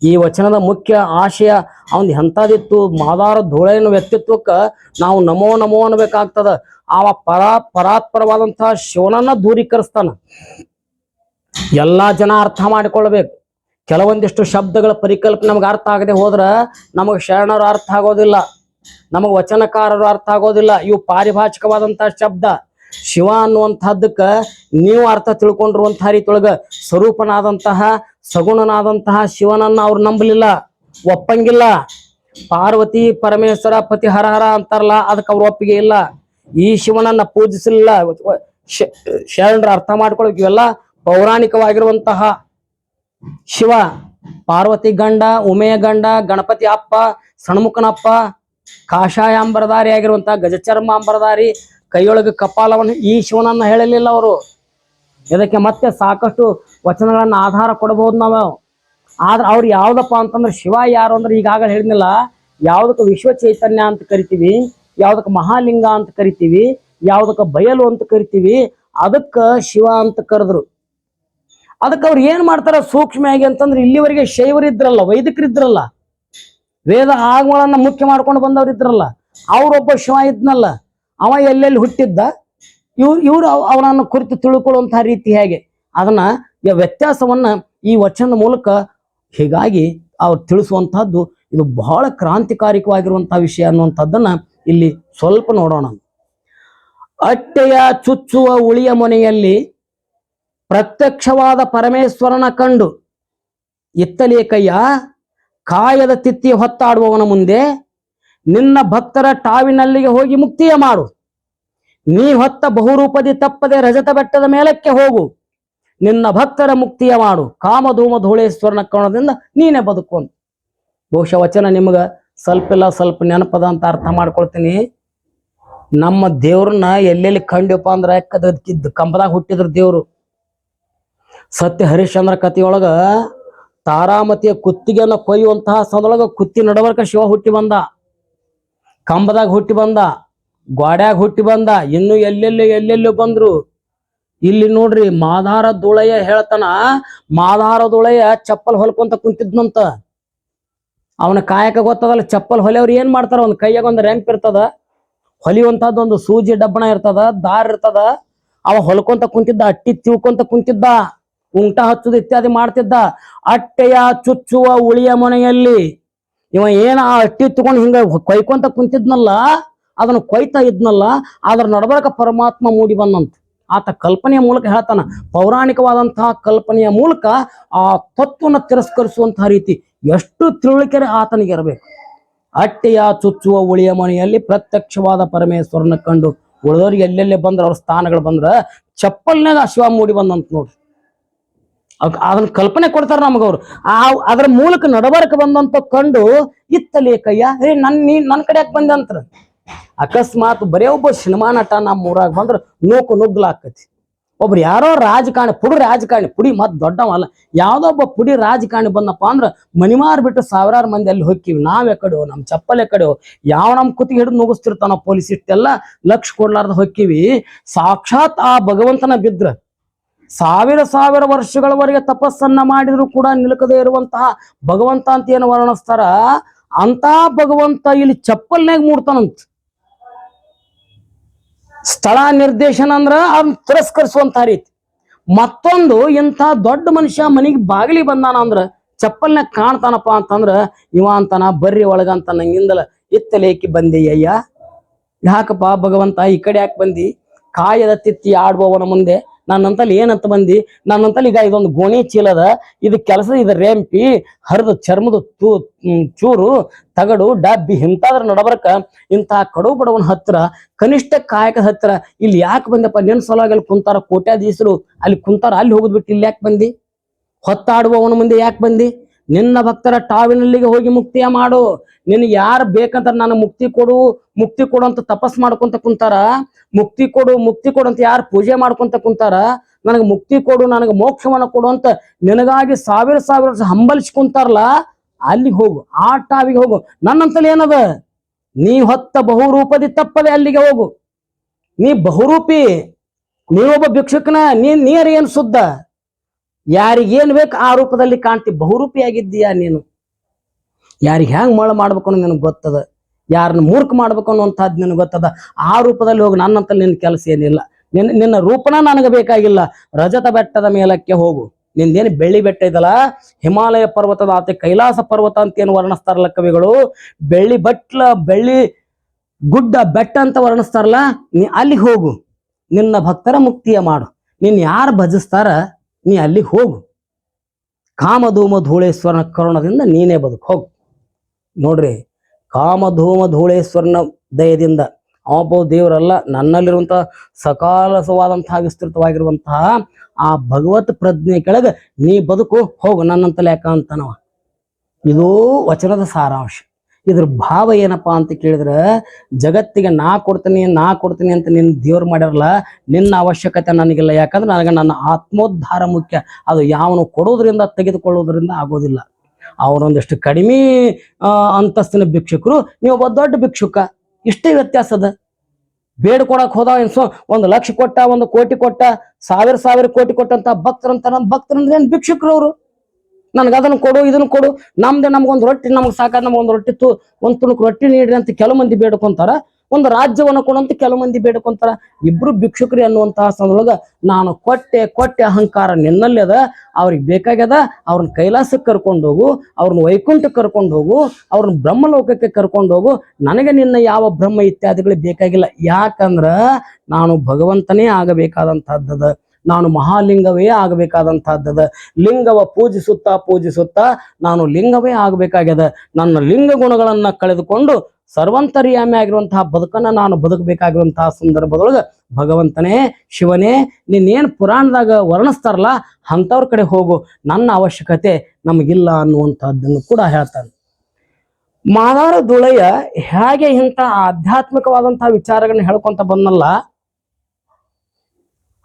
ಈ ವಚನದ ಮುಖ್ಯ ಆಶಯ ಅವನ್ ಎಂಥದಿತ್ತು, ಮಾದಾರ ಧೂಳೆನ ವ್ಯಕ್ತಿತ್ವಕ್ಕ ನಾವು ನಮೋ ಅನ್ಬೇಕಾಗ್ತದ. ಅವ ಪರಾತ್ಪರವಾದಂತಹ ಶಿವನನ್ನ ದೂರೀಕರಿಸ್ತಾನ. ಎಲ್ಲಾ ಜನ ಅರ್ಥ ಮಾಡಿಕೊಳ್ಬೇಕು. ಕೆಲವೊಂದಿಷ್ಟು ಶಬ್ದಗಳ ಪರಿಕಲ್ಪನೆ ನಮ್ಗೆ ಅರ್ಥ ಆಗದೆ ಹೋದ್ರ ನಮಗ್ ಶರಣರು ಅರ್ಥ ಆಗೋದಿಲ್ಲ, ನಮಗ್ ವಚನಕಾರರು ಅರ್ಥ ಆಗೋದಿಲ್ಲ. ಇವು ಪಾರಿಭಾಷಿಕವಾದಂತಹ ಶಬ್ದ. ಶಿವ ಅನ್ನುವಂಥದ್ದಕ್ಕ ನೀವು ಅರ್ಥ ತಿಳ್ಕೊಂಡಿರುವಂತಹ ರೀತಿಯೊಳಗ ಸ್ವರೂಪನಾದಂತಹ ಸಗುಣನಾದಂತಹ ಶಿವನನ್ನ ಅವ್ರು ನಂಬಲಿಲ್ಲ, ಒಪ್ಪಂಗಿಲ್ಲ. ಪಾರ್ವತಿ ಪರಮೇಶ್ವರ ಪತಿ ಹರ ಅಂತಾರಲ್ಲ, ಅದಕ್ಕೆ ಅವ್ರ ಒಪ್ಪಿಗೆ ಇಲ್ಲ. ಈ ಶಿವನನ್ನ ಪೂಜಿಸಲಿಲ್ಲ. ಶರಣರ ಅರ್ಥ ಮಾಡ್ಕೊಳಕ್ ಇವೆಲ್ಲ ಪೌರಾಣಿಕವಾಗಿರುವಂತಹ ಶಿವ. ಪಾರ್ವತಿ ಗಂಡ, ಉಮೆಯ ಗಂಡ, ಗಣಪತಿ ಅಪ್ಪ, ಸಣ್ಮುಖನಪ್ಪ, ಕಾಷಾಯ ಅಂಬರದಾರಿ ಆಗಿರುವಂತಹ ಗಜಚರ್ಮ ಅಂಬರದಾರಿ, ಕೈಯೊಳಗೆ ಕಪಾಲವನ್ನು, ಈ ಶಿವನನ್ನ ಹೇಳಲಿಲ್ಲ ಅವರು. ಇದಕ್ಕೆ ಮತ್ತೆ ಸಾಕಷ್ಟು ವಚನಗಳನ್ನ ಆಧಾರ ಕೊಡಬಹುದು ನಾವು. ಆದ್ರೆ ಅವ್ರು ಯಾವ್ದಪ್ಪ ಅಂತಂದ್ರೆ ಶಿವ ಯಾರು ಅಂದ್ರೆ ಈಗಾಗಲೇ ಹೇಳಿದ್ನಲ್ಲ, ಯಾವ್ದಕ್ಕೆ ವಿಶ್ವ ಚೈತನ್ಯ ಅಂತ ಕರಿತೀವಿ, ಯಾವ್ದಕ್ಕೆ ಮಹಾಲಿಂಗ ಅಂತ ಕರಿತೀವಿ, ಯಾವ್ದಕ್ಕೆ ಬಯಲು ಅಂತ ಕರಿತೀವಿ, ಅದಕ್ಕ ಶಿವ ಅಂತ ಕರೆದ್ರು. ಅದಕ್ಕೆ ಅವ್ರು ಏನ್ ಮಾಡ್ತಾರ ಸೂಕ್ಷ್ಮವಾಗಿ ಅಂತಂದ್ರೆ, ಇಲ್ಲಿವರೆಗೆ ಶೈವರಿದ್ರಲ್ಲ, ವೈದಿಕರಿದ್ರಲ್ಲ, ವೇದ ಆಗಮಗಳನ್ನ ಮುಖ್ಯ ಮಾಡ್ಕೊಂಡು ಬಂದವ್ರು ಇದ್ರಲ್ಲ, ಅವ್ರೊಬ್ಬ ಶಿವ ಇದ್ನಲ್ಲ, ಅವ ಎಲ್ಲೆಲ್ಲಿ ಹುಟ್ಟಿದ್ದ, ಇವ್ರು ಅವನನ್ನು ಕುರಿತು ತಿಳ್ಕೊಳ್ಳುವಂತಹ ರೀತಿ ಹೇಗೆ, ಅದನ್ನ ವ್ಯತ್ಯಾಸವನ್ನ ಈ ವಚನದ ಮೂಲಕ ಹೀಗಾಗಿ ಅವ್ರು ತಿಳಿಸುವಂತಹದ್ದು. ಇದು ಬಹಳ ಕ್ರಾಂತಿಕಾರಿಕವಾಗಿರುವಂತಹ ವಿಷಯ ಅನ್ನುವಂಥದ್ದನ್ನ ಇಲ್ಲಿ ಸ್ವಲ್ಪ ನೋಡೋಣ. ಅಟ್ಟೆಯ ಚುಚ್ಚುವ ಉಳಿಯ ಮೊನೆಯಲ್ಲಿ ಪ್ರತ್ಯಕ್ಷವಾದ ಪರಮೇಶ್ವರನ ಕಂಡು ಇತ್ತಲಿಯ ಕೈಯ ಕಾಯದ ತಿತ್ತಿ ಹೊತ್ತಾಡುವವನ ಮುಂದೆ ನಿನ್ನ ಭಕ್ತರ ಟಾವಿನಲ್ಲಿಗೆ ಹೋಗಿ ಮುಕ್ತಿಯ ಮಾಡು. ನೀ ಹೊತ್ತ ಬಹುರೂಪದಿ ತಪ್ಪದೆ ರಜತ ಬೆಟ್ಟದ ಮೇಲಕ್ಕೆ ಹೋಗು, ನಿನ್ನ ಭಕ್ತರ ಮುಕ್ತಿಯ ಮಾಡು. ಕಾಮಧೂಮ ಧೂಳೇಶ್ವರನ ಕೋಣದಿಂದ ನೀನೇ ಬದುಕು. ಬಹುಶಃ ವಚನ ನಿಮ್ಗ ಸ್ವಲ್ಪ ನೆನಪದ ಅಂತ ಅರ್ಥ ಮಾಡ್ಕೊಳ್ತೀನಿ. ನಮ್ಮ ದೇವ್ರನ್ನ ಎಲ್ಲೆಲ್ಲಿ ಕಂಡ್ಯಪ್ಪ ಅಂದ್ರ ಕಂಬದಾಗ ಹುಟ್ಟಿದ್ರ ದೇವ್ರು. ಸತ್ಯ ಹರಿಶ್ಚಂದ್ರ ಕಥೆಯೊಳಗ ತಾರಾಮತಿಯ ಕುತ್ತಿಗೆಯನ್ನ ಕೊಯ್ಯುವಂತಹ ಸದೊಳಗ ಕುತ್ತಿ ನಡವರ್ಕ ಶಿವ ಹುಟ್ಟಿ ಬಂದ, ಕಂಬದಾಗ ಹುಟ್ಟಿ ಬಂದ, ಗ್ವಾಡ್ಯಾಗ ಹುಟ್ಟಿ ಬಂದ, ಇನ್ನು ಎಲ್ಲೆಲ್ಲೋ ಬಂದ್ರು. ಇಲ್ಲಿ ನೋಡ್ರಿ ಮಾದಾರ ದುಳಯ್ಯ ಹೇಳ್ತಾನ, ಮಾದಾರ ದುಳಯ್ಯ ಚಪ್ಪಲ್ ಹೊಲ್ಕೊಂತ ಕುಂತಿದ್ನಂತ. ಅವನ ಕಾಯಕ ಗೊತ್ತದಲ್ಲ, ಚಪ್ಪಲ್ ಹೊಲಿಯವ್ರು ಏನ್ ಮಾಡ್ತಾರ, ಒಂದ್ ಕೈಯಾಗ ಒಂದ್ ರೆಂಪ್ ಇರ್ತದ, ಹೊಲಿಯುವಂತಹದ್ದು ಒಂದು ಸೂಜಿ ಡಬ್ಬಣ ಇರ್ತದ, ದಾರ್ ಇರ್ತದ. ಅವ ಹೊಲ್ಕೊಂತ ಕುಂತಿದ್ದ, ಅಟ್ಟಿ ತಿಳ್ಕೊಂತ ಕುಂತಿದ್ದ, ಉಂಟ ಹಚ್ಚುದು ಇತ್ಯಾದಿ ಮಾಡ್ತಿದ್ದ. ಅಟ್ಟೆಯ ಚುಚ್ಚುವ ಉಳಿಯ ಮನೆಯಲ್ಲಿ ಇವ ಏನ ಆ ಅಟ್ಟಿ ತಗೊಂಡು ಹಿಂಗ ಕೊಯ್ಕೊಂತ ಕುಂತಿದ್ನಲ್ಲ, ಅದನ್ನ ಕೊಯ್ತಾ ಇದ್ನಲ್ಲ, ಅದ್ರ ನಡಬರಕ ಪರಮಾತ್ಮ ಮೂಡಿ ಬಂದಂತ. ಆತ ಕಲ್ಪನೆಯ ಮೂಲಕ ಹೇಳ್ತಾನ, ಪೌರಾಣಿಕವಾದಂತಹ ಕಲ್ಪನೆಯ ಮೂಲಕ ಆ ತತ್ವನ ತಿರಸ್ಕರಿಸುವಂತಹ ರೀತಿ ಎಷ್ಟು ತಿಳುವಳಿಕೆ ಆತನಿಗೆ ಇರಬೇಕು. ಅಟ್ಟೆಯ ಚುಚ್ಚುವ ಉಳಿಯ ಮನೆಯಲ್ಲಿ ಪ್ರತ್ಯಕ್ಷವಾದ ಪರಮೇಶ್ವರನ ಕಂಡು ಉಳಿದವ್ರಿಗೆ ಎಲ್ಲೆಲ್ಲೇ ಬಂದ್ರ ಅವ್ರ ಸ್ಥಾನಗಳು ಬಂದ್ರ ಚಪ್ಪಲ್ನಾಗ ಶಿವ ಮೂಡಿ ಬಂದಂತ ನೋಡ್ರಿ. ಅದನ್ನ ಕಲ್ಪನೆ ಕೊಡ್ತಾರ ನಮಗವ್ರು. ಅದ್ರ ಮೂಲಕ ನಡಬರ್ಕ ಬಂದಂತ ಕಂಡು ಇತ್ತಲೇ ಕಯ್ಯ ನನ್ ಕಡೆ ಯಾಕೆ ಬಂದಂತ್ರ. ಅಕಸ್ಮಾತ್ ಬರೇ ಒಬ್ಬ ಸಿನಿಮಾ ನಟ ನಮ್ಮ ಊರಾಗ ಬಂದ್ರ ನುಗ್ಲಾಕತಿ. ಒಬ್ರು ಯಾರೋ ರಾಜಕಾರಣಿ ಪುಡಿ ಮತ್ ದೊಡ್ಡವಲ್ಲ, ಯಾವ್ದೋ ಒಬ್ಬ ಪುಡಿ ರಾಜಕಾರಣಿ ಬಂದಪ್ಪ ಅಂದ್ರ ಮನಿಮಾರ್ ಬಿಟ್ಟು ಸಾವಿರಾರು ಮಂದಿ ಅಲ್ಲಿ ಹೋಗ್ತೀವಿ. ನಾವ್ ಎಕಡೆಯೋ ನಮ್ ಚಪ್ಪಲ್ ಎಕಡೆಯೋ, ಯಾವ ನಮ್ ಕುತ್ತಿಗೆ ಹಿಡಿದು ನುಗ್ಗಿಸ್ತಿರ್ತಾನ ಪೊಲೀಸ್, ಇಷ್ಟೆಲ್ಲ ಲಕ್ಷ ಕೊಡ್ಲಾರ್ದ ಹೊಕ್ಕಿವಿ. ಸಾಕ್ಷಾತ್ ಆ ಭಗವಂತನ ಬಿದ್ರ ಸಾವಿರ ವರ್ಷಗಳವರೆಗೆ ತಪಸ್ಸನ್ನ ಮಾಡಿದ್ರು ಕೂಡ ನಿಲುಕದೇ ಇರುವಂತಹ ಭಗವಂತ ಅಂತ ಏನು ವರ್ಣಿಸ್ತಾರ, ಅಂತ ಭಗವಂತ ಇಲ್ಲಿ ಚಪ್ಪಲ್ನಾಗ ಮೂಡ್ತಾನಂತ. ಸ್ಥಳ ನಿರ್ದೇಶನ ಅಂದ್ರ ಅದನ್ನ ತಿರಸ್ಕರಿಸುವಂತ ರೀತಿ. ಮತ್ತೊಂದು ಇಂಥ ದೊಡ್ಡ ಮನುಷ್ಯ ಮನೆಗೆ ಬಾಗಿಲಿ ಬಂದಾನ ಅಂದ್ರ ಚಪ್ಪಲ್ನಾಗ ಕಾಣ್ತಾನಪ್ಪ ಅಂತಂದ್ರ ಇವ ಅಂತಾನ ಬರ್ರಿ ಒಳಗಂತ ನಂಗಿಂದಲ ಇತ್ತಲೇಕಿ ಬಂದಿ ಅಯ್ಯ. ಯಾಕಪ್ಪ ಭಗವಂತ ಈ ಕಡೆ ಯಾಕೆ ಬಂದಿ? ಕಾಯದ ತಿತ್ತಿ ಆಡ್ಬೋವನ ಮುಂದೆ ನನ್ನಂತಲ್ಲಿ ಏನಂತ ಬಂದಿ? ನನ್ನಂತಲ್ಲಿ ಈಗ ಇದೊಂದು ಗೋಣಿ ಚೀಲದ, ಇದು ಕೆಲಸ, ಇದು ರೆಂಪಿ ಹರಿದು ಚರ್ಮದ ಚೂರು ತಗಡು ಡಬ್ಬಿ ಇಂತಾದ್ರ ನಡಬರ್ಕ ಇಂತಹ ಕಡು ಬಡವನ ಹತ್ರ ಕನಿಷ್ಠ ಕಾಯಕದ ಹತ್ರ ಇಲ್ಲಿ ಯಾಕೆ ಬಂದಪ್ಪ? ನಿನ್ ಸಲುವಾಗಿ ಅಲ್ಲಿ ಕುಂತಾರ ಕೋಟ್ಯಾಧೀಶರು, ಅಲ್ಲಿ ಕುಂತಾರ, ಅಲ್ಲಿ ಹೋಗ್ಬಿಟ್ಟು ಇಲ್ಲಿ ಯಾಕೆ ಬಂದಿ? ಹೊತ್ತಾಡುವವನ ಮುಂದೆ ಯಾಕೆ ಬಂದಿ? ನಿನ್ನ ಭಕ್ತರ ಟಾವಿನಲ್ಲಿಗೆ ಹೋಗಿ ಮುಕ್ತಿಯ ಮಾಡು. ನಿನಗೆ ಯಾರು ಬೇಕಂತ ನಾನು ಮುಕ್ತಿ ಕೊಡು ಅಂತ ತಪಸ್ ಮಾಡ್ಕೊಂತ ಕುಂತಾರ, ಮುಕ್ತಿ ಕೊಡು ಅಂತ ಯಾರು ಪೂಜೆ ಮಾಡ್ಕೊಂತ ಕುಂತಾರ, ನನಗೆ ಮುಕ್ತಿ ಕೊಡು, ನನಗೆ ಮೋಕ್ಷವನ್ನ ಕೊಡು ಅಂತ ನಿನಗಾಗಿ ಸಾವಿರ ವರ್ಷ ಹಂಬಲಿಸಿ ಕುಂತಾರಲ್ಲ, ಅಲ್ಲಿಗೆ ಹೋಗು, ಆ ಟಾವಿಗೆ ಹೋಗು. ನನ್ನಂತಲ್ಲಿ ಏನದ? ನೀ ಹೊತ್ತ ಬಹುರೂಪದಿ ತಪ್ಪದೆ ಅಲ್ಲಿಗೆ ಹೋಗು. ನೀ ಬಹುರೂಪಿ, ನೀವೊಬ್ಬ ಭಿಕ್ಷುಕನ, ನೀರ್ ಏನ್ ಶುದ್ಧ, ಯಾರಿಗೇನ್ ಬೇಕು ಆ ರೂಪದಲ್ಲಿ ಕಾಣ್ತಿ. ಬಹುರೂಪಿಯಾಗಿದ್ದೀಯಾ ನೀನು. ಯಾರಿಗೆ ಹ್ಯಾಂಗ್ ಮಳ ಮಾಡ್ಬೇಕು ಅನ್ನೋ ನಿನಗೆ ಗೊತ್ತದ, ಯಾರನ್ನ ಮೂರ್ಖ ಮಾಡ್ಬೇಕು ಅನ್ನುವಂಥದ್ದು ನಿನಗೆ ಗೊತ್ತದ. ಆ ರೂಪದಲ್ಲಿ ಹೋಗಿ. ನನ್ನಂತಲ್ಲಿ ನಿನ್ನ ಕೆಲಸ ಏನಿಲ್ಲ, ನಿನ್ನ ರೂಪನ ನನಗೆ ಬೇಕಾಗಿಲ್ಲ. ರಜತ ಬೆಟ್ಟದ ಮೇಲಕ್ಕೆ ಹೋಗು. ನಿಂದೇನು ಬೆಳ್ಳಿ ಬೆಟ್ಟ ಇದಲ್ಲ, ಹಿಮಾಲಯ ಪರ್ವತದ ಆತ ಕೈಲಾಸ ಪರ್ವತ ಅಂತ ಏನು ವರ್ಣಿಸ್ತಾರಲ್ಲ ಕವಿಗಳು, ಬೆಳ್ಳಿ ಗುಡ್ಡ ಬೆಟ್ಟ ಅಂತ ವರ್ಣಿಸ್ತಾರಲ್ಲ, ನೀ ಅಲ್ಲಿ ಹೋಗು. ನಿನ್ನ ಭಕ್ತರ ಮುಕ್ತಿಯ ಮಾಡು. ನಿನ್ ಯಾರು ಭಜಿಸ್ತಾರ ನೀ ಅಲ್ಲಿ ಹೋಗು. ಕಾಮಧೂಮ ಧೂಳೇಶ್ವರನ ಕರುಣದಿಂದ ನೀನೇ ಬದುಕು ಹೋಗು. ನೋಡ್ರಿ, ಕಾಮಧೂಮ ಧೂಳೇಶ್ವರನ ದಯದಿಂದ ಅವೊಬ್ಬ ದೇವರಲ್ಲ, ನನ್ನಲ್ಲಿರುವಂತಹ ಸಕಾಲಸವಾದಂತಹ ವಿಸ್ತೃತವಾಗಿರುವಂತಹ ಆ ಭಗವತ್ ಪ್ರಜ್ಞೆ ಕೆಳಗೆ ನೀ ಬದುಕು ಹೋಗು, ನನ್ನಂತಲೇ ಯಾಕಂತನವ. ಇದು ವಚನದ ಸಾರಾಂಶ. ಇದ್ರ ಭಾವ ಏನಪ್ಪಾ ಅಂತ ಕೇಳಿದ್ರೆ, ಜಗತ್ತಿಗೆ ನಾ ಕೊಡ್ತೀನಿ ಅಂತ ನಿನ್ನ ದೇವ್ರು ಮಾಡ್ಯಾರಲ್ಲ, ನಿನ್ನ ಅವಶ್ಯಕತೆ ನನಗಿಲ್ಲ. ಯಾಕಂದ್ರೆ ನನಗೆ ನನ್ನ ಆತ್ಮೋದ್ಧಾರ ಮುಖ್ಯ. ಅದು ಯಾವನು ಕೊಡೋದ್ರಿಂದ ತೆಗೆದುಕೊಳ್ಳೋದ್ರಿಂದ ಆಗೋದಿಲ್ಲ. ಅವರೊಂದಿಷ್ಟು ಕಡಿಮೆ ಅಂತಸ್ತಿನ ಭಿಕ್ಷುಕರು, ನೀವೊಬ್ಬ ದೊಡ್ಡ ಭಿಕ್ಷುಕ, ಇಷ್ಟೇ ವ್ಯತ್ಯಾಸ ಅದ. ಬೇಡ್ಕೊಡಕ್ ಹೋದ 1 ಲಕ್ಷ ಕೊಟ್ಟ, 1 ಕೋಟಿ ಕೊಟ್ಟ, ಸಾವಿರ ಕೋಟಿ ಕೊಟ್ಟಂತ ಭಕ್ತರಂದ್ರೆ ಏನ್ ಭಿಕ್ಷುಕರು ಅವರು? ನನ್ಗೆ ಅದನ್ನು ಕೊಡು, ಇದನ್ನು ಕೊಡು, ನಮ್ಗೊಂದು ರೊಟ್ಟಿ, ನಮ್ಗೆ ಸಾಕಾದ ನಮ್ಗೊಂದು ರೊಟ್ಟಿ ಒಂದು ತುಣುಕು ರೊಟ್ಟಿ ನೀಡ್ರಿ ಅಂತ ಕೆಲವು ಮಂದಿ ಬೇಡ್ಕೊಂತಾರ. ಒಂದು ರಾಜ್ಯವನ್ನು ಕೊಡಂತ ಕೆಲವು ಮಂದಿ ಬೇಡ್ಕೊಂತಾರ. ಇಬ್ರು ಭಿಕ್ಷುಕರಿ ಅನ್ನುವಂತಹ ಸಂದರ್ಭದೊಳಗ ನಾನು ಕೊಟ್ಟೆ ಅಹಂಕಾರ ನಿನ್ನಲ್ಲಿ ಅದ. ಅವ್ರಿಗೆ ಬೇಕಾಗ್ಯದ, ಅವ್ರನ್ನ ಕೈಲಾಸಕ್ಕೆ ಕರ್ಕೊಂಡು ಹೋಗು, ಅವ್ರನ್ನ ವೈಕುಂಠಕ್ಕೆ ಕರ್ಕೊಂಡು ಹೋಗು, ಅವ್ರನ್ನ ಬ್ರಹ್ಮಲೋಕಕ್ಕೆ ಕರ್ಕೊಂಡು ಹೋಗು. ನನಗೆ ನಿನ್ನ ಯಾವ ಬ್ರಹ್ಮ ಇತ್ಯಾದಿಗಳು ಬೇಕಾಗಿಲ್ಲ. ಯಾಕಂದ್ರ ನಾನು ಭಗವಂತನೇ ಆಗಬೇಕಾದಂತಹದ್ದದ, ನಾನು ಮಹಾಲಿಂಗವೇ ಆಗಬೇಕಾದಂತಹದ್ದದ. ಲಿಂಗವ ಪೂಜಿಸುತ್ತಾ ನಾನು ಲಿಂಗವೇ ಆಗಬೇಕಾಗ್ಯದ. ನನ್ನ ಲಿಂಗ ಗುಣಗಳನ್ನ ಕಳೆದುಕೊಂಡು ಸರ್ವಂತರ್ಯಾಮಿ ಆಗಿರುವಂತಹ ಬದುಕನ್ನ ನಾನು ಬದುಕಬೇಕಾಗಿರುವಂತಹ ಸಂದರ್ಭದೊಳಗ ಭಗವಂತನೇ, ಶಿವನೇ, ನೀನೇನ್ ಪುರಾಣದಾಗ ವರ್ಣಿಸ್ತಾರಲ್ಲ ಅಂಥವ್ರ ಕಡೆ ಹೋಗು, ನನ್ನ ಅವಶ್ಯಕತೆ ನಮಗಿಲ್ಲ ಅನ್ನುವಂಥದ್ದನ್ನು ಕೂಡ ಹೇಳ್ತಾನೆ. ಮಾದಾರ ದುಳಯ್ಯ ಹೇಗೆ ಇಂಥ ಆಧ್ಯಾತ್ಮಿಕವಾದಂತಹ ವಿಚಾರಗಳನ್ನ ಹೇಳ್ಕೊಂತ ಬಂದಲ್ಲ,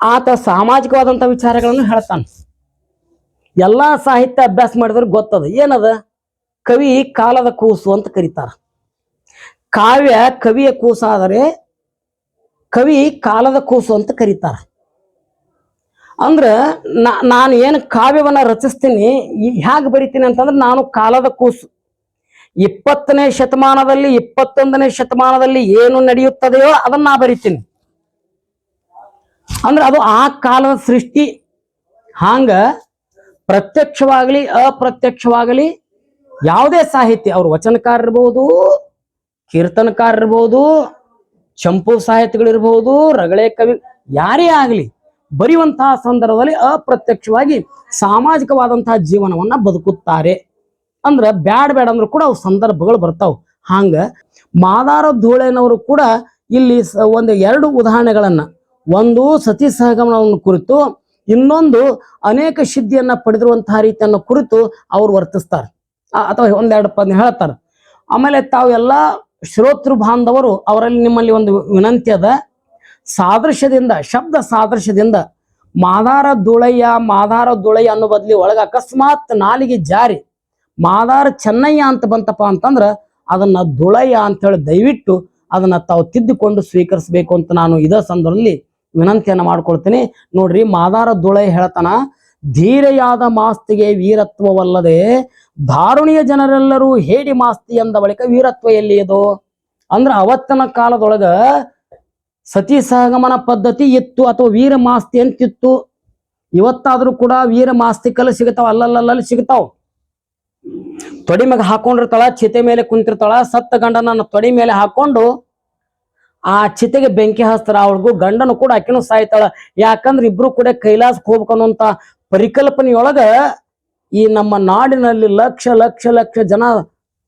ಆತ ಸಾಮಾಜಿಕವಾದಂತಹ ವಿಚಾರಗಳನ್ನು ಹೇಳ್ತಾನೆ. ಎಲ್ಲಾ ಸಾಹಿತ್ಯ ಅಭ್ಯಾಸ ಮಾಡಿದ್ರೆ ಗೊತ್ತದ ಏನದ, ಕವಿ ಕಾಲದ ಕೂಸು ಅಂತ ಕರೀತಾರ. ಕಾವ್ಯ ಕವಿಯ ಕೂಸಾದರೆ ಕವಿ ಕಾಲದ ಕೂಸು ಅಂತ ಕರೀತಾರ. ಅಂದ್ರ ನಾನು ಏನು ಕಾವ್ಯವನ್ನ ರಚಿಸ್ತೀನಿ, ಹೇಗೆ ಬರಿತೀನಿ ಅಂತಂದ್ರೆ ನಾನು ಕಾಲದ ಕೂಸು. 20ನೇ ಶತಮಾನದಲ್ಲಿ 21ನೇ ಶತಮಾನದಲ್ಲಿ ಏನು ನಡೆಯುತ್ತದೆಯೋ ಅದನ್ನ ನಾ ಬರಿತೀನಿ. ಅಂದ್ರೆ ಅದು ಆ ಕಾಲದ ಸೃಷ್ಟಿ. ಹಾಂಗ ಪ್ರತ್ಯಕ್ಷವಾಗಲಿ ಅಪ್ರತ್ಯಕ್ಷವಾಗಲಿ ಯಾವುದೇ ಸಾಹಿತ್ಯ, ಅವ್ರು ವಚನಕಾರ ಇರ್ಬೋದು, ಕೀರ್ತನಕಾರ ಇರ್ಬೋದು, ಚಂಪು ಸಾಹಿತ್ಯಗಳಿರ್ಬೋದು, ರಗಳೆ ಕವಿ, ಯಾರೇ ಆಗಲಿ ಬರೆಯುವಂತಹ ಸಂದರ್ಭದಲ್ಲಿ ಅಪ್ರತ್ಯಕ್ಷವಾಗಿ ಸಾಮಾಜಿಕವಾದಂತಹ ಜೀವನವನ್ನ ಬದುಕುತ್ತಾರೆ. ಅಂದ್ರ ಬ್ಯಾಡ ಅಂದ್ರೂ ಕೂಡ ಅವು ಸಂದರ್ಭಗಳು ಬರ್ತಾವ. ಹಾಂಗ ಮಾದಾರ ಧೂಳೆನವರು ಕೂಡ ಇಲ್ಲಿ ಒಂದು 2 ಉದಾಹರಣೆಗಳನ್ನ, ಒಂದು ಸತಿ ಸಹಗಮನವನ್ನು ಕುರಿತು, ಇನ್ನೊಂದು ಅನೇಕ ಸಿದ್ಧಿಯನ್ನ ಪಡೆದಿರುವಂತಹ ರೀತಿಯನ್ನ ಕುರಿತು ಅವ್ರು ವರ್ತಿಸ್ತಾರೆ, ಅಥವಾ 1-2 ಪದ ಹೇಳ್ತಾರೆ. ಆಮೇಲೆ ತಾವೆಲ್ಲ ಶ್ರೋತೃ ಬಾಂಧವರು, ಅವರಲ್ಲಿ ನಿಮ್ಮಲ್ಲಿ ಒಂದು ವಿನಂತಿ ಅದ, ಸಾದೃಶ್ಯದಿಂದ, ಶಬ್ದ ಸಾದೃಶ್ಯದಿಂದ ಮಾದಾರ ದುಳಯ್ಯ ಅನ್ನೋ ಬದ್ಲಿ ಒಳಗ ಅಕಸ್ಮಾತ್ ನಾಲಿಗೆ ಜಾರಿ ಮಾದಾರ ಚೆನ್ನಯ್ಯ ಅಂತ ಬಂತಪ್ಪ ಅಂತಂದ್ರ ಅದನ್ನ ದುಳಯ್ಯ ಅಂತ ಹೇಳಿ ದಯವಿಟ್ಟು ಅದನ್ನ ತಾವು ತಿದ್ದುಕೊಂಡು ಸ್ವೀಕರಿಸಬೇಕು ಅಂತ ನಾನು ಇದೇ ಸಂದರ್ಭದಲ್ಲಿ ವಿನಂತಿಯನ್ನ ಮಾಡ್ಕೊಳ್ತೀನಿ. ನೋಡ್ರಿ, ಮಾದಾರ ದುಳಯ್ಯ ಹೇಳ್ತಾನ, ಧೀರೆಯಾದ ಮಾಸ್ತಿಗೆ ವೀರತ್ವವಲ್ಲದೆ ದಾರುಣಿಯ ಜನರೆಲ್ಲರೂ ಹೇಡಿ ಮಾಸ್ತಿ ಎಂದ ಬಳಿಕ ವೀರತ್ವ ಎಲ್ಲಿಯದು. ಅಂದ್ರ ಅವತ್ತಿನ ಕಾಲದೊಳಗ ಸತಿ ಸಹಗಮನ ಪದ್ಧತಿ ಇತ್ತು, ಅಥವಾ ವೀರ ಮಾಸ್ತಿ ಅಂತಿತ್ತು. ಇವತ್ತಾದ್ರೂ ಕೂಡ ವೀರ ಮಾಸ್ತಿಕಲ್ಲಿ ಸಿಗ್ತಾವ, ಅಲ್ಲಲ್ಲಿ ಸಿಗ್ತಾವ. ತೊಡಿ ಮ್ಯಾಗ ಹಾಕೊಂಡಿರ್ತಾಳ, ಚಿತೆ ಮೇಲೆ ಕುಂತಿರ್ತಾಳ, ಸತ್ತ ಗಂಡನ ತೊಡಿ ಮೇಲೆ ಹಾಕೊಂಡು ಆ ಚಿತೆಗೆ ಬೆಂಕಿ ಹಚ್ತಾರ. ಅವಳಿಗೂ ಗಂಡನು ಕೂಡ ಆಕಿನೂ ಸಾಯ್ತಾಳ. ಯಾಕಂದ್ರೆ ಇಬ್ರು ಕೂಡ ಕೈಲಾಸಕ್ಕೆ ಹೋಗ್ಬೇಕನ್ನುವಂತ ಪರಿಕಲ್ಪನೆಯೊಳಗ ಈ ನಮ್ಮ ನಾಡಿನಲ್ಲಿ ಲಕ್ಷ ಲಕ್ಷ ಲಕ್ಷ ಜನ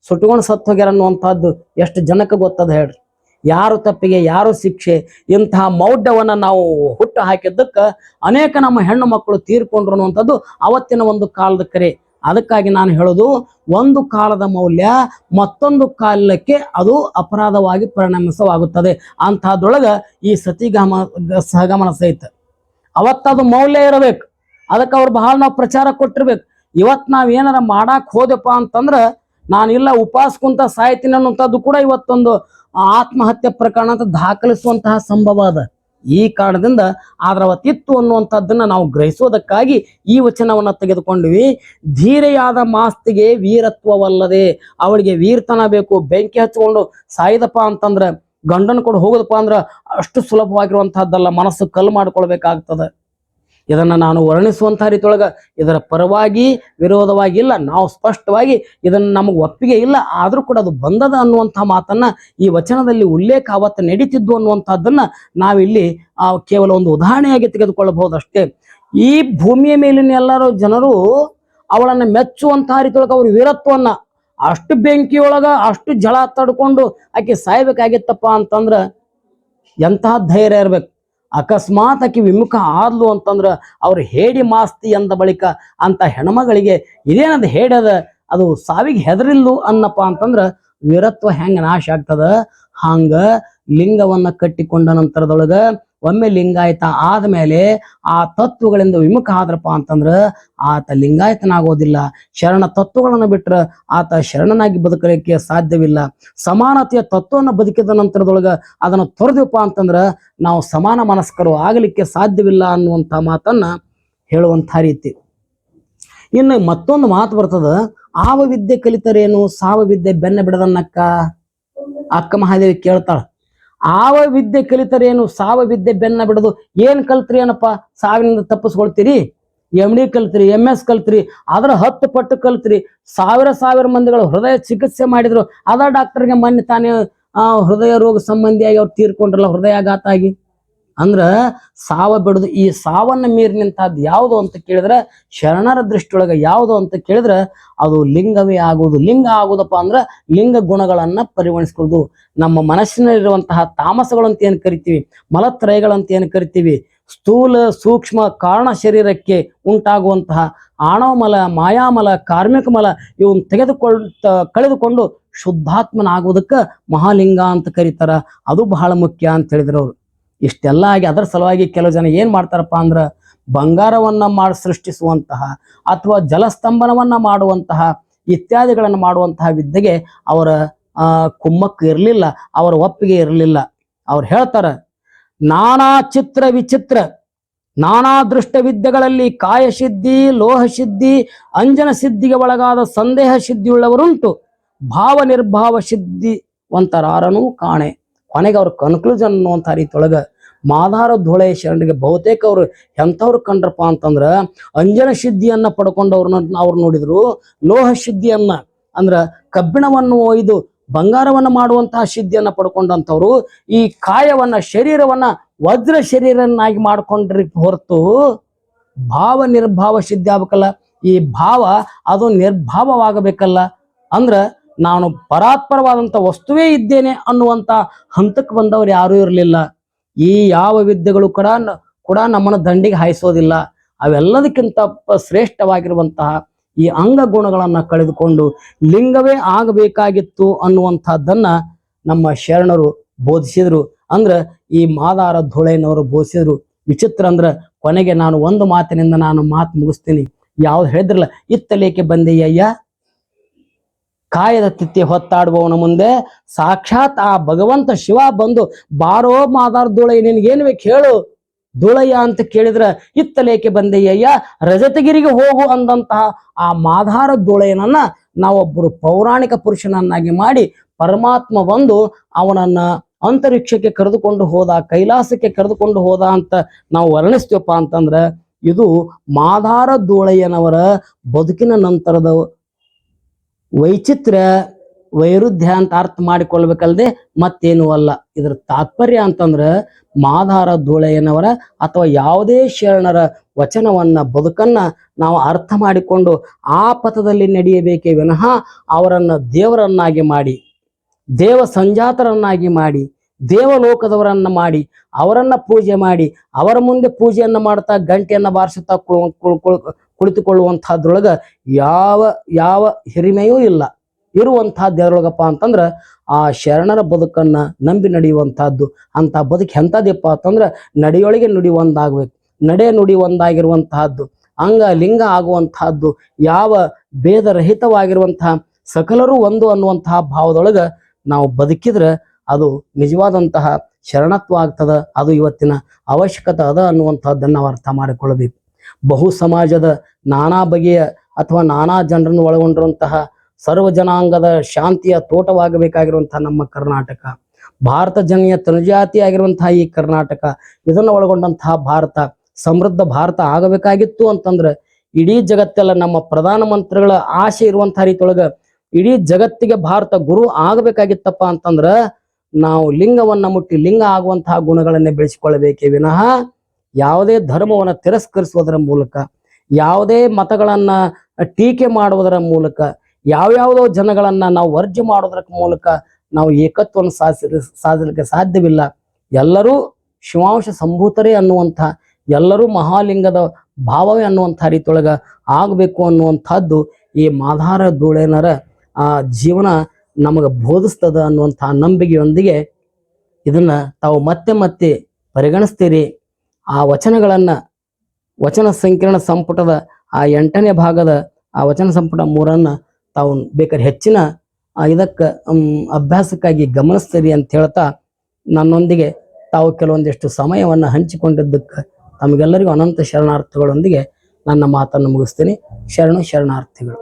ಸುಟ್ಕೊಂಡು ಸತ್ತು ಹೋಗ್ಯಾರ ಅನ್ನುವಂಥದ್ದು ಎಷ್ಟು ಜನಕ್ಕೆ ಗೊತ್ತದ ಹೇಳ್ರಿ. ಯಾರು ತಪ್ಪಿಗೆ ಯಾರು ಶಿಕ್ಷೆ, ಇಂತಹ ಮೌಢ್ಯವನ್ನ ನಾವು ಹುಟ್ಟು ಹಾಕಿದ್ದಕ್ಕೆ ಅನೇಕ ನಮ್ಮ ಹೆಣ್ಣು ಮಕ್ಕಳು ತೀರ್ಕೊಂಡ್ರು ಅನ್ನುವಂಥದ್ದು ಅವತ್ತಿನ ಒಂದು ಕಾಲದ ಕರೆ. ಅದಕ್ಕಾಗಿ ನಾನು ಹೇಳೋದು, ಒಂದು ಕಾಲದ ಮೌಲ್ಯ ಮತ್ತೊಂದು ಕಾಲಕ್ಕೆ ಅದು ಅಪರಾಧವಾಗಿ ಪರಿಣಮಿಸವಾಗುತ್ತದೆ. ಅಂತಹದ್ರೊಳಗ ಈ ಸಹಗಮನ ಸಹಿತ ಅವತ್ತದು ಮೌಲ್ಯ ಇರಬೇಕು. ಅದಕ್ಕೆ ಅವ್ರು ಬಹಳ ನಾವು ಪ್ರಚಾರ ಕೊಟ್ಟಿರ್ಬೇಕು. ಇವತ್ತು ನಾವ್ ಏನಾರ ಮಾಡಾಕ್ ಹೋದಪ್ಪ ಅಂತಂದ್ರ, ನಾನಿಲ್ಲ ಉಪವಾಸ ಕುಂತ ಸಾಯ್ತೀನಿ ಅನ್ನುವಂಥದ್ದು ಕೂಡ ಇವತ್ತೊಂದು ಆತ್ಮಹತ್ಯೆ ಪ್ರಕರಣ ಅಂತ ದಾಖಲಿಸುವಂತಹ ಸಂಭವ ಅದ. ಈ ಕಾರಣದಿಂದ ಆದ್ರ ಅವತ್ತಿತ್ತು ಅನ್ನುವಂಥದ್ದನ್ನ ನಾವು ಗ್ರಹಿಸೋದಕ್ಕಾಗಿ ಈ ವಚನವನ್ನ ತೆಗೆದುಕೊಂಡ್ವಿ. ಧೀರೆಯಾದ ಮಾಸ್ತಿಗೆ ವೀರತ್ವವಲ್ಲದೆ, ಅವಳಿಗೆ ವೀರ್ತನ ಬೇಕು. ಬೆಂಕಿ ಹಚ್ಕೊಂಡು ಸಾಯ್ದಪ್ಪ ಅಂತಂದ್ರ, ಗಂಡನ ಕೂಡ ಹೋಗೋದಪ್ಪ ಅಂದ್ರ ಅಷ್ಟು ಸುಲಭವಾಗಿರುವಂತಹದ್ದಲ್ಲ, ಮನಸ್ಸು ಕಲ್ಲು ಮಾಡ್ಕೊಳ್ಬೇಕಾಗ್ತದೆ. ಇದನ್ನ ನಾನು ವರ್ಣಿಸುವಂತಹ ರೀತಿಯೊಳಗ ಇದರ ಪರವಾಗಿ ವಿರೋಧವಾಗಿ ಇಲ್ಲ, ನಾವು ಸ್ಪಷ್ಟವಾಗಿ ಇದನ್ನ ನಮಗೆ ಒಪ್ಪಿಗೆ ಇಲ್ಲ, ಆದ್ರೂ ಕೂಡ ಅದು ಬಂದದ ಅನ್ನುವಂತಹ ಮಾತನ್ನ ಈ ವಚನದಲ್ಲಿ ಉಲ್ಲೇಖ ಅವತ್ತು ನಡೀತಿದ್ದು ಅನ್ನುವಂಥದ್ದನ್ನ ನಾವಿಲ್ಲಿ ಕೇವಲ ಒಂದು ಉದಾಹರಣೆಯಾಗಿ ತೆಗೆದುಕೊಳ್ಳಬಹುದು ಅಷ್ಟೇ. ಈ ಭೂಮಿಯ ಮೇಲಿನ ಎಲ್ಲರೂ ಜನರು ಅವಳನ್ನ ಮೆಚ್ಚುವಂತಹ ರೀತಿಯೊಳಗ ಅವ್ರ ವೀರತ್ವನ್ನ, ಅಷ್ಟು ಬೆಂಕಿಯೊಳಗ ಅಷ್ಟು ಜಳ ತಡ್ಕೊಂಡು ಆಕೆ ಸಾಯ್ಬೇಕಾಗಿತ್ತಪ್ಪ ಅಂತಂದ್ರ ಎಂತಹ ಧೈರ್ಯ ಇರ್ಬೇಕು. ಅಕಸ್ಮಾತ್ ಆಕಿ ವಿಮುಖ ಆದ್ಲು ಅಂತಂದ್ರ ಅವ್ರು ಹೇಡಿ ಮಾಸ್ತಿ ಅಂದ ಬಳಿಕ ಅಂತ ಹೆಣ್ಮಗಳಿಗೆ ಇದೇನದು ಹೇಡದ, ಅದು ಸಾವಿಗೆ ಹೆದರಿಲ್ಲು ಅನ್ನಪ್ಪ ಅಂತಂದ್ರ ವೀರತ್ವ ಹೆಂಗ ನಾಶ ಆಗ್ತದ. ಹಂಗ ಲಿಂಗವನ್ನ ಕಟ್ಟಿಕೊಂಡ ನಂತರದೊಳಗ ಒಮ್ಮೆ ಲಿಂಗಾಯತ ಆದ್ಮೇಲೆ ಆ ತತ್ವಗಳಿಂದ ವಿಮುಖ ಆದ್ರಪ್ಪ ಅಂತಂದ್ರ ಆತ ಲಿಂಗಾಯತನಾಗೋದಿಲ್ಲ. ಶರಣ ತತ್ವಗಳನ್ನ ಬಿಟ್ರ ಆತ ಶರಣನಾಗಿ ಬದುಕಲಿಕ್ಕೆ ಸಾಧ್ಯವಿಲ್ಲ. ಸಮಾನತೆಯ ತತ್ವವನ್ನು ಬದುಕಿದ ನಂತರದೊಳಗ ಅದನ್ನು ತೊರೆದಪ್ಪ ಅಂತಂದ್ರ ನಾವು ಸಮಾನ ಮನಸ್ಕರು ಆಗಲಿಕ್ಕೆ ಸಾಧ್ಯವಿಲ್ಲ ಅನ್ನುವಂಥ ಮಾತನ್ನ ಹೇಳುವಂಥ ರೀತಿ. ಇನ್ನು ಮತ್ತೊಂದು ಮಾತು ಬರ್ತದ, ಆವ ವಿದ್ಯೆ ಕಲಿತರೇನು ಸಾವ ವಿದ್ಯೆ ಬೆನ್ನ ಬಿಡದನ್ನಕ್ಕ. ಅಕ್ಕ ಮಹಾದೇವಿ ಕೇಳ್ತಾಳ, ಆವ ವಿದ್ಯೆ ಕಲಿತರೇನು ಸಾವ ವಿದ್ಯೆ ಬೆನ್ನ ಬಿಡದು. ಏನ್ ಕಲ್ತ್ರಿ ಏನಪ್ಪಾ, ಸಾವಿನಿಂದ ತಪ್ಪಿಸ್ಕೊಳ್ತೀರಿ? MD ಕಲ್ತ್ರಿ, MS ಕಲ್ತ್ರಿ, ಅದರ 10 ಪಟ್ಟು ಕಲ್ತ್ರಿ. ಸಾವಿರ ಮಂದಿಗಳು ಹೃದಯ ಚಿಕಿತ್ಸೆ ಮಾಡಿದ್ರು. ಅದ ಡಾಕ್ಟರ್ಗೆ ಮೊನ್ನೆ ತಾನೇ ಹೃದಯ ರೋಗ ಸಂಬಂಧಿಯಾಗಿ ಅವ್ರು ತೀರ್ಕೊಂಡ್ರಲ್ಲ, ಹೃದಯಾಘಾತ ಆಗಿ. ಅಂದ್ರ ಸಾವ ಬಿಡುದು. ಈ ಸಾವನ್ನ ಮೀರಿ ನಿಂತದ್ದು ಯಾವುದು ಅಂತ ಕೇಳಿದ್ರೆ, ಶರಣರ ದೃಷ್ಟಿಯೊಳಗ ಯಾವುದು ಅಂತ ಕೇಳಿದ್ರೆ ಅದು ಲಿಂಗವೇ ಆಗುವುದು. ಲಿಂಗ ಆಗುದಪ್ಪ ಅಂದ್ರ ಲಿಂಗ ಗುಣಗಳನ್ನ ಪರಿಗಣಿಸ್ಕೊಳ್ಳೋದು. ನಮ್ಮ ಮನಸ್ಸಿನಲ್ಲಿರುವಂತಹ ತಾಮಸಗಳಂತ ಏನ್ ಕರಿತೀವಿ, ಮಲತ್ರಯಗಳಂತ ಏನ್ ಕರಿತೀವಿ, ಸ್ಥೂಲ ಸೂಕ್ಷ್ಮ ಕಾರಣ ಶರೀರಕ್ಕೆ ಉಂಟಾಗುವಂತಹ ಆಣವಮಲ, ಮಾಯಾಮಲ, ಕಾರ್ಮಿಕ ಮಲ ಇವನ್ ಕಳೆದುಕೊಂಡು ಶುದ್ಧಾತ್ಮನಾಗುವುದಕ್ಕೆ ಮಹಾಲಿಂಗ ಅಂತ ಕರೀತಾರ. ಅದು ಬಹಳ ಮುಖ್ಯ ಅಂತ ಹೇಳಿದ್ರು ಅವರು. ಇಷ್ಟೆಲ್ಲ ಆಗಿ ಅದರ ಸಲುವಾಗಿ ಕೆಲವು ಜನ ಏನ್ ಮಾಡ್ತಾರಪ್ಪ ಅಂದ್ರ ಬಂಗಾರವನ್ನ ಸೃಷ್ಟಿಸುವಂತಹ ಅಥವಾ ಜಲಸ್ತಂಭನವನ್ನ ಮಾಡುವಂತಹ ಇತ್ಯಾದಿಗಳನ್ನು ಮಾಡುವಂತಹ ವಿದ್ಯೆಗೆ ಅವರ ಕುಮ್ಮಕ್ಕು ಇರಲಿಲ್ಲ, ಅವರ ಒಪ್ಪಿಗೆ ಇರಲಿಲ್ಲ. ಅವ್ರು ಹೇಳ್ತಾರ, ನಾನಾ ಚಿತ್ರ ವಿಚಿತ್ರ ನಾನಾ ದೃಷ್ಟ ವಿದ್ಯೆಗಳಲ್ಲಿ ಕಾಯ ಸಿದ್ಧಿ, ಲೋಹ ಸಿದ್ಧಿ, ಅಂಜನ ಸಿದ್ಧಿಗೆ ಒಳಗಾದ ಸಂದೇಹ ಸಿದ್ಧಿಯುಳ್ಳವರುಂಟು, ಭಾವ ನಿರ್ಭಾವ ಸಿದ್ಧಿವಂತರಾರನೂ ಕಾಣೆ. ಕೊನೆಗೆ ಅವ್ರ ಕನ್ಕ್ಲೂಷನ್ ಅನ್ನುವಂಥ ರೀತಿಯೊಳಗ ಮಾದಾರ ಧೂಳೆ ಶರಣರಿಗೆ ಬಹುತೇಕ ಅವರು ಎಂಥವ್ರು ಕಂಡ್ರಪ್ಪ ಅಂತಂದ್ರ ಅಂಜನ ಸಿದ್ಧಿಯನ್ನ ಪಡ್ಕೊಂಡವ್ರನ್ನ ಅವ್ರು ನೋಡಿದ್ರು. ಲೋಹ ಸಿದ್ಧಿಯನ್ನ ಅಂದ್ರ ಕಬ್ಬಿಣವನ್ನು ಒಯ್ದು ಬಂಗಾರವನ್ನ ಮಾಡುವಂತಹ ಸಿದ್ಧಿಯನ್ನ ಪಡ್ಕೊಂಡಂಥವ್ರು ಈ ಕಾಯವನ್ನ ಶರೀರವನ್ನ ವಜ್ರ ಶರೀರನ್ನಾಗಿ ಮಾಡ್ಕೊಂಡ್ರಿ ಹೊರತು ಭಾವ ನಿರ್ಭಾವ ಸಿದ್ಧಿ ಆಗ್ಬೇಕಲ್ಲ. ಈ ಭಾವ ಅದು ನಿರ್ಭಾವವಾಗಬೇಕಲ್ಲ. ಅಂದ್ರ ನಾನು ಪರಾತ್ಪರವಾದಂಥ ವಸ್ತುವೇ ಇದ್ದೇನೆ ಅನ್ನುವಂಥ ಹಂತಕ್ಕೆ ಬಂದವರು ಯಾರೂ ಇರಲಿಲ್ಲ. ಈ ಯಾವ ವಿದ್ಯೆಗಳು ಕೂಡ ನಮ್ಮನ್ನ ದಂಡಿಗೆ ಹಾಯಿಸೋದಿಲ್ಲ. ಅವೆಲ್ಲದಕ್ಕಿಂತ ಶ್ರೇಷ್ಠವಾಗಿರುವಂತಹ ಈ ಅಂಗ ಗುಣಗಳನ್ನ ಕಳೆದುಕೊಂಡು ಲಿಂಗವೇ ಆಗಬೇಕಾಗಿತ್ತು ಅನ್ನುವಂಥದ್ದನ್ನ ನಮ್ಮ ಶರಣರು ಬೋಧಿಸಿದ್ರು. ಅಂದ್ರ ಈ ಮಾದಾರ ಧೂಳೆನವರು ಬೋಧಿಸಿದ್ರು. ವಿಚಿತ್ರ ಅಂದ್ರ ಕೊನೆಗೆ ನಾನು ಒಂದು ಮಾತಿನಿಂದ ಮಾತು ಮುಗಿಸ್ತೀನಿ. ಯಾವ್ದು ಹೇಳಿದ್ರಲ್ಲ, ಇತ್ತಲೇಕೆ ಬಂದೆಯ್ಯ ಕಾಯದ ತಿತ್ತಿ ಹೊತ್ತಾಡುವವನ ಮುಂದೆ ಸಾಕ್ಷಾತ್ ಆ ಭಗವಂತ ಶಿವ ಬಂದು ಬಾರೋ ಮಾದಾರ ಧೂಳಯ್ಯ ನಿನ್ಗೇನ್ ಬೇಕು ಹೇಳು ಧೂಳಯ್ಯ ಅಂತ ಕೇಳಿದ್ರ ಇತ್ತಲೇಕೆ ಬಂದೆಯ್ಯ ರಜತಗಿರಿಗೆ ಹೋಗು ಅಂದಂತಹ ಆ ಮಾದಾರ ಧೂಳಯ್ಯನನ್ನ ನಾವೊಬ್ಬರು ಪೌರಾಣಿಕ ಪುರುಷನನ್ನಾಗಿ ಮಾಡಿ ಪರಮಾತ್ಮ ಬಂದು ಅವನನ್ನ ಅಂತರಿಕ್ಷಕ್ಕೆ ಕರೆದುಕೊಂಡು ಹೋದ, ಕೈಲಾಸಕ್ಕೆ ಕರೆದುಕೊಂಡು ಹೋದ ಅಂತ ನಾವು ವರ್ಣಿಸ್ತೀವಪ್ಪ ಅಂತಂದ್ರ ಇದು ಮಾದಾರ ಧೂಳಯ್ಯನವರ ಬದುಕಿನ ನಂತರದ ವೈಚಿತ್ರ್ಯ ವೈರುಧ್ಯ ಅಂತ ಅರ್ಥ ಮಾಡಿಕೊಳ್ಬೇಕಲ್ದೆ ಮತ್ತೇನು ಅಲ್ಲ. ಇದರ ತಾತ್ಪರ್ಯ ಅಂತಂದ್ರ ಮಾದಾರ ಧೂಳಯ್ಯನವರ ಅಥವಾ ಯಾವುದೇ ಶರಣರ ವಚನವನ್ನ ಬದುಕನ್ನ ನಾವು ಅರ್ಥ ಮಾಡಿಕೊಂಡು ಆ ಪಥದಲ್ಲಿ ನಡೆಯಬೇಕೇ ವಿನಃ ಅವರನ್ನ ದೇವರನ್ನಾಗಿ ಮಾಡಿ, ದೇವ ಸಂಜಾತರನ್ನಾಗಿ ಮಾಡಿ, ದೇವಲೋಕದವರನ್ನ ಮಾಡಿ ಅವರನ್ನ ಪೂಜೆ ಮಾಡಿ ಅವರ ಮುಂದೆ ಪೂಜೆಯನ್ನ ಮಾಡ್ತಾ ಗಂಟೆಯನ್ನ ಬಾರಿಸುತ್ತಾ ಕುಳಿತುಕೊಳ್ಳುವಂತಹದ್ರೊಳಗ ಯಾವ ಹಿರಿಮೆಯೂ ಇಲ್ಲ. ಇರುವಂತಹದ್ದು ಯಾರೊಳಗಪ್ಪ ಅಂತಂದ್ರ ಆ ಶರಣರ ಬದುಕನ್ನ ನಂಬಿ ನಡೆಯುವಂತಹದ್ದು. ಅಂತ ಬದುಕು ಎಂಥದಪ್ಪ ಅಂತಂದ್ರ ನಡೆಯೊಳಗೆ ನುಡಿ ಒಂದಾಗ್ಬೇಕು, ನಡೆ ನುಡಿ ಒಂದಾಗಿರುವಂತಹದ್ದು, ಅಂಗ ಲಿಂಗ ಆಗುವಂತಹದ್ದು, ಯಾವ ಭೇದರಹಿತವಾಗಿರುವಂತಹ ಸಕಲರು ಒಂದು ಅನ್ನುವಂತಹ ಭಾವದೊಳಗ ನಾವು ಬದುಕಿದ್ರೆ ಅದು ನಿಜವಾದಂತಹ ಶರಣತ್ವ ಆಗ್ತದ. ಅದು ಇವತ್ತಿನ ಅವಶ್ಯಕತೆ ಅದ ಅನ್ನುವಂಥದ್ದನ್ನು ನಾವು ಅರ್ಥ ಮಾಡಿಕೊಳ್ಳಬೇಕು. ಬಹು ಸಮಾಜದ ನಾನಾ ಬಗೆಯ ಅಥವಾ ನಾನಾ ಜನರನ್ನು ಒಳಗೊಂಡಿರುವಂತಹ ಸರ್ವ ಜನಾಂಗದ ಶಾಂತಿಯ ತೋಟವಾಗಬೇಕಾಗಿರುವಂತಹ ನಮ್ಮ ಕರ್ನಾಟಕ, ಭಾರತ ಜನೀಯ ತನುಜಾತಿ ಆಗಿರುವಂತಹ ಈ ಕರ್ನಾಟಕ, ಇದನ್ನು ಒಳಗೊಂಡಂತಹ ಭಾರತ ಸಮೃದ್ಧ ಭಾರತ ಆಗಬೇಕಾಗಿತ್ತು ಅಂತಂದ್ರೆ ಇಡೀ ಜಗತ್ತೆಲ್ಲ ನಮ್ಮ ಪ್ರಧಾನ ಮಂತ್ರಿಗಳ ಆಸೆ ಇರುವಂತಹ ರೀತಿಯೊಳಗ ಇಡೀ ಜಗತ್ತಿಗೆ ಭಾರತ ಗುರು ಆಗಬೇಕಾಗಿತ್ತಪ್ಪ ಅಂತಂದ್ರ ನಾವು ಲಿಂಗವನ್ನ ಮುಟ್ಟಿ ಲಿಂಗ ಆಗುವಂತಹ ಗುಣಗಳನ್ನೇ ಬೆಳೆಸಿಕೊಳ್ಳಬೇಕೇ ವಿನಃ ಯಾವುದೇ ಧರ್ಮವನ್ನು ತಿರಸ್ಕರಿಸುವುದರ ಮೂಲಕ, ಯಾವುದೇ ಮತಗಳನ್ನ ಟೀಕೆ ಮಾಡುವುದರ ಮೂಲಕ, ಯಾವ್ಯಾವುದೋ ಜನಗಳನ್ನ ನಾವು ವರ್ಜ್ಯ ಮಾಡೋದರ ಮೂಲಕ ನಾವು ಏಕತ್ವವನ್ನು ಸಾಧಿಸಲಿಕ್ಕೆ ಸಾಧ್ಯವಿಲ್ಲ. ಎಲ್ಲರೂ ಶಿವಾಂಶ ಸಂಭೂತರೇ ಅನ್ನುವಂಥ, ಎಲ್ಲರೂ ಮಹಾಲಿಂಗದ ಭಾವವೇ ಅನ್ನುವಂಥ ರೀತಿಯೊಳಗ ಆಗಬೇಕು ಅನ್ನುವಂಥದ್ದು ಈ ಮಾದಾರ ಧೂಳೆನರ ಆ ಜೀವನ ನಮಗೆ ಬೋಧಿಸ್ತದ ಅನ್ನುವಂಥ ನಂಬಿಕೆಯೊಂದಿಗೆ ಇದನ್ನ ತಾವು ಮತ್ತೆ ಮತ್ತೆ ಪರಿಗಣಿಸ್ತೀರಿ. ಆ ವಚನಗಳನ್ನ ವಚನ ಸಂಕೀರ್ಣ ಸಂಪುಟದ ಆ 8ನೇ ಭಾಗದ ಆ ವಚನ ಸಂಪುಟ 3 ತಾವು ಬೇಕಾದ್ರೆ ಹೆಚ್ಚಿನ ಇದಕ್ಕೆ ಅಭ್ಯಾಸಕ್ಕಾಗಿ ಗಮನಿಸ್ತೀರಿ ಅಂತ ಹೇಳ್ತಾ ನನ್ನೊಂದಿಗೆ ತಾವು ಕೆಲವೊಂದಿಷ್ಟು ಸಮಯವನ್ನು ಹಂಚಿಕೊಂಡಿದ್ದಕ್ಕೆ ತಮಗೆಲ್ಲರಿಗೂ ಅನಂತ ಶರಣಾರ್ಥಿಗಳೊಂದಿಗೆ ನನ್ನ ಮಾತನ್ನು ಮುಗಿಸ್ತೀನಿ. ಶರಣಾರ್ಥಿಗಳು.